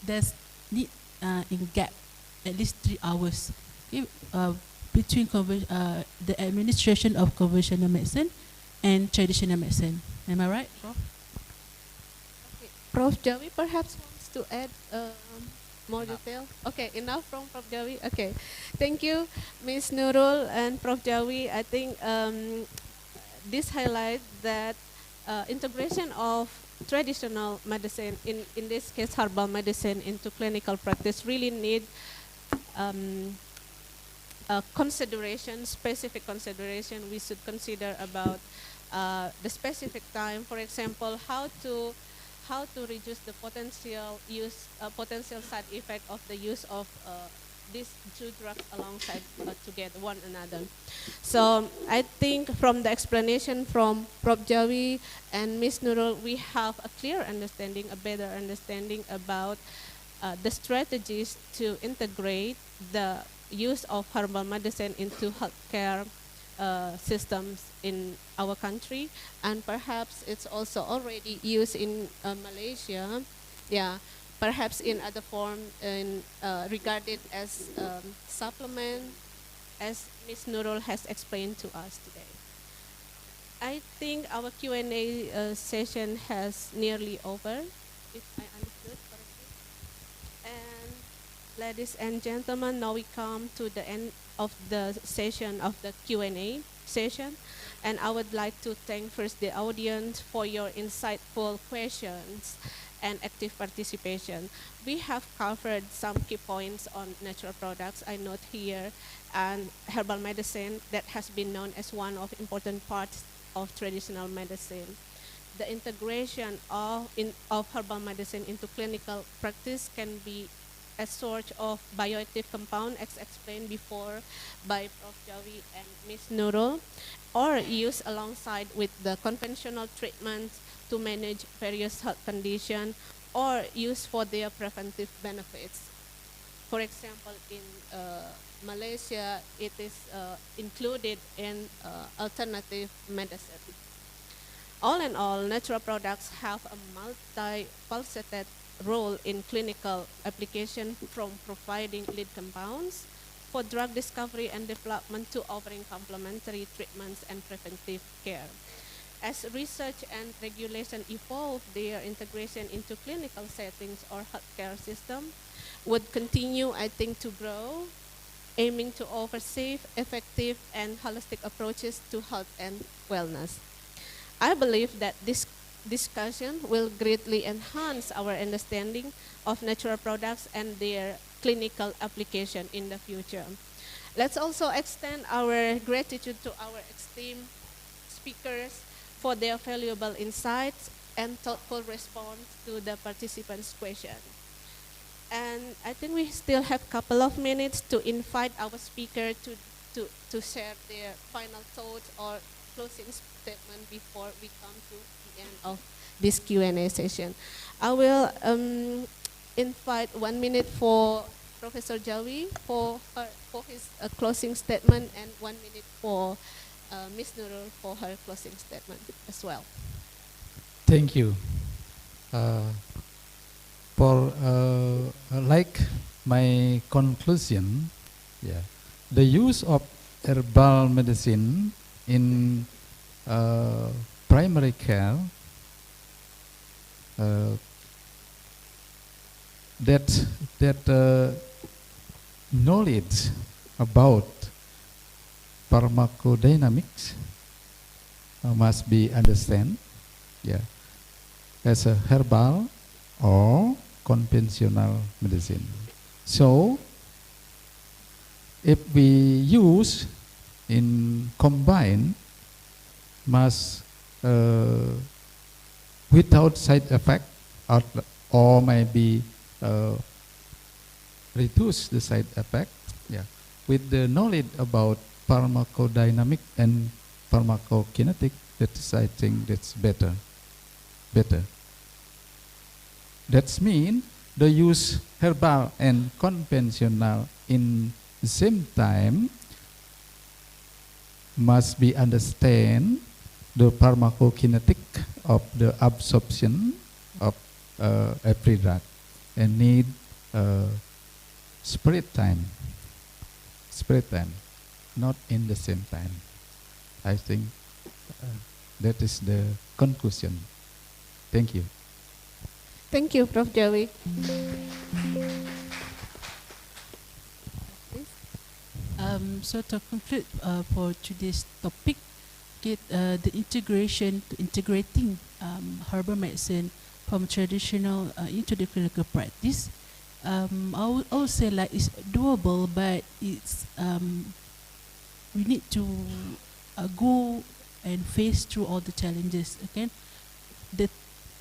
There's need in gap at least 3 hours. Okay? Between the administration of conventional medicine and traditional medicine. Am I right, Prof? Okay. Prof. Jawi perhaps wants to add more detail. Okay, enough from Prof. Jawi. Okay, thank you, Ms. Nurul and Prof. Jawi. I think this highlights that integration of traditional medicine, in this case herbal medicine, into clinical practice really need consideration, specific consideration. We should consider about the specific time. For example, how to reduce the potential side effect of the use of these two drugs alongside together one another. So I think from the explanation from Prof. Jawi and Ms. Nurul, we have a clear understanding, a better understanding about the strategies to integrate the use of herbal medicine into healthcare systems in our country, and perhaps it's also already used in Malaysia. Yeah, perhaps in other form, in regarded as supplement, as Ms. Nurul has explained to us today. I think our Q&A session has nearly over, if I understood correctly. And ladies and gentlemen, now we come to the end of the session of the Q&A session. And I would like to thank first the audience for your insightful questions and active participation. We have covered some key points on natural products. I note here, and herbal medicine that has been known as one of important parts of traditional medicine. The integration of herbal medicine into clinical practice can be a sort of bioactive compound, as explained before by Prof. Jawi and Ms. Nurul, or used alongside with the conventional treatments to manage various health conditions, or used for their preventive benefits. For example, in Malaysia, it is included in alternative medicine. All in all, natural products have a multifaceted role in clinical application, from providing lead compounds for drug discovery and development to offering complementary treatments and preventive care. As research and regulation evolve, their integration into clinical settings or healthcare system would continue, I think, to grow, aiming to offer safe, effective, and holistic approaches to health and wellness. I believe that this discussion will greatly enhance our understanding of natural products and their clinical application in the future. Let's also extend our gratitude to our esteemed speakers for their valuable insights and thoughtful response to the participants' question. And I think we still have a couple of minutes to invite our speaker to share their final thoughts or closing statement before we come to the end of this Q&A session. I will invite 1 minute for Professor Jawi for his closing statement, and 1 minute for Ms. Nurul for her closing statement as well. Thank you. For like my conclusion, the use of herbal medicine in primary care, that knowledge about pharmacodynamics must be understood, as a herbal or conventional medicine. So, if we use in combine, must without side effect, or maybe reduce the side effect, with the knowledge about pharmacodynamic and pharmacokinetic, that's, I think that's better. That means the use herbal and conventional in the same time must be understand the pharmacokinetic of the absorption of every drug, and need separate time, not in the same time. I think that is the conclusion. Thank you. Thank you, Prof. Jawi. So to conclude for today's topic, the integrating herbal medicine from traditional into the clinical practice, I would say like it's doable, but it's we need to go and face through all the challenges. Okay,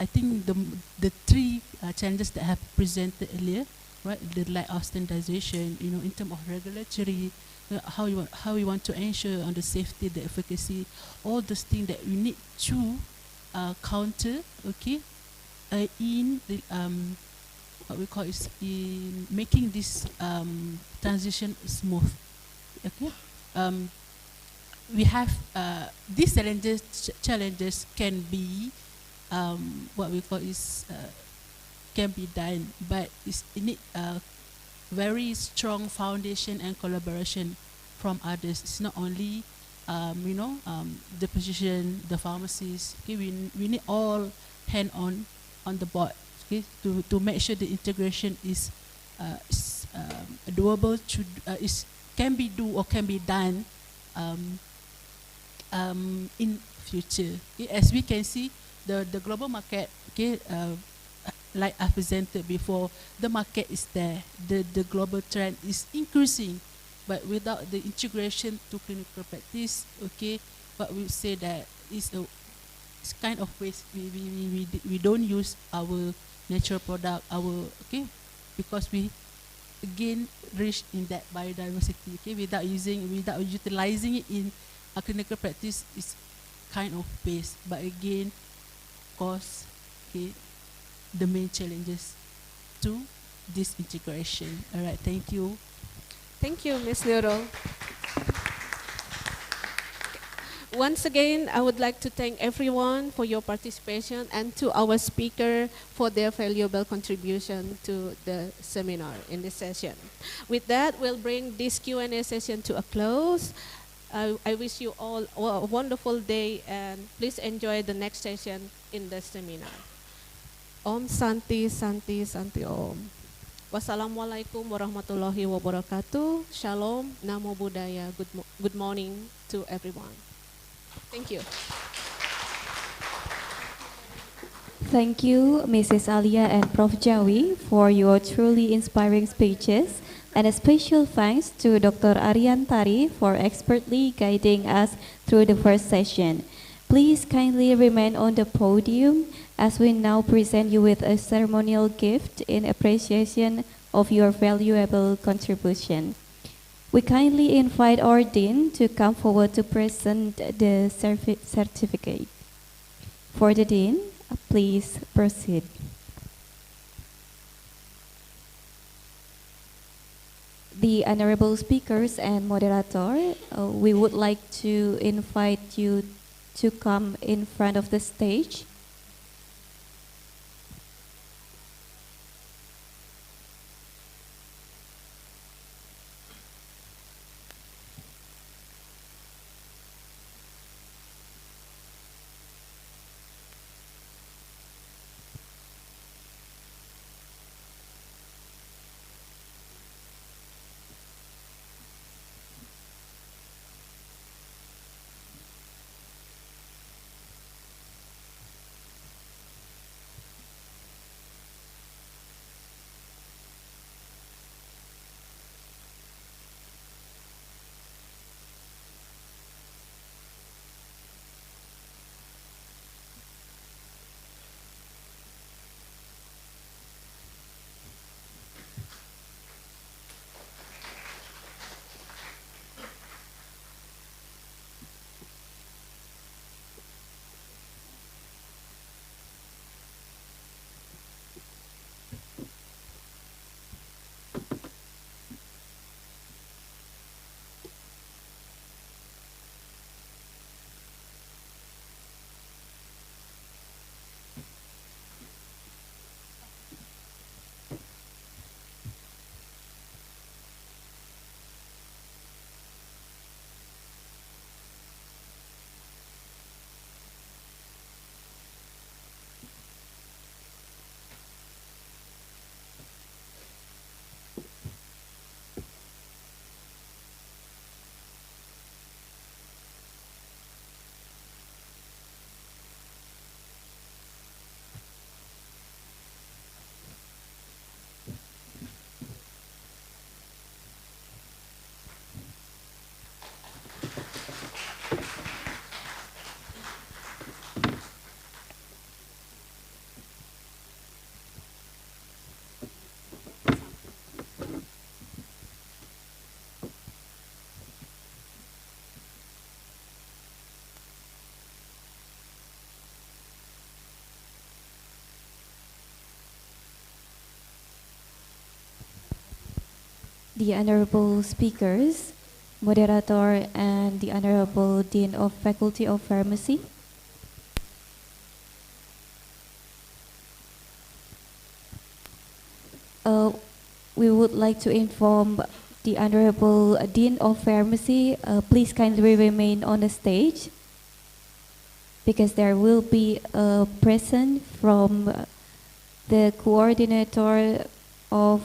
I think the three challenges that I have presented earlier, right? The lack of standardization, in terms of regulatory, how you want to ensure on the safety, the efficacy, all those things that we need to counter, okay, in the what we call is in making this transition smooth. Okay, we have these challenges can be what we call is can be done, but it need very strong foundation and collaboration from others. It's not only the physician, the pharmacists. Okay, we need all hand on the board. Okay, to make sure the integration is doable. Can be do or can be done in future. Okay, as we can see, the global market. Okay. Like I presented before, the market is there. The global trend is increasing, but without the integration to clinical practice, okay, what we say that it's kind of waste. We don't use our natural product, because we again rich in that biodiversity. Okay, without utilizing it in a clinical practice is kind of waste. But again, cause the main challenges to this integration. All right, thank you. Thank you, Ms. Nurul. Once again, I would like to thank everyone for your participation and to our speaker for their valuable contribution to the seminar in this session. With that, we'll bring this Q&A session to a close. I wish you all a wonderful day, and please enjoy the next session in the seminar. Om Santi Santi Santi Om. Wassalamualaikum warahmatullahi wabarakatuh. Shalom, Namo Buddhaya. Good morning to everyone. Thank you. Thank you, Mrs. Alia and Prof. Jawi, for your truly inspiring speeches. And a special thanks to Dr. Ariantari for expertly guiding us through the first session. Please kindly remain on the podium as we now present you with a ceremonial gift in appreciation of your valuable contribution. We kindly invite our Dean to come forward to present the certificate. For the Dean, please proceed. The honorable speakers and moderator, we would like to invite you to come in front of the stage. the honorable speakers, moderator, and the Honorable Dean of Faculty of Pharmacy. We would like to inform the Honorable Dean of Pharmacy, please kindly remain on the stage because there will be a present from the coordinator of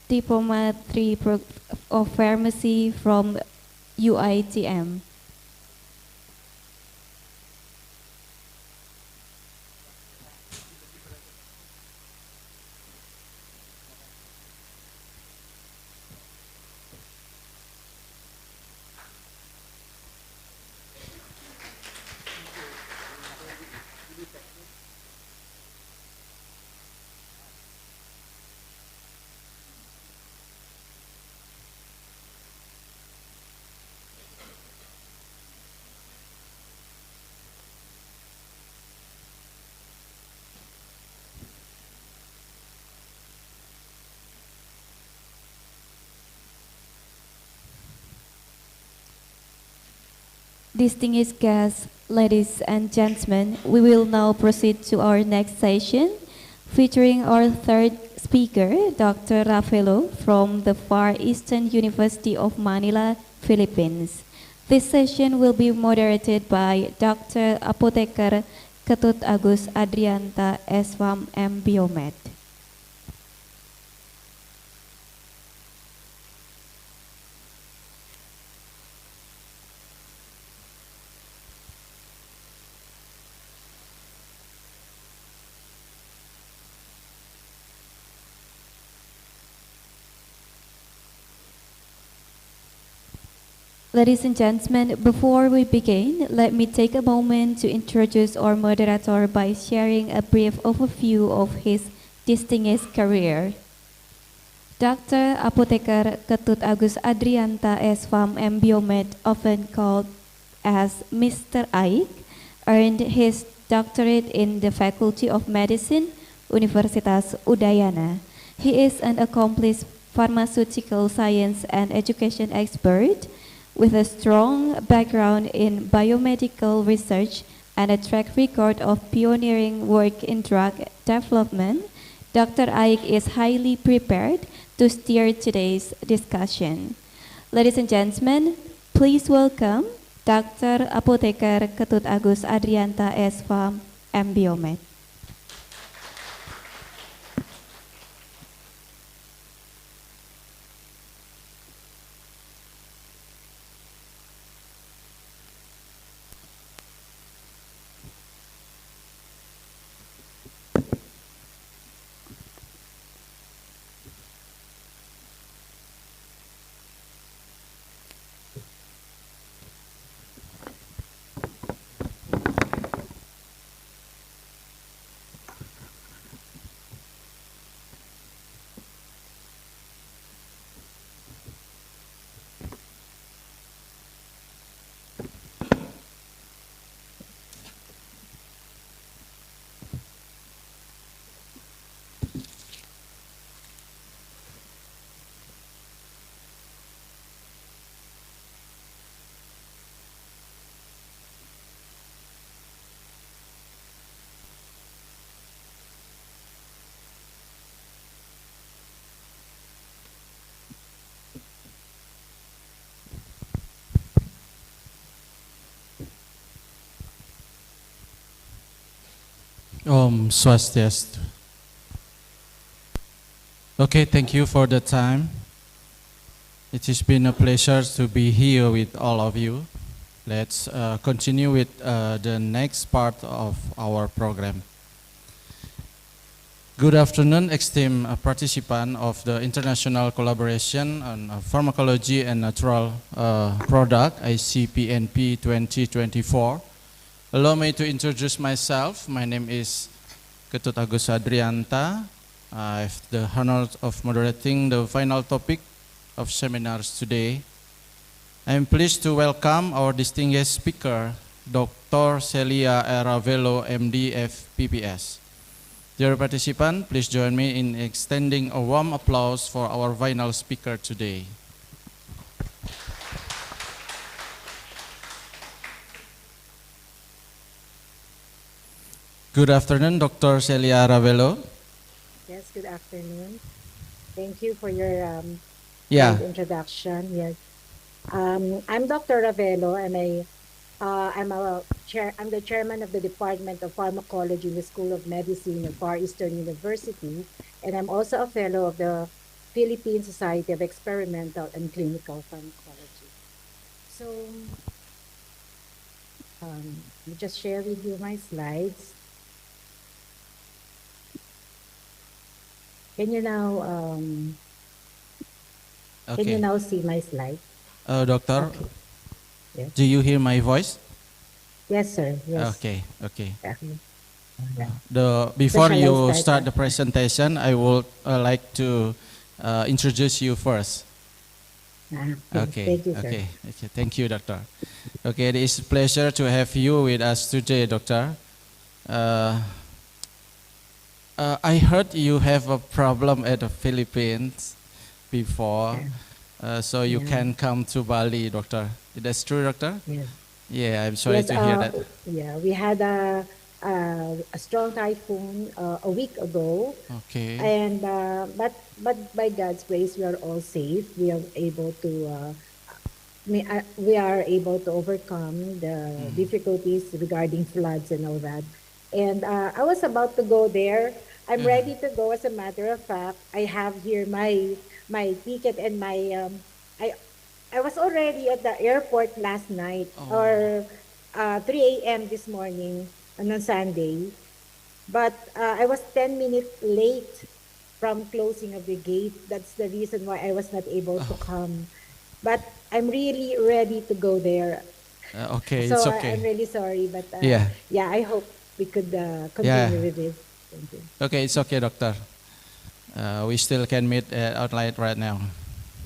Diploma 3 of Pharmacy from UITM. Distinguished guests, ladies and gentlemen, we will now proceed to our next session featuring our third speaker, Dr. Rafaelo from the Far Eastern University of Manila, Philippines. This session will be moderated by Dr. Apoteker Ketut Agus Adrianta, S.Pharm M. Biomed. Ladies and gentlemen, before we begin, let me take a moment to introduce our moderator by sharing a brief overview of his distinguished career. Dr. Apoteker Ketut Agus Adrianta, S.Pharm M. Biomed, often called as Mr. Ike, earned his doctorate in the Faculty of Medicine, Universitas Udayana. He is an accomplished pharmaceutical science and education expert with a strong background in biomedical research and a track record of pioneering work in drug development. Dr. Ike is highly prepared to steer today's discussion. Ladies and gentlemen, please welcome Dr. Apoteker Ketut Agus Adrianta, S.Pharm M. Biomed. Om Swastiastu. Okay, thank you for the time. It has been a pleasure to be here with all of you. Let's continue with the next part of our program. Good afternoon, esteemed participants of the International Collaboration on Pharmacology and Natural Product, Icpnp 2024. Allow me to introduce myself. My name is Ketut Agus Adrianta. I have the honor of moderating the final topic of seminars today. I am pleased to welcome our distinguished speaker, Dr. Celia Rafaelo, MD, FPPS. Dear participants, please join me in extending a warm applause for our final speaker today. Good afternoon, Dr. Celia Ravelo. Yes, good afternoon. Thank you for your Yeah. kind introduction. Yes, I'm Dr. Ravelo, and I'm the chairman of the Department of Pharmacology in the School of Medicine of Far Eastern University, and I'm also a fellow of the Philippine Society of Experimental and Clinical Pharmacology. So, let me just share with you my slides. Can you now Okay. can you now see my slide? Doctor, Okay. Yes. do you hear my voice? Yes, sir. Yes. Okay, okay. Okay. Before shall I you start start now? the presentation, I would like to introduce you first. Okay, Thank you, sir. okay, okay. Thank you, Doctor. Okay, it is a pleasure to have you with us today, Doctor. I heard you have a problem at the Philippines before, so you Yeah. can come to Bali, Doctor. That's true, Doctor? Yes. Yeah, I'm sorry Yes, to hear that. Yeah, we had a strong typhoon a week ago, Okay. and but by God's grace, we are all safe. We are able to we are able to overcome the difficulties regarding floods and all that. And I was about to go there. I'm ready to go. As a matter of fact, I have here my ticket and my I was already at the airport last night or 3 a.m. this morning on a Sunday, but I was 10 minutes late from closing of the gate. That's the reason why I was not able to come. But I'm really ready to go there. Okay, So it's okay. I'm really sorry, but Yeah. yeah, I hope we could continue with this. Thank you. Okay, it's okay, Doctor. We still can meet online right now.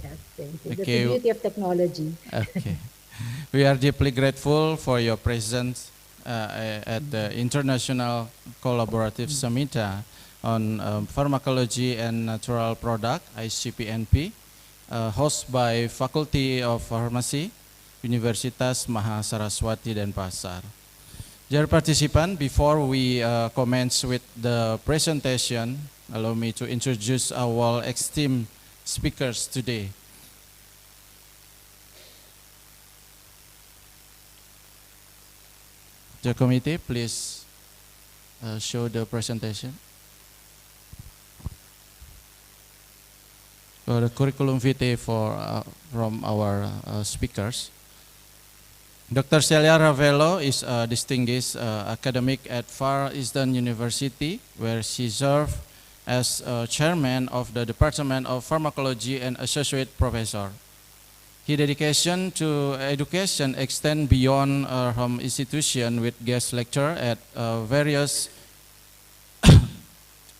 Yes, thank you. That's Okay. the beauty of technology. Okay. We are deeply grateful for your presence at the International Collaborative Summit on Pharmacology and Natural Product, Icpnp, hosted by Fakultas of Farmasi, Universitas Mahasaraswati, Denpasar. Dear participants, before we commence with the presentation, allow me to introduce our esteemed speakers today. The committee, please show the presentation. The curriculum vitae from our speakers. Dr. Celia Ravelo is a distinguished academic at Far Eastern University, where she served as chairman of the Department of Pharmacology and associate professor. His dedication to education extends beyond her home institution with guest lecture at various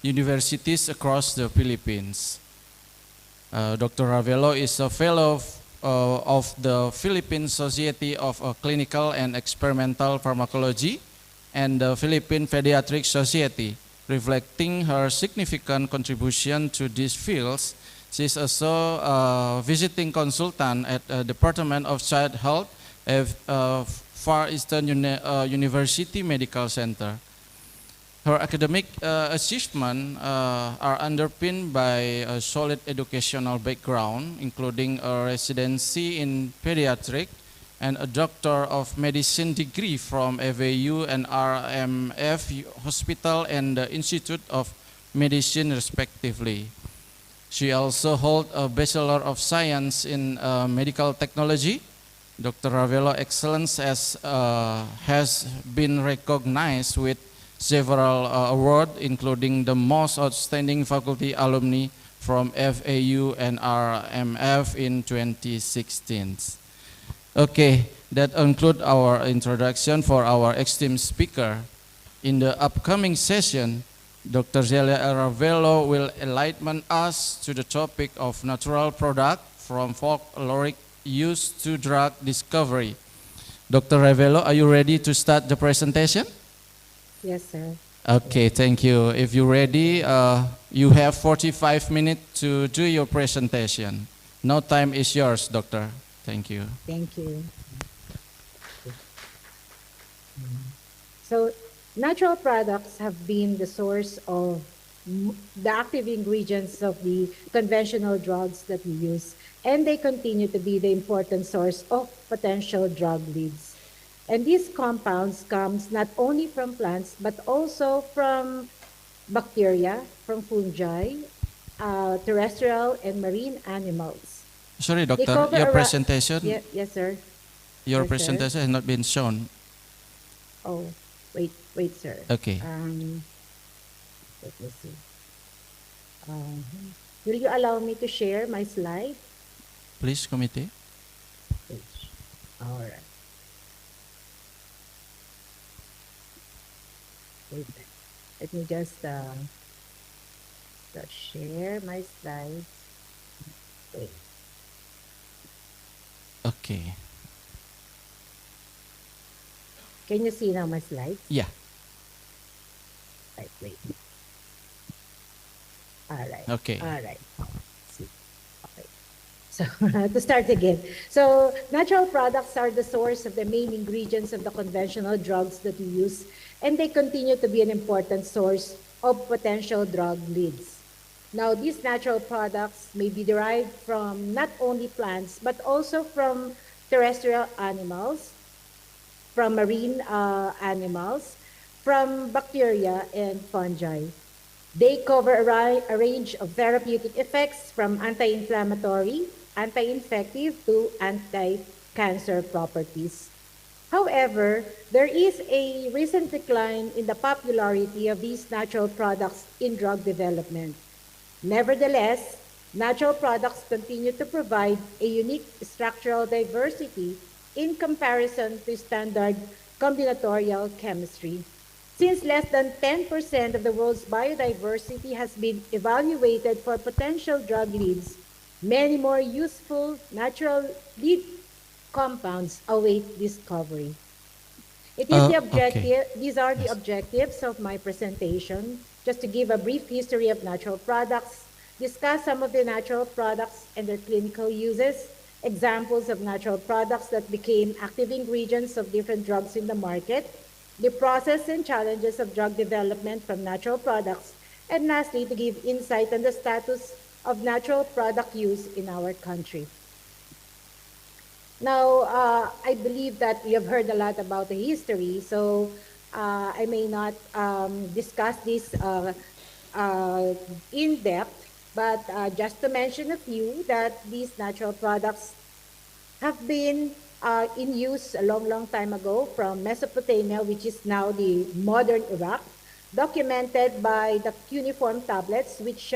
universities across the Philippines. Dr. Ravelo is a fellow of the Philippine Society of Clinical and Experimental Pharmacology and the Philippine Pediatric Society. Reflecting her significant contribution to these fields, she is also a visiting consultant at the Department of Child Health at Far Eastern University Medical Center. Her academic achievements are underpinned by a solid educational background, including a residency in pediatric and a Doctor of Medicine degree from FAU and RMF Hospital and the Institute of Medicine, respectively. She also holds a Bachelor of Science in Medical Technology. Dr. Ravelo excellence has been recognized with several awards, including the most outstanding faculty alumni from FAU and RMF in 2016. Okay, that concludes our introduction for our esteemed speaker. In the upcoming session, Dr. Celia Ravelo will enlighten us to the topic of natural product from folkloric use to drug discovery. Dr. Ravelo, are you ready to start the presentation? Yes, sir. Okay, thank you. If you're ready, you have 45 minutes to do your presentation. Now time is yours, doctor. Thank you. Thank you. So, natural products have been the source of the active ingredients of the conventional drugs that we use, and they continue to be the important source of potential drug leads. And these compounds comes not only from plants, but also from bacteria, from fungi, terrestrial and marine animals. Sorry, They doctor, cover your around- presentation, Yes, sir. your Yes, sir. presentation has not been shown. Oh, wait, sir. Okay. Let me see. Will you allow me to share my slide? Please, committee. All right. Wait, let me just share my slides. Wait. Okay. Can you see now my slides? Yeah. Right, wait. All right. Okay. All right. See. Okay. So to start again. So natural products are the source of the main ingredients of the conventional drugs that we use, and they continue to be an important source of potential drug leads. Now, these natural products may be derived from not only plants, but also from terrestrial animals, from marine animals, from bacteria and fungi. They cover a range of therapeutic effects from anti-inflammatory, anti-infective to anti-cancer properties. However, there is a recent decline in the popularity of these natural products in drug development. Nevertheless, natural products continue to provide a unique structural diversity in comparison to standard combinatorial chemistry. Since less than 10% of the world's biodiversity has been evaluated for potential drug leads, many more useful natural lead compounds await discovery. It is the objective, These are the objectives of my presentation, just to give a brief history of natural products, discuss some of the natural products and their clinical uses, examples of natural products that became active ingredients of different drugs in the market, the process and challenges of drug development from natural products, and lastly, to give insight on the status of natural product use in our country. Now, I believe that you have heard a lot about the history, so I may not discuss this in depth, but just to mention a few, that these natural products have been in use a long time ago from Mesopotamia, which is now the modern Iraq, documented by the cuneiform tablets, which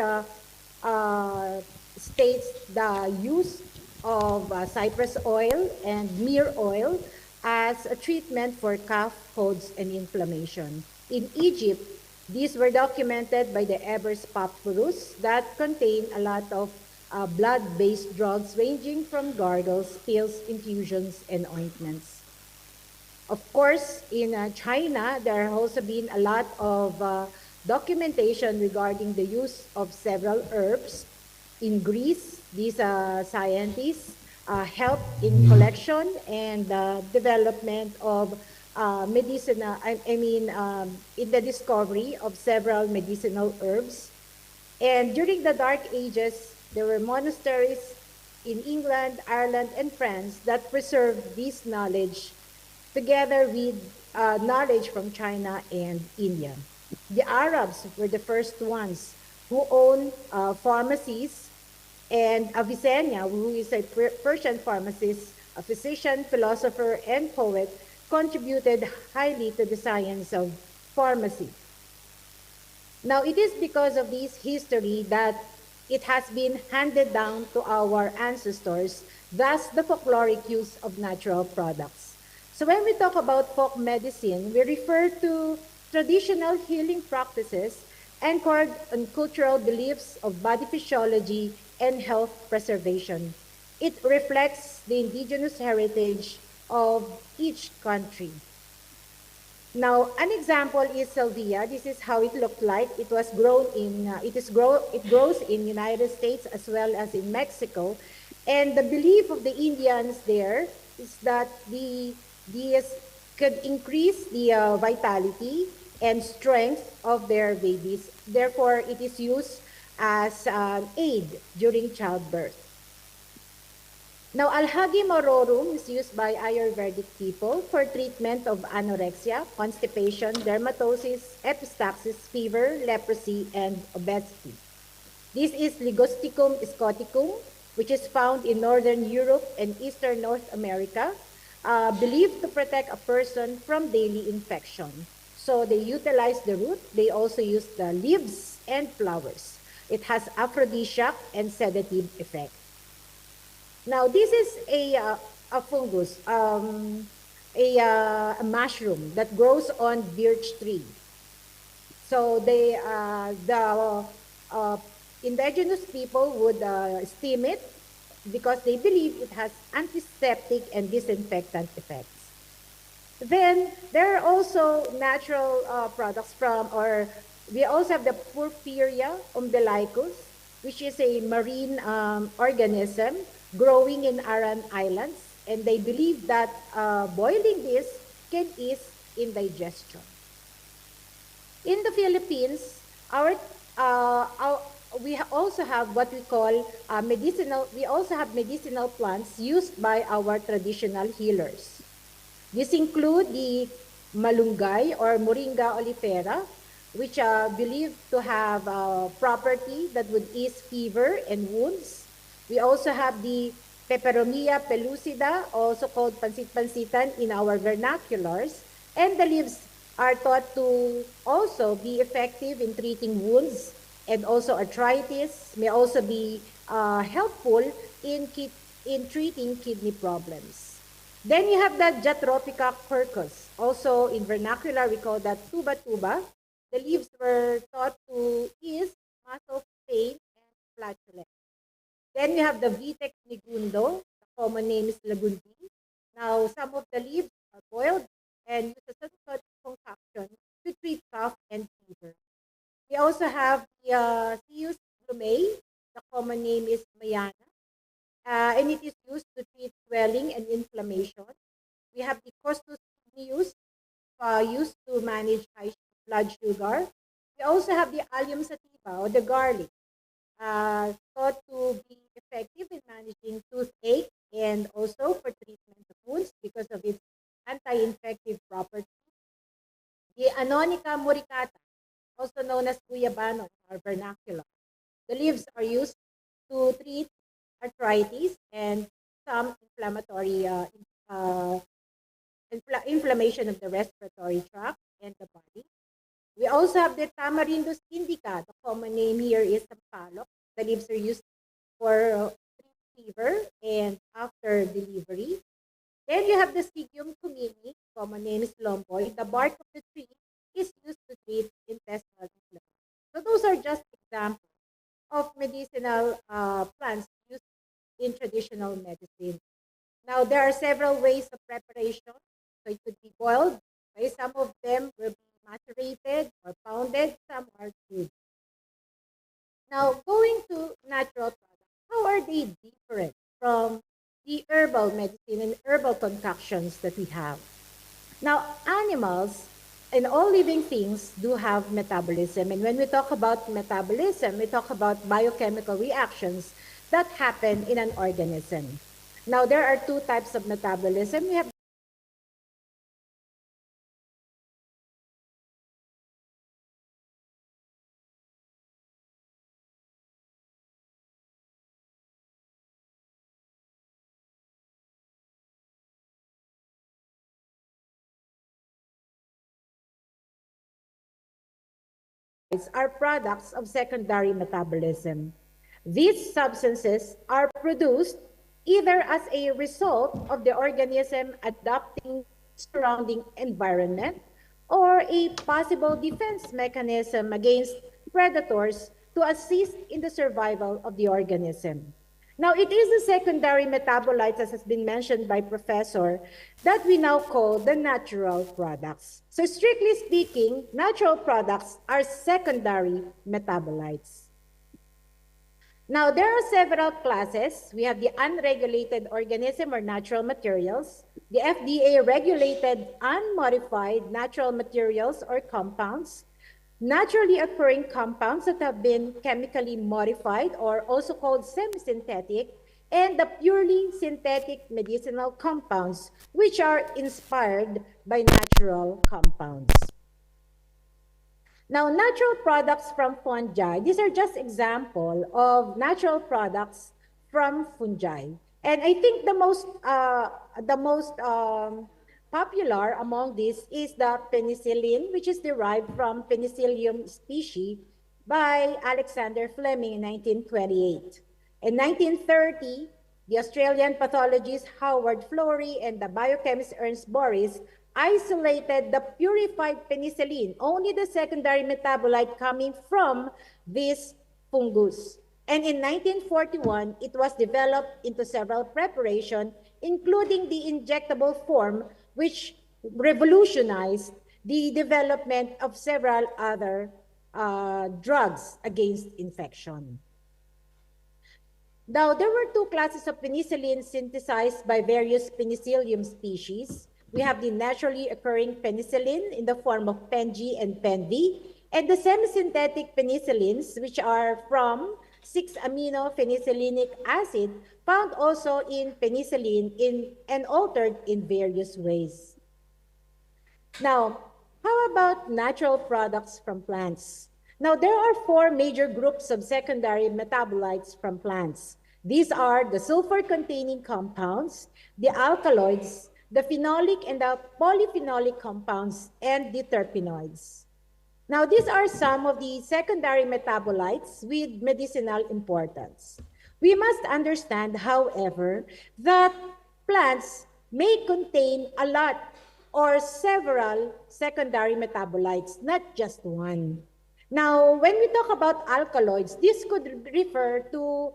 states the use of cypress oil and myrrh oil as a treatment for cough, colds, and inflammation. In Egypt, these were documented by the Ebers papyrus that contain a lot of blood-based drugs ranging from gargles, pills, infusions, and ointments. Of course, in China, there have also been a lot of documentation regarding the use of several herbs. In Greece, these scientists helped in collection and development of in the discovery of several medicinal herbs. And during the Dark Ages, there were monasteries in England, Ireland, and France that preserved this knowledge together with knowledge from China and India. The Arabs were the first ones who owned pharmacies, and Avicenna, who is a Persian pharmacist, a physician, philosopher, and poet, contributed highly to the science of pharmacy. Now, it is because of this history that it has been handed down to our ancestors, thus the folkloric use of natural products. So when we talk about folk medicine, we refer to traditional healing practices anchored on cultural beliefs of body physiology and health preservation. It reflects the indigenous heritage of each country. Now, an example is salvia. This is how it looked like. It was grown in, it grows in United States as well as in Mexico. And the belief of the Indians there is that these could increase the vitality and strength of their babies. Therefore, it is used as an aid during childbirth. Now, alhagi mororum is used by Ayurvedic people for treatment of anorexia, constipation, dermatosis, epistaxis, fever, leprosy, and obesity. This is Ligusticum scoticum, which is found in Northern Europe and Eastern North America, believed to protect a person from daily infection. So they utilize the root. They also use the leaves and flowers. It has aphrodisiac and sedative effect. Now, this is a fungus, a mushroom that grows on birch tree. So the indigenous people would steam it because they believe it has antiseptic and disinfectant effects. Then there are also natural products from, or we also have the Porphyria umbilicus, which is a marine organism growing in Aran Islands, and they believe that boiling this can ease indigestion. In the Philippines, we also have what we call medicinal plants used by our traditional healers. These include the malunggay or Moringa oleifera, which are believed to have a property that would ease fever and wounds. We also have the Peperomia pellucida, also called pansit-pansitan in our vernaculars, and the leaves are thought to also be effective in treating wounds, and also arthritis, may also be helpful in treating kidney problems. Then you have the Jatropica quercus. Also in vernacular, we call that tuba-tuba. The leaves were thought to ease muscle pain and flatulence. Then we have the Vitex nigundo. The common name is lagundi. Now, some of the leaves are boiled and used as a concoction to treat cough and fever. We also have the Cius blumei. The common name is mayana, and it is used to treat swelling and inflammation. We have the Costus igneus, used to manage high blood sugar. We also have the Allium sativa, or the garlic, thought to be effective in managing toothache and also for treatment of wounds because of its anti-infective properties. The Anonica muricata, also known as guyabano in our vernacular. The leaves are used to treat arthritis and some inflammatory inflammation of the respiratory tract and the body. We also have the Tamarindus indica. The common name here is sampalok. The leaves are used for fever and after delivery. Then you have the Sigium cumini. Common name is lomboy. The bark of the tree is used to treat intestinal inflammation. So those are just examples of medicinal plants used in traditional medicine. Now, there are several ways of preparation. So it could be boiled. Okay? Some of them will be macerated or pounded. Some are stewed. Now, going to natural products, how are they different from the herbal medicine and herbal concoctions that we have? Now, animals and all living things do have metabolism. And when we talk about metabolism, we talk about biochemical reactions that happen in an organism. Now, there are two types of metabolism. We have are products of secondary metabolism. These substances are produced either as a result of the organism adapting surrounding environment or a possible defense mechanism against predators to assist in the survival of the organism. Now, it is the secondary metabolites, as has been mentioned by Professor, that we now call the natural products. So strictly speaking, natural products are secondary metabolites. Now, there are several classes. We have the unregulated organism or natural materials, the FDA-regulated unmodified natural materials or compounds, naturally occurring compounds that have been chemically modified or also called semi-synthetic, and the purely synthetic medicinal compounds, which are inspired by natural compounds. Now, natural products from fungi, these are just examples of natural products from fungi. And I think the most popular among these is the penicillin, which is derived from Penicillium species by Alexander Fleming in 1928. In 1930, the Australian pathologist Howard Florey and the biochemist Ernst Boris isolated the purified penicillin, only the secondary metabolite coming from this fungus. And in 1941, it was developed into several preparations, including the injectable form, which revolutionized the development of several other drugs against infection. Now, there were two classes of penicillin synthesized by various Penicillium species. We have the naturally occurring penicillin in the form of Pen-G and Pen-V, and the semi-synthetic penicillins, which are from 6-amino-phenycillinic acid, found also in penicillin and altered in various ways. Now, how about natural products from plants? Now, there are four major groups of secondary metabolites from plants. These are the sulfur-containing compounds, the alkaloids, the phenolic and the polyphenolic compounds, and the terpenoids. Now, these are some of the secondary metabolites with medicinal importance. We must understand, however, that plants may contain a lot or several secondary metabolites, not just one. Now, when we talk about alkaloids, this could refer to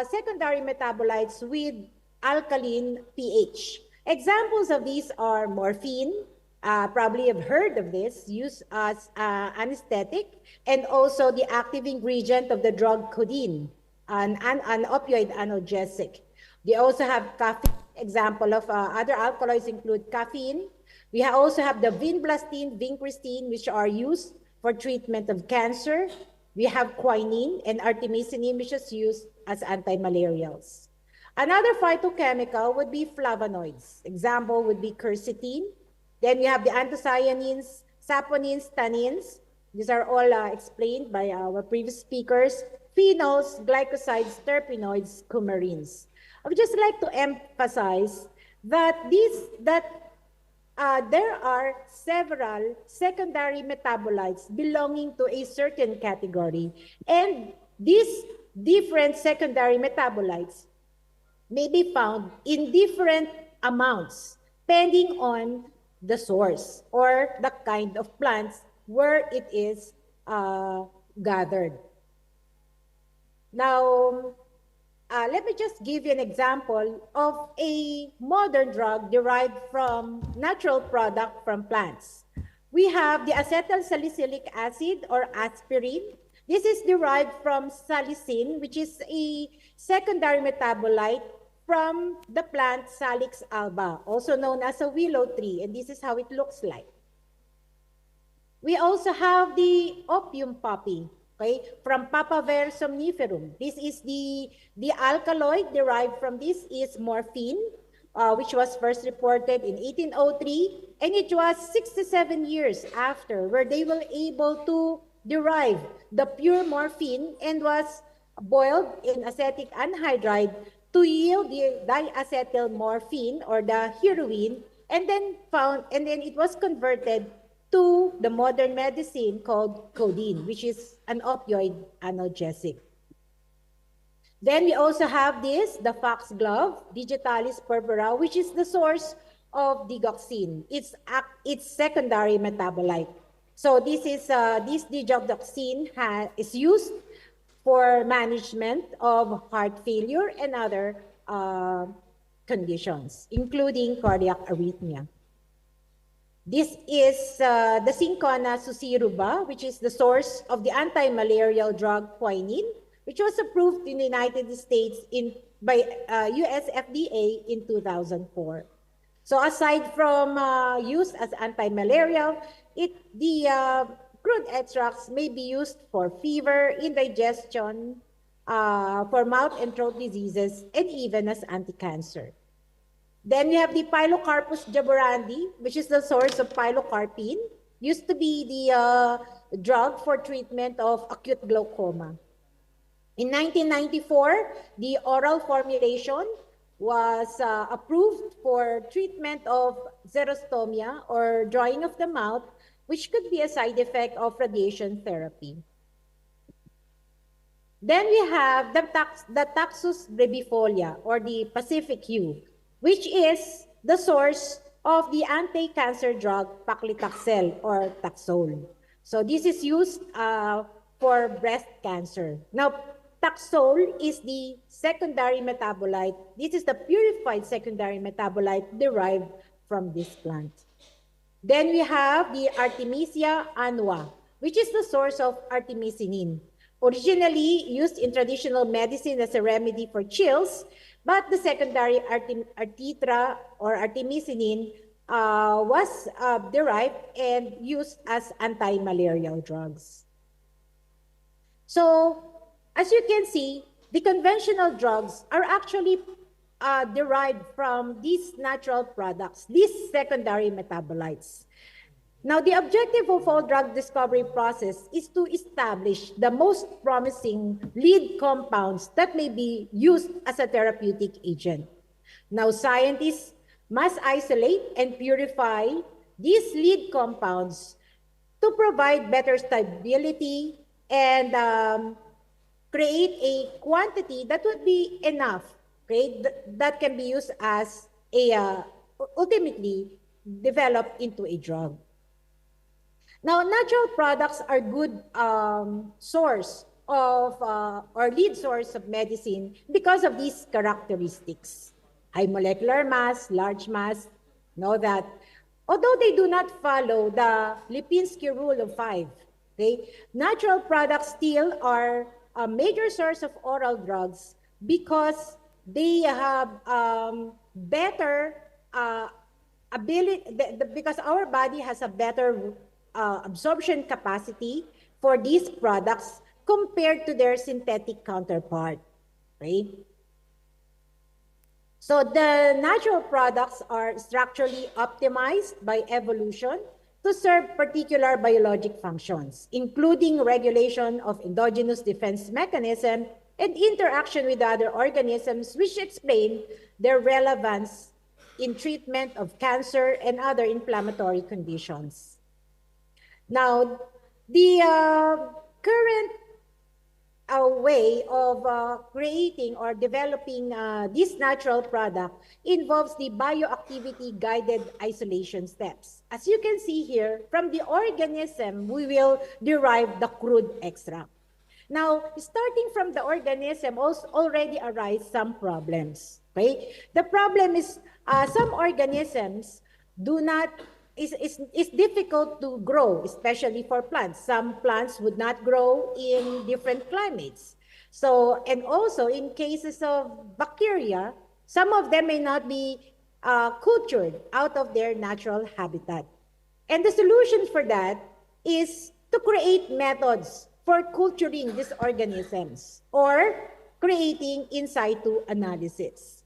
secondary metabolites with alkaline pH. Examples of these are morphine, probably have heard of this, used as anesthetic, and also the active ingredient of the drug codeine, an opioid analgesic. They also have caffeine. Example of other alkaloids include caffeine. We also have the vinblastine, vincristine, which are used for treatment of cancer. We have quinine and artemisinin, which is used as antimalarials. Another phytochemical would be flavonoids. Example would be quercetin. Then we have the anthocyanins, saponins, tannins. These are all explained by our previous speakers. Phenols, glycosides, terpenoids, coumarins. I would just like to emphasize that there are several secondary metabolites belonging to a certain category, and these different secondary metabolites may be found in different amounts depending on the source or the kind of plants where it is gathered. Now, let me just give you an example of a modern drug derived from natural product from plants. We have the acetylsalicylic acid or aspirin. This is derived from salicin, which is a secondary metabolite from the plant Salix alba, also known as a willow tree, and this is how it looks like. We also have the opium poppy, okay, from Papaver somniferum. This is the alkaloid derived from this is morphine, which was first reported in 1803, and it was 67 years after where they were able to derive the pure morphine and was boiled in acetic anhydride to yield the diacetyl morphine or the heroin, and then it was converted to the modern medicine called codeine, which is an opioid analgesic. Then we also have this, the foxglove, Digitalis purpura, which is the source of digoxin. It's secondary metabolite. So this is this digoxin is used for management of heart failure and other conditions, including cardiac arrhythmia. This is the Syncona susiruba, which is the source of the anti-malarial drug quinine, which was approved in the United States by US FDA in 2004. So aside from use as anti-malarial, the crude extracts may be used for fever, indigestion, for mouth and throat diseases, and even as anti-cancer. Then we have the Pilocarpus jaborandi, which is the source of pilocarpine, used to be the drug for treatment of acute glaucoma. In 1994, the oral formulation was approved for treatment of xerostomia or drawing of the mouth, which could be a side effect of radiation therapy. Then we have the Taxus brevifolia, or the Pacific yew, which is the source of the anti-cancer drug paclitaxel or Taxol. So this is used for breast cancer. Now, Taxol is the secondary metabolite. This is the purified secondary metabolite derived from this plant. Then we have the Artemisia annua, which is the source of artemisinin. Originally used in traditional medicine as a remedy for chills, but the secondary artetra or artemisinin was derived and used as anti-malarial drugs. So, as you can see, the conventional drugs are actually derived from these natural products, these secondary metabolites. Now, the objective of all drug discovery process is to establish the most promising lead compounds that may be used as a therapeutic agent. Now, scientists must isolate and purify these lead compounds to provide better stability and create a quantity that would be enough, okay, that can be used as a, ultimately developed into a drug. Now, natural products are good source of, or lead source of medicine because of these characteristics. High molecular mass, large mass, know that. Although they do not follow the Lipinski rule of 5, okay, natural products still are a major source of oral drugs because they have better ability, because our body has a better absorption capacity for these products compared to their synthetic counterpart, right? So the natural products are structurally optimized by evolution to serve particular biologic functions, including regulation of endogenous defense mechanism and interaction with other organisms, which explain their relevance in treatment of cancer and other inflammatory conditions. Now, the current way of creating or developing this natural product involves the bioactivity guided isolation steps. As you can see here, from the organism, we will derive the crude extract. Now, starting from the organism already arise some problems, okay? The problem is some organisms is difficult to grow, especially for plants. Some plants would not grow in different climates. So, and also in cases of bacteria, some of them may not be cultured out of their natural habitat. And the solution for that is to create methods for culturing these organisms or creating in situ analysis.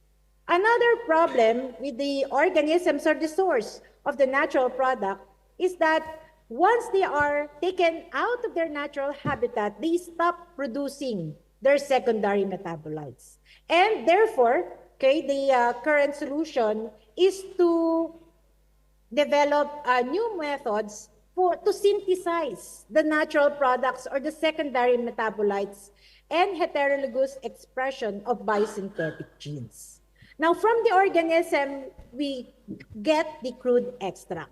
Another problem with the organisms or the source of the natural product is that once they are taken out of their natural habitat, they stop producing their secondary metabolites. And therefore, okay, the current solution is to develop new methods to synthesize the natural products or the secondary metabolites and heterologous expression of biosynthetic genes. Now, from the organism, we get the crude extract,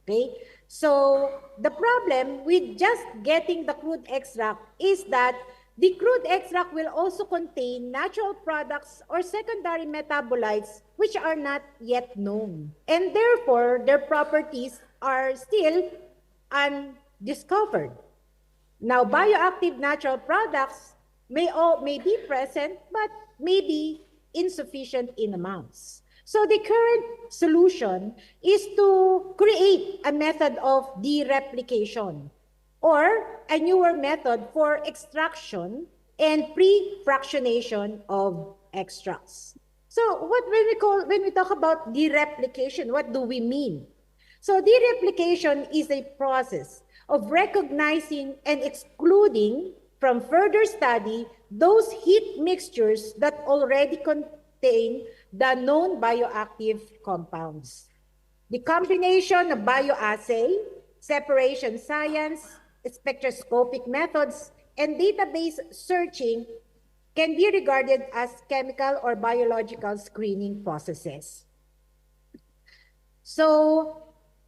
okay? So the problem with just getting the crude extract is that the crude extract will also contain natural products or secondary metabolites which are not yet known, and therefore their properties are still undiscovered. Now, bioactive natural products may be present, but may be insufficient in amounts. So the current solution is to create a method of dereplication or a newer method for extraction and pre-fractionation of extracts. So when we talk about dereplication, what do we mean? So dereplication is a process of recognizing and excluding from further study those heat mixtures that already contain the known bioactive compounds. The combination of bioassay, separation science, spectroscopic methods, and database searching can be regarded as chemical or biological screening processes. So,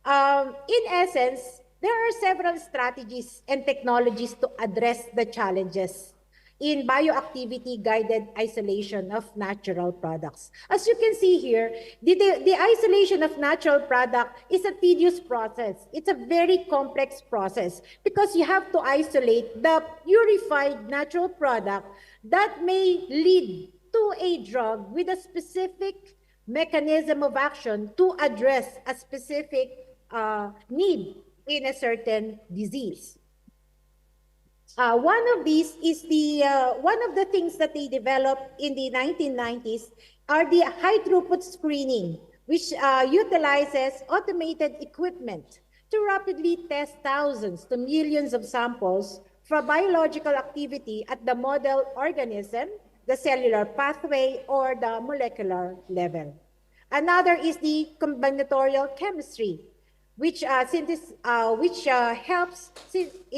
in essence, there are several strategies and technologies to address the challenges in bioactivity-guided isolation of natural products. As you can see here, the isolation of natural product is a tedious process. It's a very complex process because you have to isolate the purified natural product that may lead to a drug with a specific mechanism of action to address a specific need in a certain disease. One of these is one of the things that they developed in the 1990s are the high throughput screening, which utilizes automated equipment to rapidly test thousands to millions of samples for biological activity at the model organism, the cellular pathway, or the molecular level. Another is the combinatorial chemistry, which helps in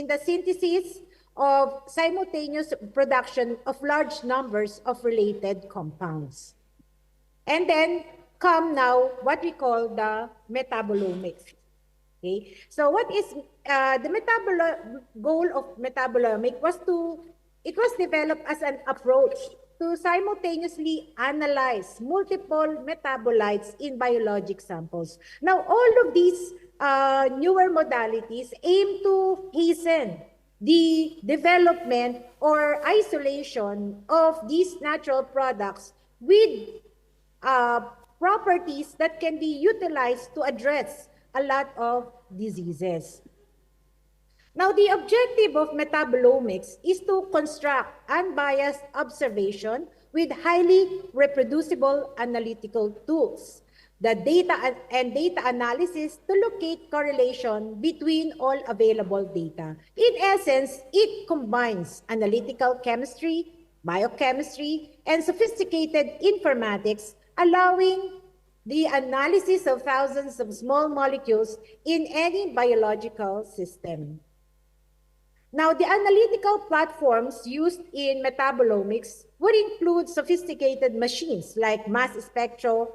the synthesis of simultaneous production of large numbers of related compounds. And then come now what we call the metabolomics. Okay, so what is the goal of metabolomic it was developed as an approach to simultaneously analyze multiple metabolites in biologic samples. Now, all of these newer modalities aim to hasten the development or isolation of these natural products with properties that can be utilized to address a lot of diseases. Now, the objective of metabolomics is to construct unbiased observation with highly reproducible analytical tools, the data analysis to locate correlation between all available data. In essence, it combines analytical chemistry, biochemistry, and sophisticated informatics, allowing the analysis of thousands of small molecules in any biological system. Now, the analytical platforms used in metabolomics would include sophisticated machines like mass spectrometry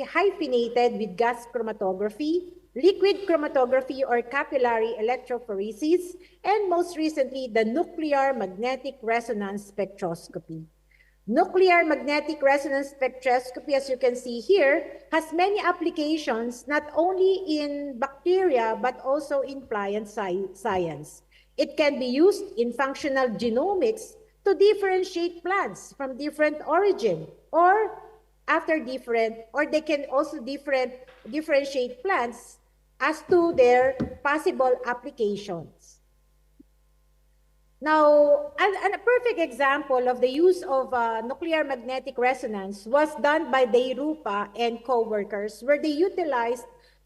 hyphenated with gas chromatography, liquid chromatography or capillary electrophoresis, and most recently, the nuclear magnetic resonance spectroscopy. Nuclear magnetic resonance spectroscopy, as you can see here, has many applications not only in bacteria but also in plant science. It can be used in functional genomics to differentiate plants from different origin or they can also differentiate plants as to their possible applications. Now, a perfect example of the use of nuclear magnetic resonance was done by Deirupa and co-workers, where they utilized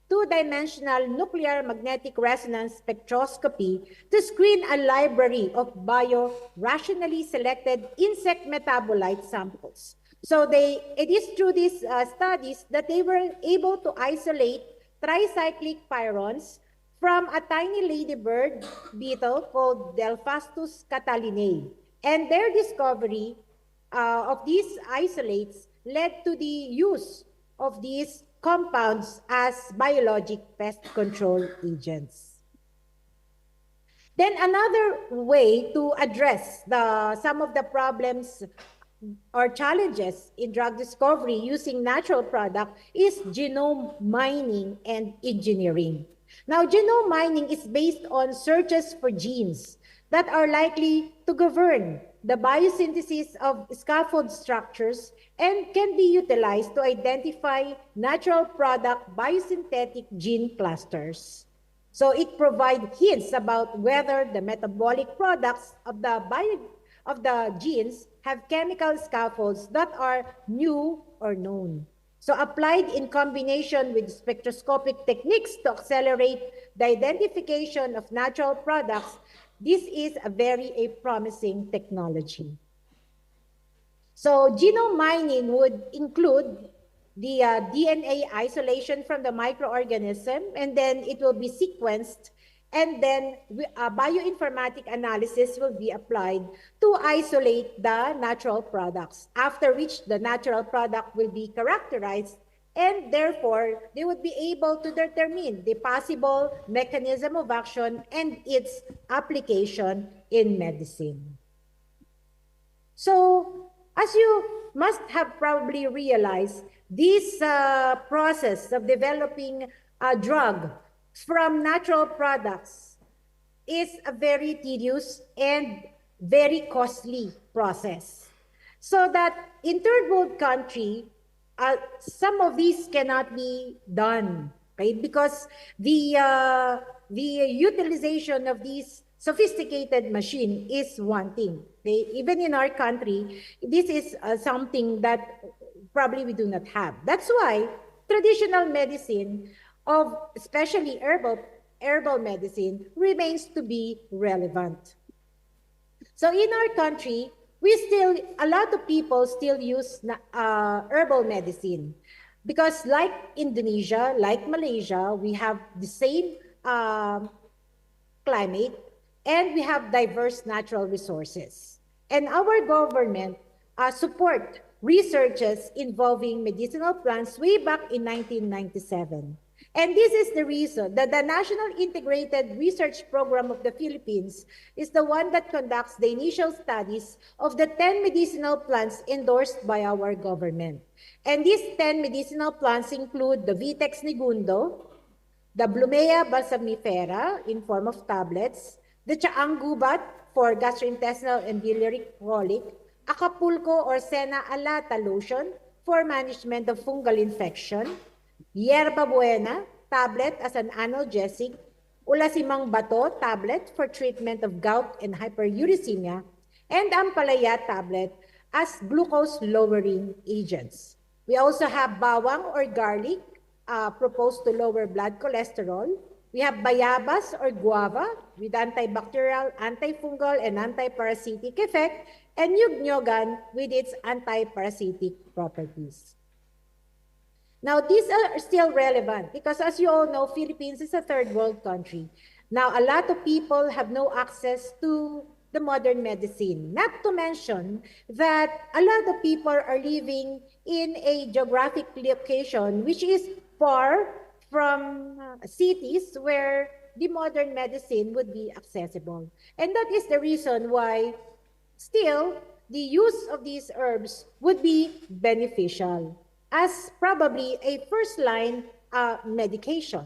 two-dimensional nuclear magnetic resonance spectroscopy to screen a library of bio-rationally selected insect metabolite samples. So it is through these studies that they were able to isolate tricyclic pyrons from a tiny ladybird beetle called Delphastus catalinae. And their discovery of these isolates led to the use of these compounds as biologic pest control agents. Then another way to address some of the problems or challenges in drug discovery using natural product is genome mining and engineering. Now, genome mining is based on searches for genes that are likely to govern the biosynthesis of scaffold structures and can be utilized to identify natural product biosynthetic gene clusters. So it provides hints about whether the metabolic products of the genes have chemical scaffolds that are new or known. So applied in combination with spectroscopic techniques to accelerate the identification of natural products, this is a very promising technology. So genome mining would include the DNA isolation from the microorganism, and then it will be sequenced, and then bioinformatic analysis will be applied to isolate the natural products, after which the natural product will be characterized, and therefore they would be able to determine the possible mechanism of action and its application in medicine. So, as you must have probably realized, this process of developing a drug from natural products is a very tedious and very costly process. So that in third world country, some of these cannot be done, right? Because the utilization of these sophisticated machine is one thing. Okay? Even in our country, this is something that probably we do not have. That's why traditional medicine, of especially herbal medicine, remains to be relevant. So in our country, a lot of people still use herbal medicine, because like Indonesia, like Malaysia, we have the same climate, and we have diverse natural resources. And our government support researches involving medicinal plants way back in 1997. And this is the reason that the National Integrated Research Program of the Philippines is the one that conducts the initial studies of the 10 medicinal plants endorsed by our government. And these 10 medicinal plants include the Vitex nigundo, the Blumea balsamifera in form of tablets, the Chaang gubat for gastrointestinal and biliary colic, Acapulco or Sena alata lotion for management of fungal infection, Yerba Buena tablet as an analgesic, Ulasimang bato tablet for treatment of gout and hyperuricemia, and Ampalaya tablet as glucose-lowering agents. We also have bawang or garlic proposed to lower blood cholesterol. We have bayabas or guava with antibacterial, antifungal, and antiparasitic effect, and nyug-nyogan with its antiparasitic properties. Now, these are still relevant because, as you all know, Philippines is a third world country. Now, a lot of people have no access to the modern medicine. Not to mention that a lot of people are living in a geographic location which is far from cities where the modern medicine would be accessible. And that is the reason why still the use of these herbs would be beneficial as probably a first-line medication.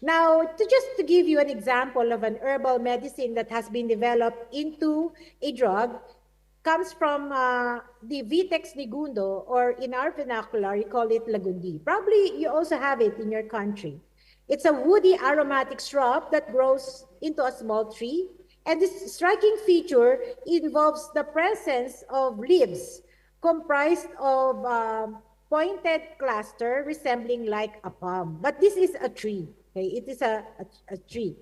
Now, just to give you an example of an herbal medicine that has been developed into a drug, comes from the Vitex nigundo, or in our vernacular, you call it lagundi. Probably you also have it in your country. It's a woody aromatic shrub that grows into a small tree, and this striking feature involves the presence of leaves comprised of pointed cluster resembling like a palm. But this is a tree. Okay, it is a tree.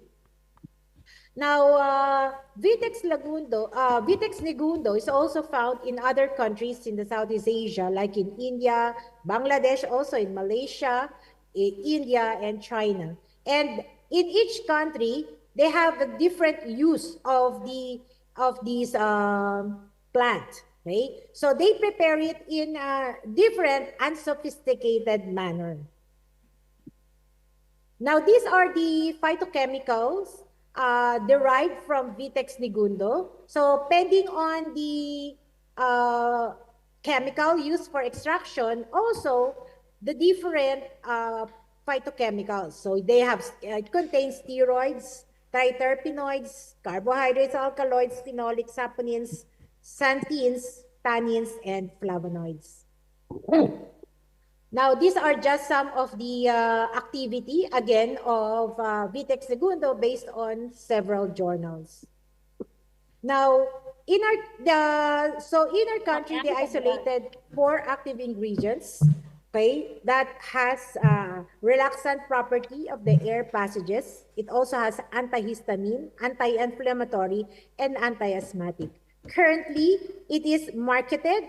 Now, Vitex nigundo is also found in other countries in the Southeast Asia, like in India, Bangladesh, also in Malaysia, in India, and China. And in each country, they have a different use of these plants. Okay? So they prepare it in a different unsophisticated manner. Now, these are the phytochemicals derived from Vitex nigundo. So depending on the chemical used for extraction, also the different phytochemicals. So they have, it contains steroids, triterpenoids, carbohydrates, alkaloids, phenolic saponins, xanthines, tannins, and flavonoids. Now, these are just some of the activity, again, of Vitex Segundo based on several journals. Now, in our country, they isolated 4 active ingredients, okay, that has relaxant property of the air passages. It also has antihistamine, anti-inflammatory, and anti-asthmatic. Currently, it is marketed,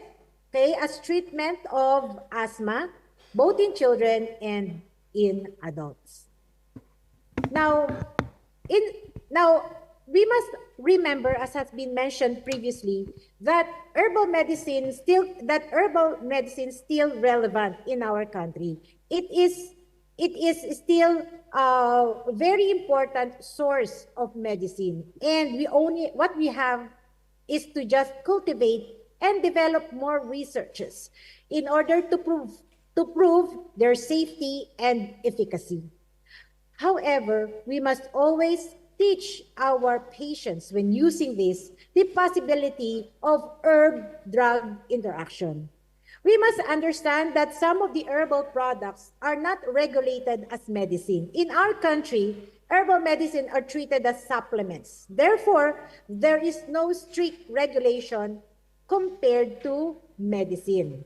okay, as treatment of asthma, both in children and in adults. Now, we must remember, as has been mentioned previously, that herbal medicine is still relevant in our country. It is still a very important source of medicine, and what we have is to just cultivate and develop more researches in order to prove their safety and efficacy. However, we must always teach our patients when using this the possibility of herb-drug interaction. We must understand that some of the herbal products are not regulated as medicine. In our country, herbal medicine are treated as supplements. Therefore, there is no strict regulation compared to medicine.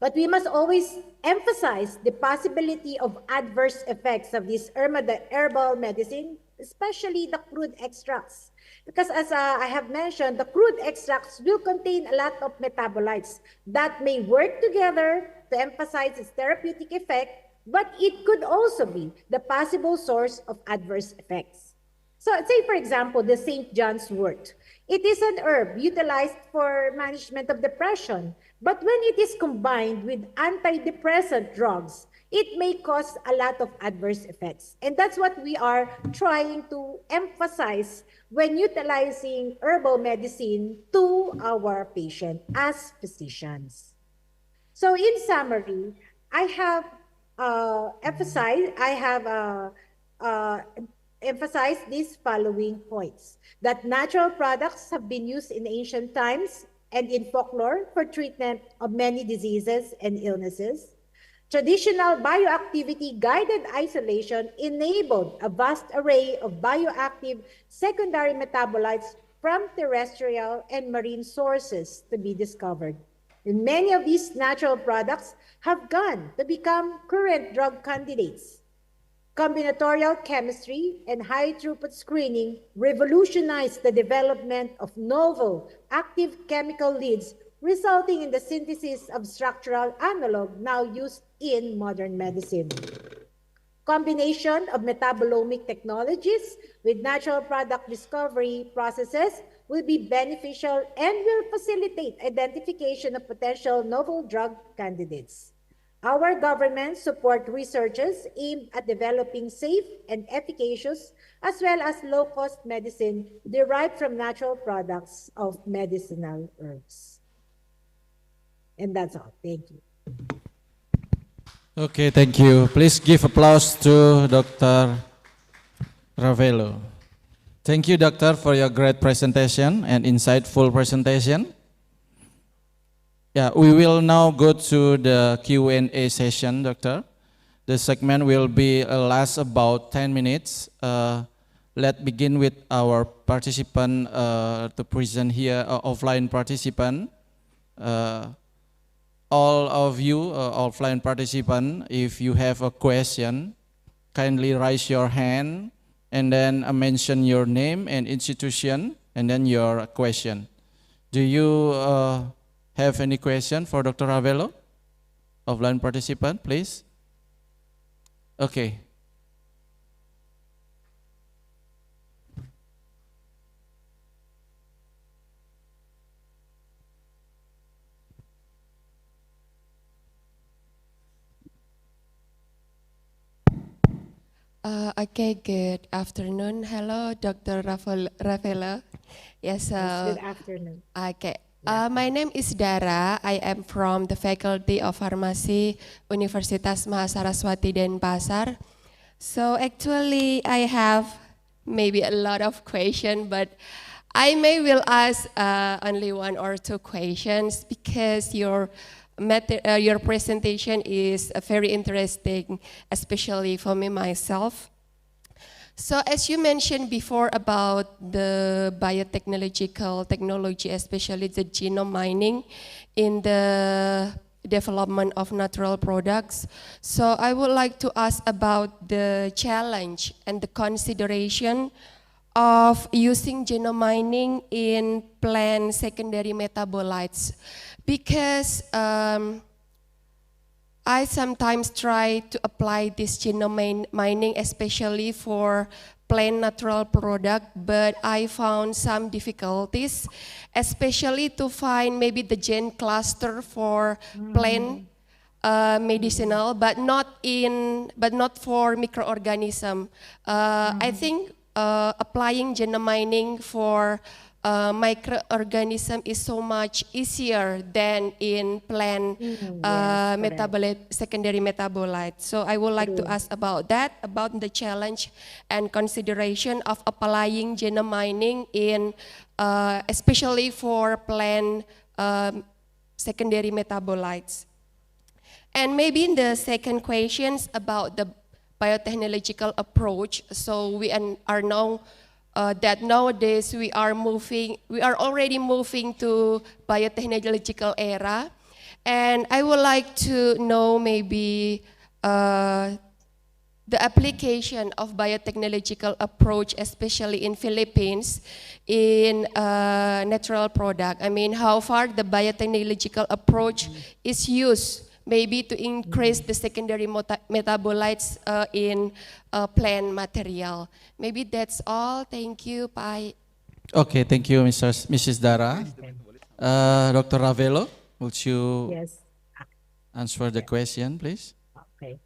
But we must always emphasize the possibility of adverse effects of this herbal medicine, especially the crude extracts. Because as I have mentioned, the crude extracts will contain a lot of metabolites that may work together to emphasize its therapeutic effect, but it could also be the possible source of adverse effects. So say, for example, the St. John's wort. It is an herb utilized for management of depression, but when it is combined with antidepressant drugs, it may cause a lot of adverse effects. And that's what we are trying to emphasize when utilizing herbal medicine to our patient as physicians. So in summary, I have emphasized these following points: that natural products have been used in ancient times and in folklore for treatment of many diseases and illnesses. Traditional bioactivity guided isolation enabled a vast array of bioactive secondary metabolites from terrestrial and marine sources to be discovered. And many of these natural products have gone to become current drug candidates. Combinatorial chemistry and high-throughput screening revolutionized the development of novel active chemical leads, resulting in the synthesis of structural analog now used in modern medicine. Combination of metabolomic technologies with natural product discovery processes will be beneficial and will facilitate identification of potential novel drug candidates. Our government support researches aimed at developing safe and efficacious as well as low-cost medicine derived from natural products of medicinal herbs. And that's all. Thank you. Okay, thank you. Please give applause to Dr. Ravelo. Thank you, Doctor, for your great presentation and insightful presentation. Yeah, we will now go to the Q&A session, Doctor. The segment will be last about 10 minutes. Let's begin with our participant to present here, offline participant. All of you, offline participant, if you have a question, kindly raise your hand and then mention your name and institution and then your question. Do you have any question for Dr. Ravelo? Offline participant, please. Okay. Okay, good afternoon. Hello, Dr. Rafaela. Yes, Yes, good afternoon. okay. My name is Dara. I am from the Faculty of Farmasi, Universitas Mahasaraswati, Denpasar. So actually, I have maybe a lot of questions, but I may will ask only one or two questions because your presentation is very interesting, especially for me myself. So as you mentioned before about the biotechnological technology, especially the genome mining in the development of natural products. So I would like to ask about the challenge and the consideration of using genome mining in plant secondary metabolites, because I sometimes try to apply this genome mining, especially for plant natural product, but I found some difficulties, especially to find maybe the gene cluster for plant medicinal, but not for microorganism. I think applying genome mining for microorganism is so much easier than in plant secondary metabolite. So I would like to ask about that, about the challenge and consideration of applying genome mining in, especially for plant secondary metabolites. And maybe in the second questions about the biotechnological approach. So we are now that nowadays we are already moving to biotechnological era, and I would like to know maybe the application of biotechnological approach, especially in Philippines, in natural product. I mean, how far the biotechnological approach is used, maybe to increase the secondary metabolites in plant material. Maybe that's all. Thank you. Bye. Okay, thank you, Mrs. Dara. Dr. Ravelo, would you answer the question, please? Okay.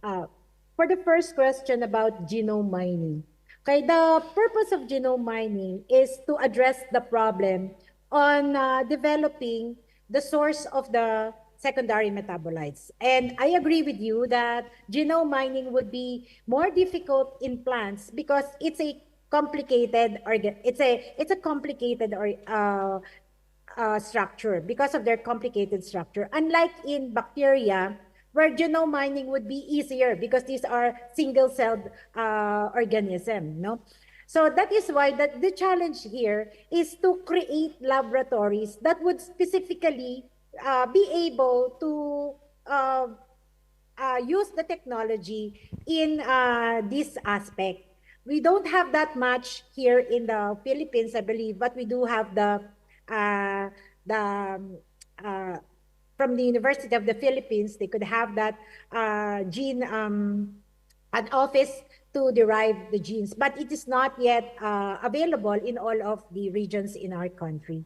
For the first question about genome mining, okay, the purpose of genome mining is to address the problem on developing the source of the secondary metabolites. And I agree with you that genome mining would be more difficult in plants because it's a complicated structure because of their complicated structure. Unlike in bacteria, where genome mining would be easier because these are single-celled organisms, no? So that is why the challenge here is to create laboratories that would specifically be able to use the technology in this aspect. We don't have that much here in the Philippines, I believe, but we do have from the University of the Philippines, they could have that gene, an office to derive the genes, but it is not yet available in all of the regions in our country.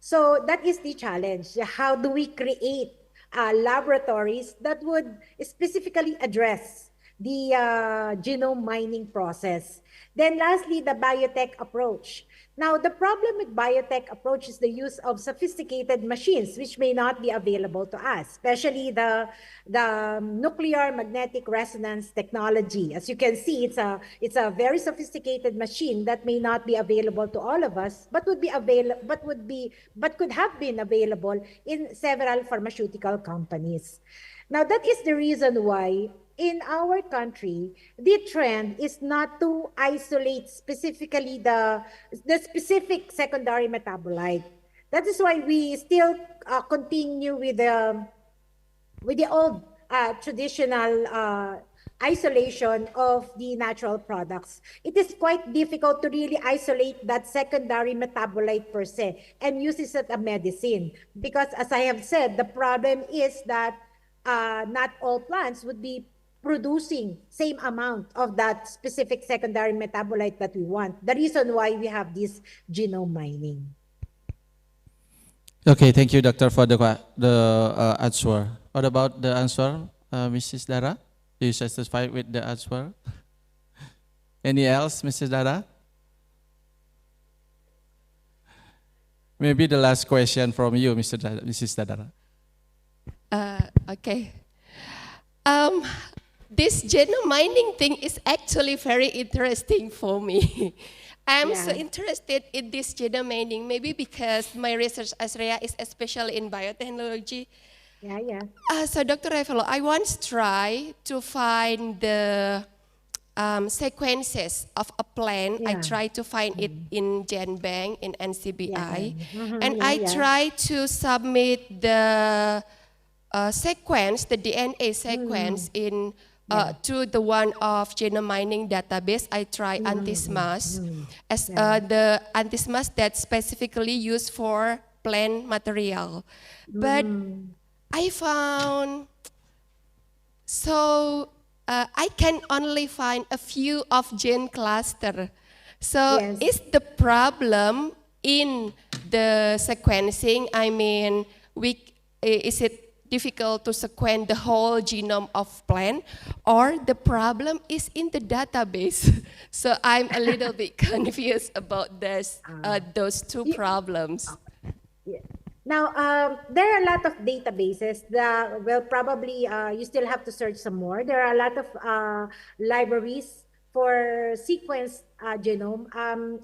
So that is the challenge. How do we create laboratories that would specifically address the genome mining process? Then lastly, the biotech approach. Now, the problem with biotech approach is the use of sophisticated machines, which may not be available to us, especially the nuclear magnetic resonance technology. As you can see, it's a very sophisticated machine that may not be available to all of us, but could have been available in several pharmaceutical companies. Now, that is the reason why in our country, the trend is not to isolate specifically the specific secondary metabolite. That is why we still continue with the old traditional isolation of the natural products. It is quite difficult to really isolate that secondary metabolite per se and use it as a medicine. Because as I have said, the problem is that not all plants would be producing same amount of that specific secondary metabolite that we want. The reason why we have this genome mining. Okay, thank you, Doctor, for the answer. What about the answer, Mrs. Dara? you satisfied with the answer? Any else, Mrs. Dara? Maybe the last question from you, Mrs. Dara. Okay. This genome mining thing is actually very interesting for me. I'm so interested in this genome mining, maybe because my research area is especially in biotechnology. So Dr. Revelo, I once tried to find the sequences of a plant. I tried to find it in GenBank, in NCBI, and I tried to submit the sequence, the DNA sequence in to the one of genome mining database. I tried antismas as the antismas that specifically used for plant material, but I found I can only find a few of gene cluster. So is the problem in the sequencing? I mean, is it difficult to sequence the whole genome of plant, or the problem is in the database? So I'm a little bit confused about those two problems. Now, there are a lot of databases that, well, probably you still have to search some more. There are a lot of libraries for sequence genome.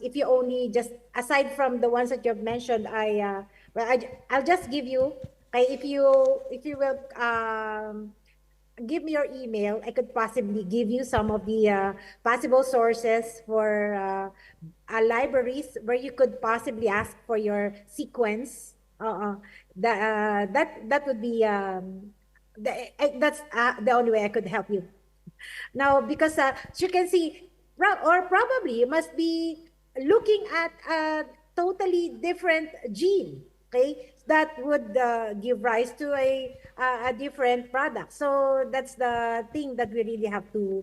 If you only just, aside from the ones that you've mentioned, I'll just give you, if you will give me your email, I could possibly give you some of the possible sources for libraries where you could possibly ask for your sequence. That would be that's the only way I could help you. Now, because as you can see, or probably you must be looking at a totally different gene, okay, that would give rise to a different product. So that's the thing that we really have to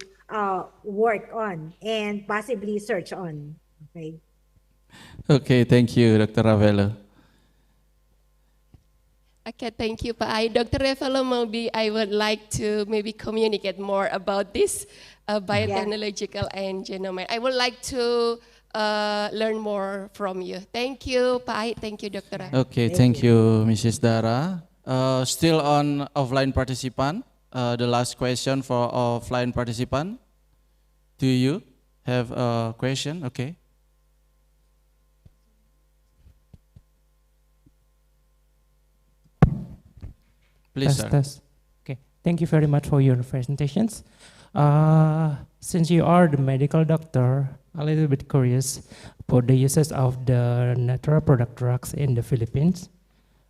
work on and possibly search on. Okay. Okay, thank you, Dr. Ravelo. Okay, thank you, Pak. Dr. Revelo, maybe I would like to communicate more about this biotechnological and genome. I would like to learn more from you. Thank you, Pak. Thank you, Dr. Okay, thank you, Mrs. Dara. Still on offline participant, the last question for offline participant. Do you have a question? Okay. Please, sir. Okay, thank you very much for your presentations. Since you are the medical doctor, a little bit curious about the uses of the natural product drugs in the Philippines.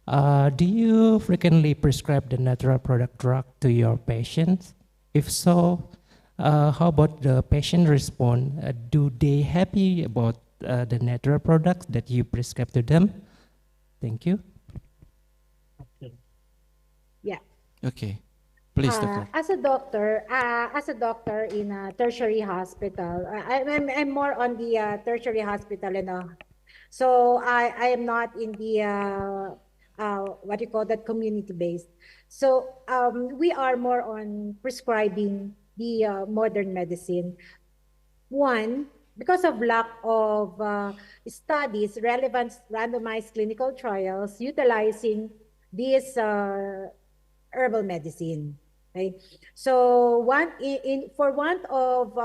Do you frequently prescribe the natural product drug to your patients? If so, how about the patient response? Do they happy about the natural products that you prescribe to them? Thank you. Yeah. Okay. Please, doctor. As a doctor in a tertiary hospital, I'm more on the tertiary hospital, so I am not in the what you call that, community based. So we are more on prescribing the modern medicine. One, because of lack of studies, relevant randomized clinical trials utilizing this herbal medicine. Okay? So for want of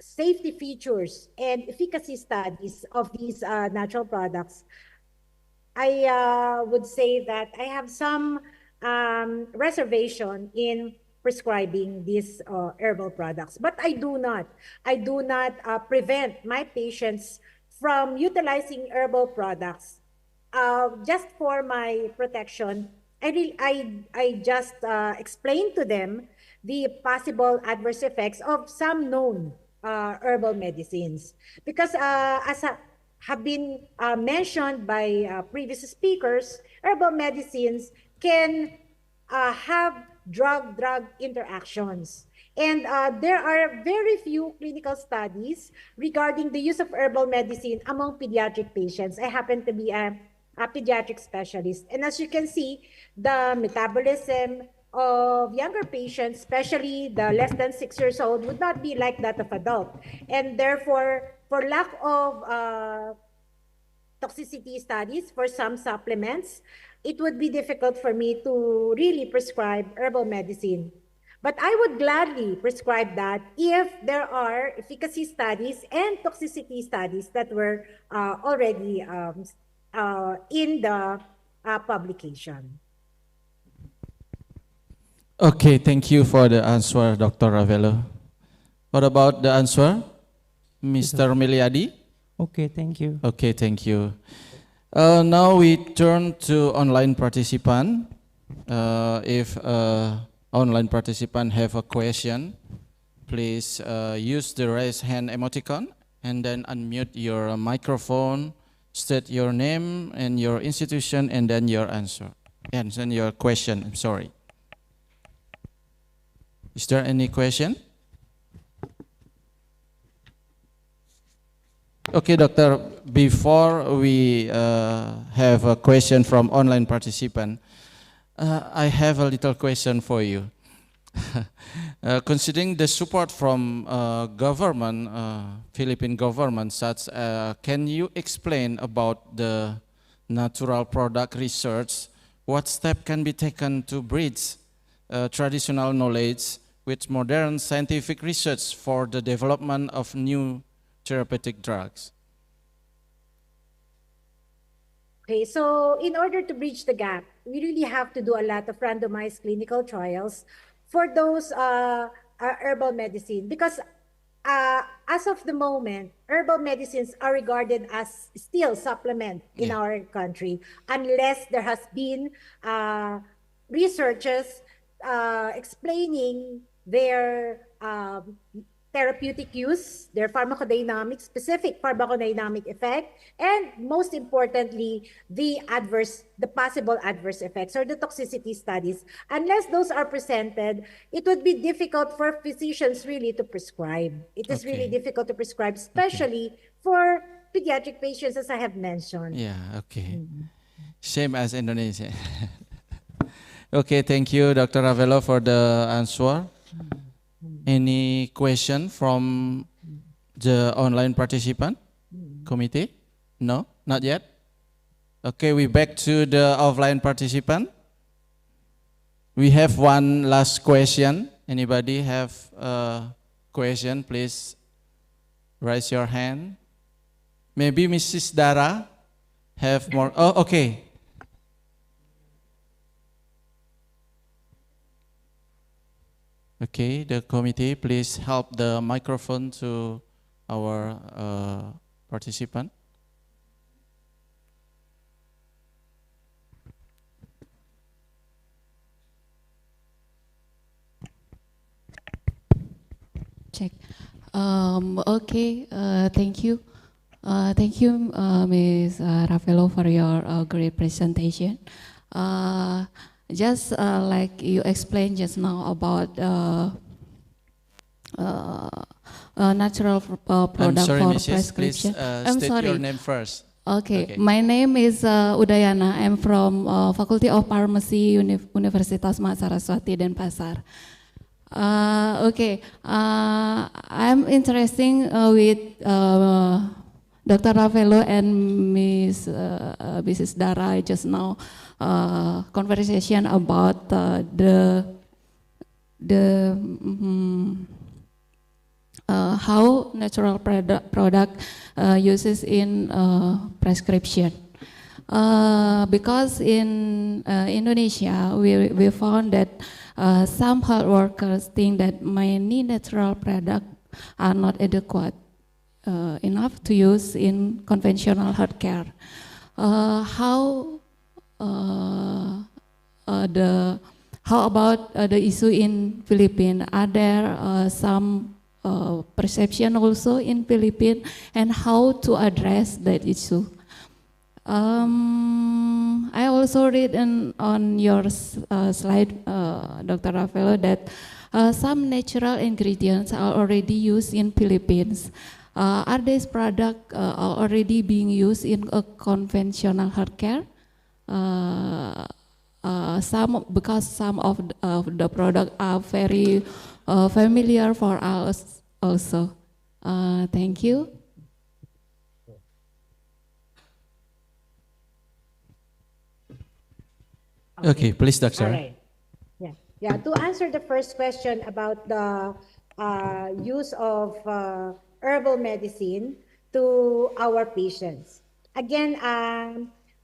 safety features and efficacy studies of these natural products, I would say that I have some reservation in prescribing these herbal products. But I do not prevent my patients from utilizing herbal products just for my protection. I just explain to them the possible adverse effects of some known herbal medicines. Because as have been mentioned by previous speakers, herbal medicines can have drug-drug interactions. And there are very few clinical studies regarding the use of herbal medicine among pediatric patients. I happen to be a pediatric specialist. And as you can see, the metabolism, of younger patients, especially the less than 6 years old, would not be like that of adult. And therefore, for lack of toxicity studies for some supplements, it would be difficult for me to really prescribe herbal medicine. But I would gladly prescribe that if there are efficacy studies and toxicity studies that were already in the publication. Okay, thank you for the answer, Dr. Ravelo. What about the answer, Mr. Miliadi? Okay, thank you. Okay, thank you. Now we turn to online participant. If online participant have a question, please use the raise hand emoticon and then unmute your microphone, state your name and your institution, and then your answer. And then your question, I'm sorry. Is there any question? Okay, doctor, before we have a question from online participant, I have a little question for you. Considering the support from government, Philippine government, such can you explain about the natural product research? What step can be taken to bridge traditional knowledge with modern scientific research for the development of new therapeutic drugs? Okay, so in order to bridge the gap, we really have to do a lot of randomized clinical trials for those herbal medicine, because as of the moment, herbal medicines are regarded as still supplement in our country, unless there has been researches explaining their therapeutic use, their pharmacodynamic, specific pharmacodynamic effect, and most importantly, the possible adverse effects or the toxicity studies. Unless those are presented, it would be difficult for physicians really to prescribe. It is really difficult to prescribe, especially for pediatric patients, as I have mentioned. Yeah, okay. Same as Indonesia. Okay, thank you, Dr. Ravelo, for the answer. Any question from the online participant committee? No, not yet. Okay, we back to the offline participant. We have one last question. Anybody have a question? Please raise your hand. Maybe Mrs. Dara have more. Oh, okay. Okay, the committee, please help the microphone to our participant. Check. Okay, thank you. Thank you, Ms. Ravelo, for your great presentation. Just like you explained just now about natural product sorry, for Mrs. prescription. Please state your name first. Okay, my name is Udayana. I'm from Fakultas of Farmasi, Universitas Mahasaraswati, Denpasar. Okay, I'm interested with Dr. Ravelo and Mrs. Dara just now conversation about how natural product uses in prescription. Because in Indonesia, we found that some health workers think that many natural products are not adequate enough to use in conventional healthcare. How about the issue in Philippines? Are there some perception also in Philippines, and how to address that issue? I also read on your slide, Dr. Ravelo, that some natural ingredients are already used in Philippines. Are these products already being used in a conventional healthcare? because some of the product are very familiar for us also. Thank you. Okay, please, Doctor. All right. Yeah. Yeah. To answer the first question about the use of herbal medicine to our patients. Again,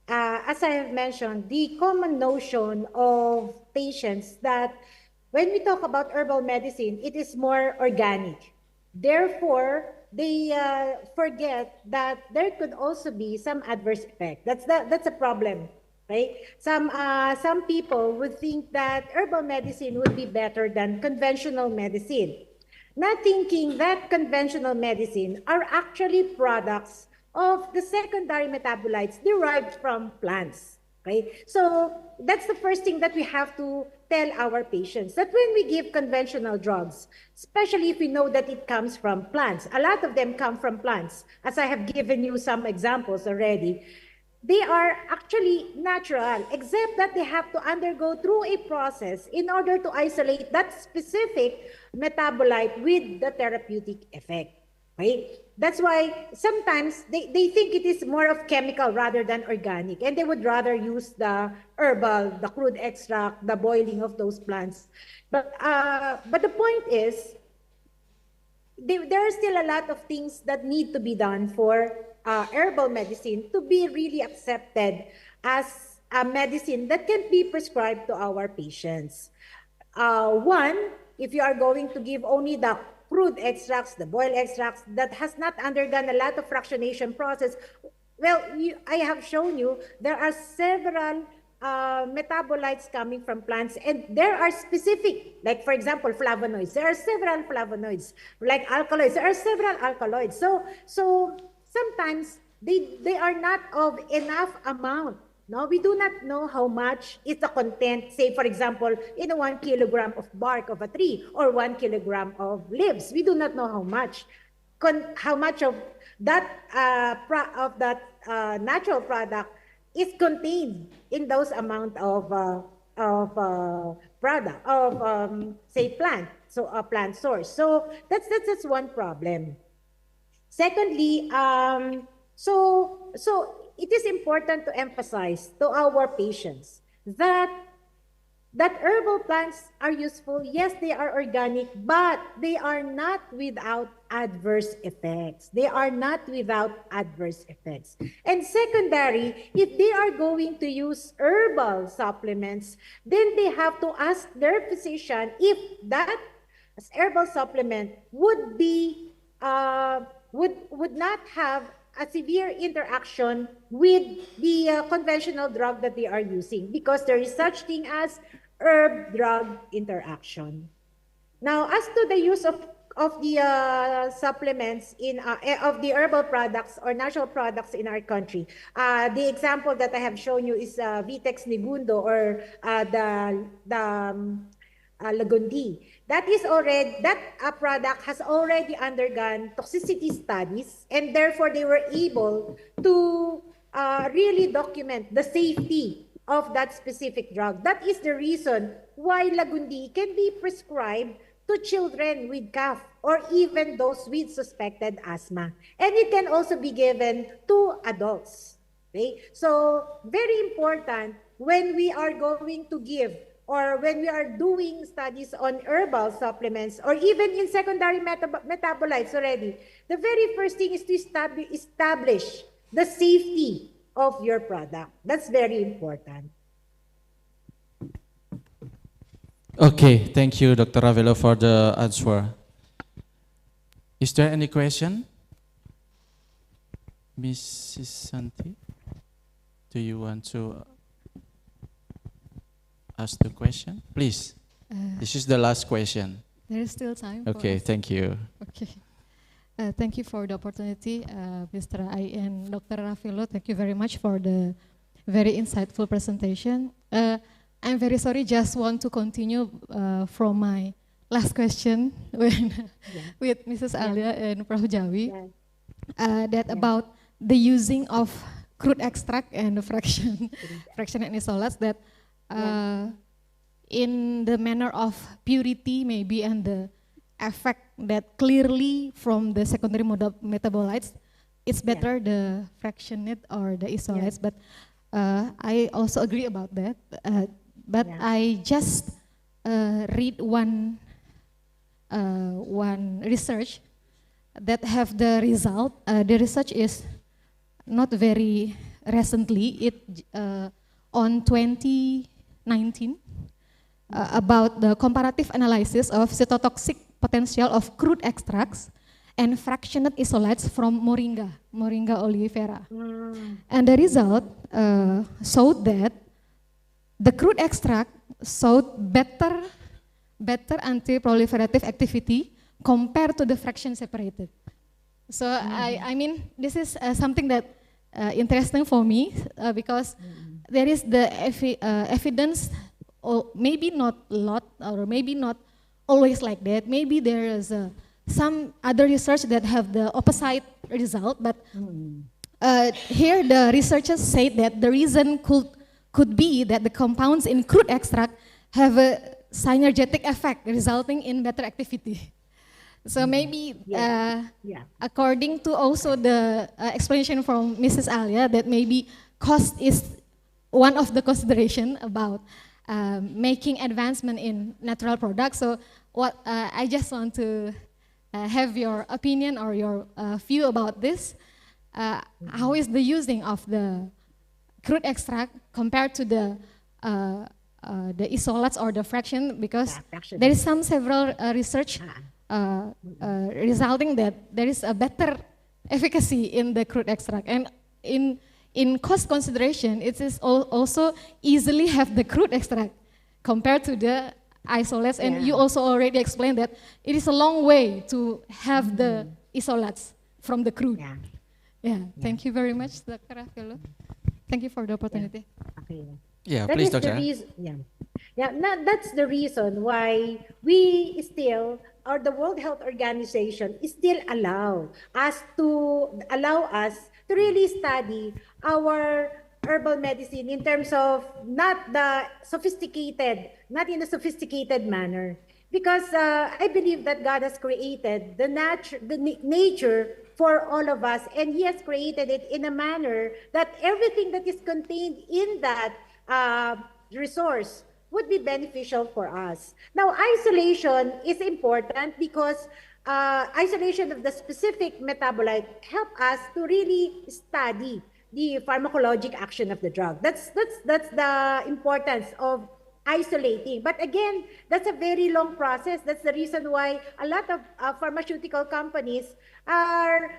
as I have mentioned, the common notion of patients that when we talk about herbal medicine, it is more organic. Therefore, they forget that there could also be some adverse effect. That's a problem, right? Some people would think that herbal medicine would be better than conventional medicine, not thinking that conventional medicine are actually products of the secondary metabolites derived from plants. Okay, so that's the first thing that we have to tell our patients, that when we give conventional drugs, especially if we know that it comes from plants, a lot of them come from plants. As I have given you some examples already, they are actually natural, except that they have to undergo through a process in order to isolate that specific metabolite with the therapeutic effect. Right? That's why sometimes they think it is more of chemical rather than organic, and they would rather use the herbal, the crude extract, the boiling of those plants. But the point is, there are still a lot of things that need to be done for herbal medicine to be really accepted as a medicine that can be prescribed to our patients. One, if you are going to give only the crude extracts, the boiled extracts that has not undergone a lot of fractionation process, well, I have shown you there are several metabolites coming from plants, and there are specific, like for example, flavonoids. There are several flavonoids, like alkaloids. There are several alkaloids. So sometimes they are not of enough amount. No, we do not know how much is the content, say for example, in a 1 kilogram of bark of a tree or 1 kilogram of leaves. We do not know how much of that natural product is contained in those amount of product of say plant, so a plant source. So that's one problem. Secondly, so it is important to emphasize to our patients that herbal plants are useful. Yes, they are organic, but they are not without adverse effects. They are not without adverse effects. And secondary, if they are going to use herbal supplements, then they have to ask their physician if that herbal supplement would be would not have a severe interaction with the conventional drug that they are using, because there is such thing as herb-drug interaction. Now, as to the use of the supplements in of the herbal products or natural products in our country, the example that I have shown you is Vitex Nigundo or the Lagundi. That product has already undergone toxicity studies, and therefore they were able to really document the safety of that specific drug. That is the reason why Lagundi can be prescribed to children with cough or even those with suspected asthma. And it can also be given to adults. Okay? So very important when we are going to give or when we are doing studies on herbal supplements or even in secondary metabolites already, the very first thing is to establish the safety of your product. That's very important. Okay, thank you, Dr. Ravelo, for the answer. Is there any question? Mrs. Santi, do you want to ask the question? Please. This is the last question. There is still time. Okay, thank you. Okay. Thank you for the opportunity, Mr. I and Dr. Ravelo. Thank you very much for the very insightful presentation. I'm very sorry, just want to continue from my last question with Mrs. Alia and Prof. Jawi, about the using of crude extract and the fraction and isolates, that in the manner of purity maybe and the effect that clearly from the secondary metabolites, it's better the fractionate or the isolates, but I also agree about that. But I just read one research that have the result. The research is not very recently. It on 2019 about the comparative analysis of cytotoxic potential of crude extracts and fractionate isolates from Moringa oleifera. And the result showed that the crude extract showed better anti-proliferative activity compared to the fraction separated. So I mean, this is something that interesting for me because there is the evidence, or maybe not a lot, or maybe not always like that. Maybe there is some other research that have the opposite result, but here the researchers say that the reason could be that the compounds in crude extract have a synergetic effect resulting in better activity. So maybe according to also the explanation from Mrs. Alia, that maybe cost is one of the consideration about making advancement in natural products. So what I just want to have your opinion or your view about this. How is the using of the crude extract compared to the isolates or the fraction? Because there is several research resulting that there is a better efficacy in the crude extract, and in cost consideration, it is also easily have the crude extract compared to the isolates. And you also already explained that it is a long way to have the isolates from the crude. Thank you very much, Dr. Rafaelo. Thank you for the opportunity. Please, Dr. That's the reason why we still, or the World Health Organization still allow us to really study our herbal medicine in terms of not in a sophisticated manner. Because I believe that God has created the nature for all of us, and He has created it in a manner that everything that is contained in that resource would be beneficial for us. Now, isolation is important because isolation of the specific metabolite help us to really study the pharmacologic action of the drug. That's the importance of isolating. But again, that's a very long process. That's the reason why a lot of pharmaceutical companies are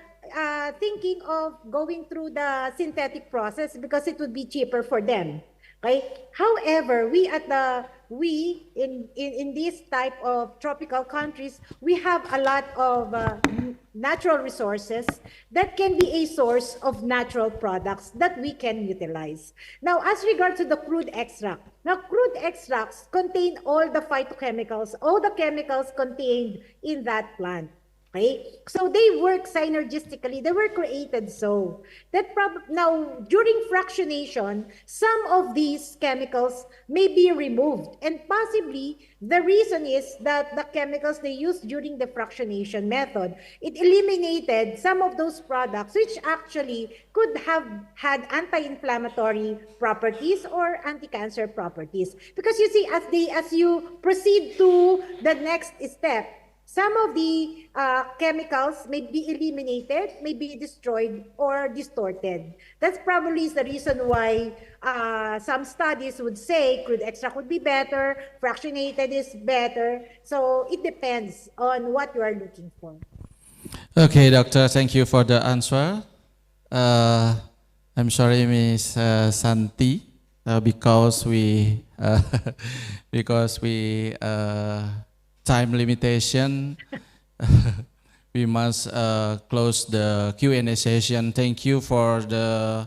thinking of going through the synthetic process because it would be cheaper for them. Right? However, in this type of tropical countries, we have a lot of natural resources that can be a source of natural products that we can utilize. Now, as regards to the crude extract, crude extracts contain all the phytochemicals, all the chemicals contained in that plant. Okay? So they work synergistically. They were created so that now during fractionation, some of these chemicals may be removed, and possibly the reason is that the chemicals they used during the fractionation method, it eliminated some of those products which actually could have had anti-inflammatory properties or anti-cancer properties. Because you see, as you proceed to the next step, some of the chemicals may be eliminated, may be destroyed or distorted. That's probably the reason why some studies would say crude extract would be better, fractionated is better. So it depends on what you are looking for. Okay, Doctor, thank you for the answer. I'm sorry, Ms. Santi, because we time limitation, we must close the Q&A session. Thank you for the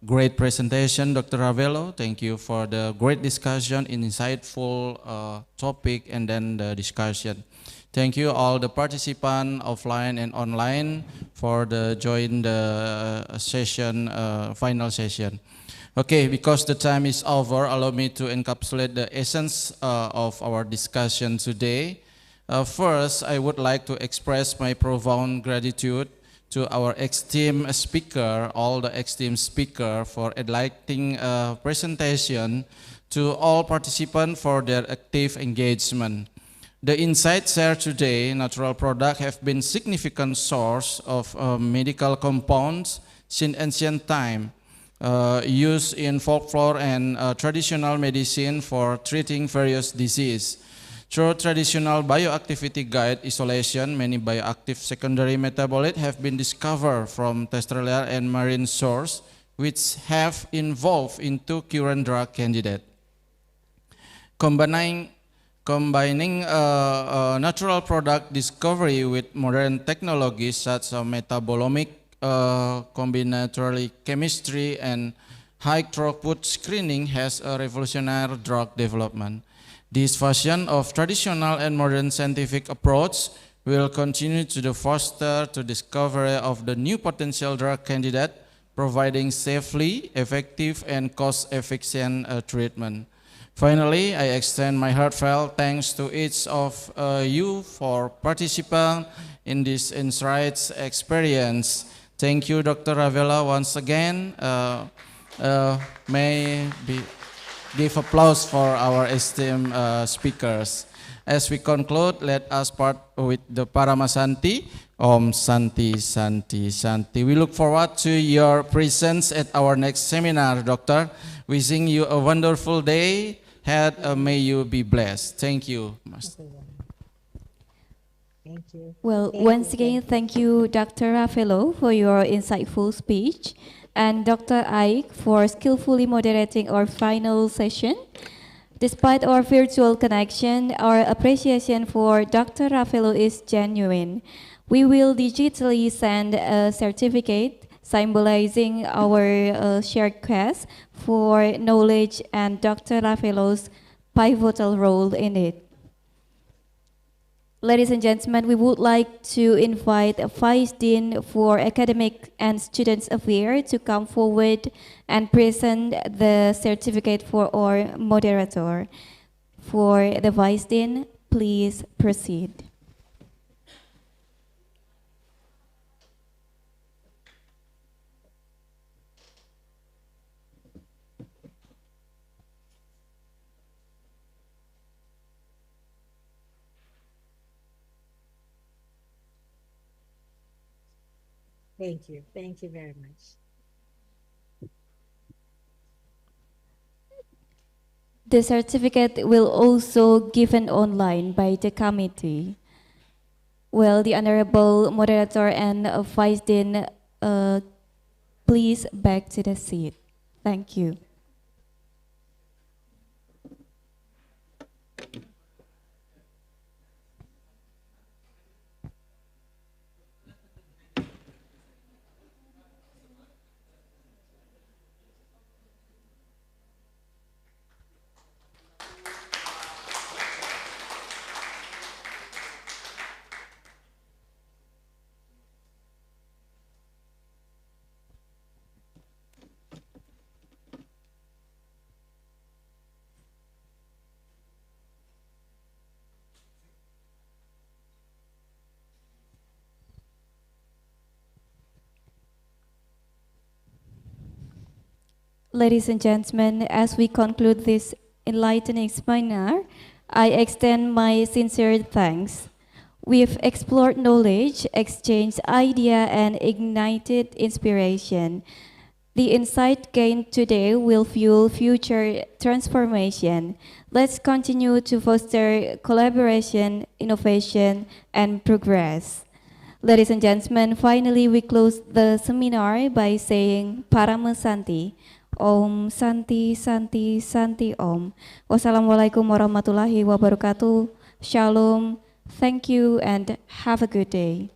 great presentation, Dr. Rafaelo. Thank you for the great discussion, insightful topic, and then the discussion. Thank you all the participants offline and online for the join the session, final session. Okay, because the time is over, allow me to encapsulate the essence of our discussion today. First, I would like to express my profound gratitude to our esteemed speaker, all the esteemed speaker, for enlightening presentation, to all participants for their active engagement. The insights shared today, natural products have been significant source of medical compounds since ancient time, used in folklore and traditional medicine for treating various diseases. Through traditional bioactivity guide isolation, many bioactive secondary metabolites have been discovered from terrestrial and marine sources, which have evolved into current drug candidates. Combining natural product discovery with modern technologies such as metabolomic, combinatory chemistry, and high throughput screening has a revolutionary drug development. This fusion of traditional and modern scientific approach will continue to foster the discovery of the new potential drug candidate, providing safely, effective, and cost-efficient treatment. Finally, I extend my heartfelt thanks to each of you for participating in this insights experience. Thank you, Dr. Ravella, once again. May be give applause for our esteemed speakers. As we conclude, let us part with the Paramasanti. Om Santi Santi Santi. We look forward to your presence at our next seminar, Doctor. Wishing you a wonderful day. May you be blessed. Thank you. Thank you. Well, once again, thank you, Dr. Raffelo, for your insightful speech, and Dr. Ike for skillfully moderating our final session. Despite our virtual connection, our appreciation for Dr. Raffelo is genuine. We will digitally send a certificate symbolizing our shared quest for knowledge and Dr. Raffelo's pivotal role in it. Ladies and gentlemen, we would like to invite Vice Dean for Academic and Students Affairs to come forward and present the certificate for our moderator. For the Vice Dean, please proceed. Thank you. Thank you very much. The certificate will also given online by the committee. Well, the Honorable Moderator and Vice Dean, please back to the seat. Thank you. Ladies and gentlemen, as we conclude this enlightening seminar, I extend my sincere thanks. We've explored knowledge, exchanged idea, and ignited inspiration. The insight gained today will fuel future transformation. Let's continue to foster collaboration, innovation, and progress. Ladies and gentlemen, finally we close the seminar by saying Paramasanti. Om Santi Santi Santi Om. Wassalamualaikum warahmatullahi wabarakatuh. Shalom. Thank you and have a good day.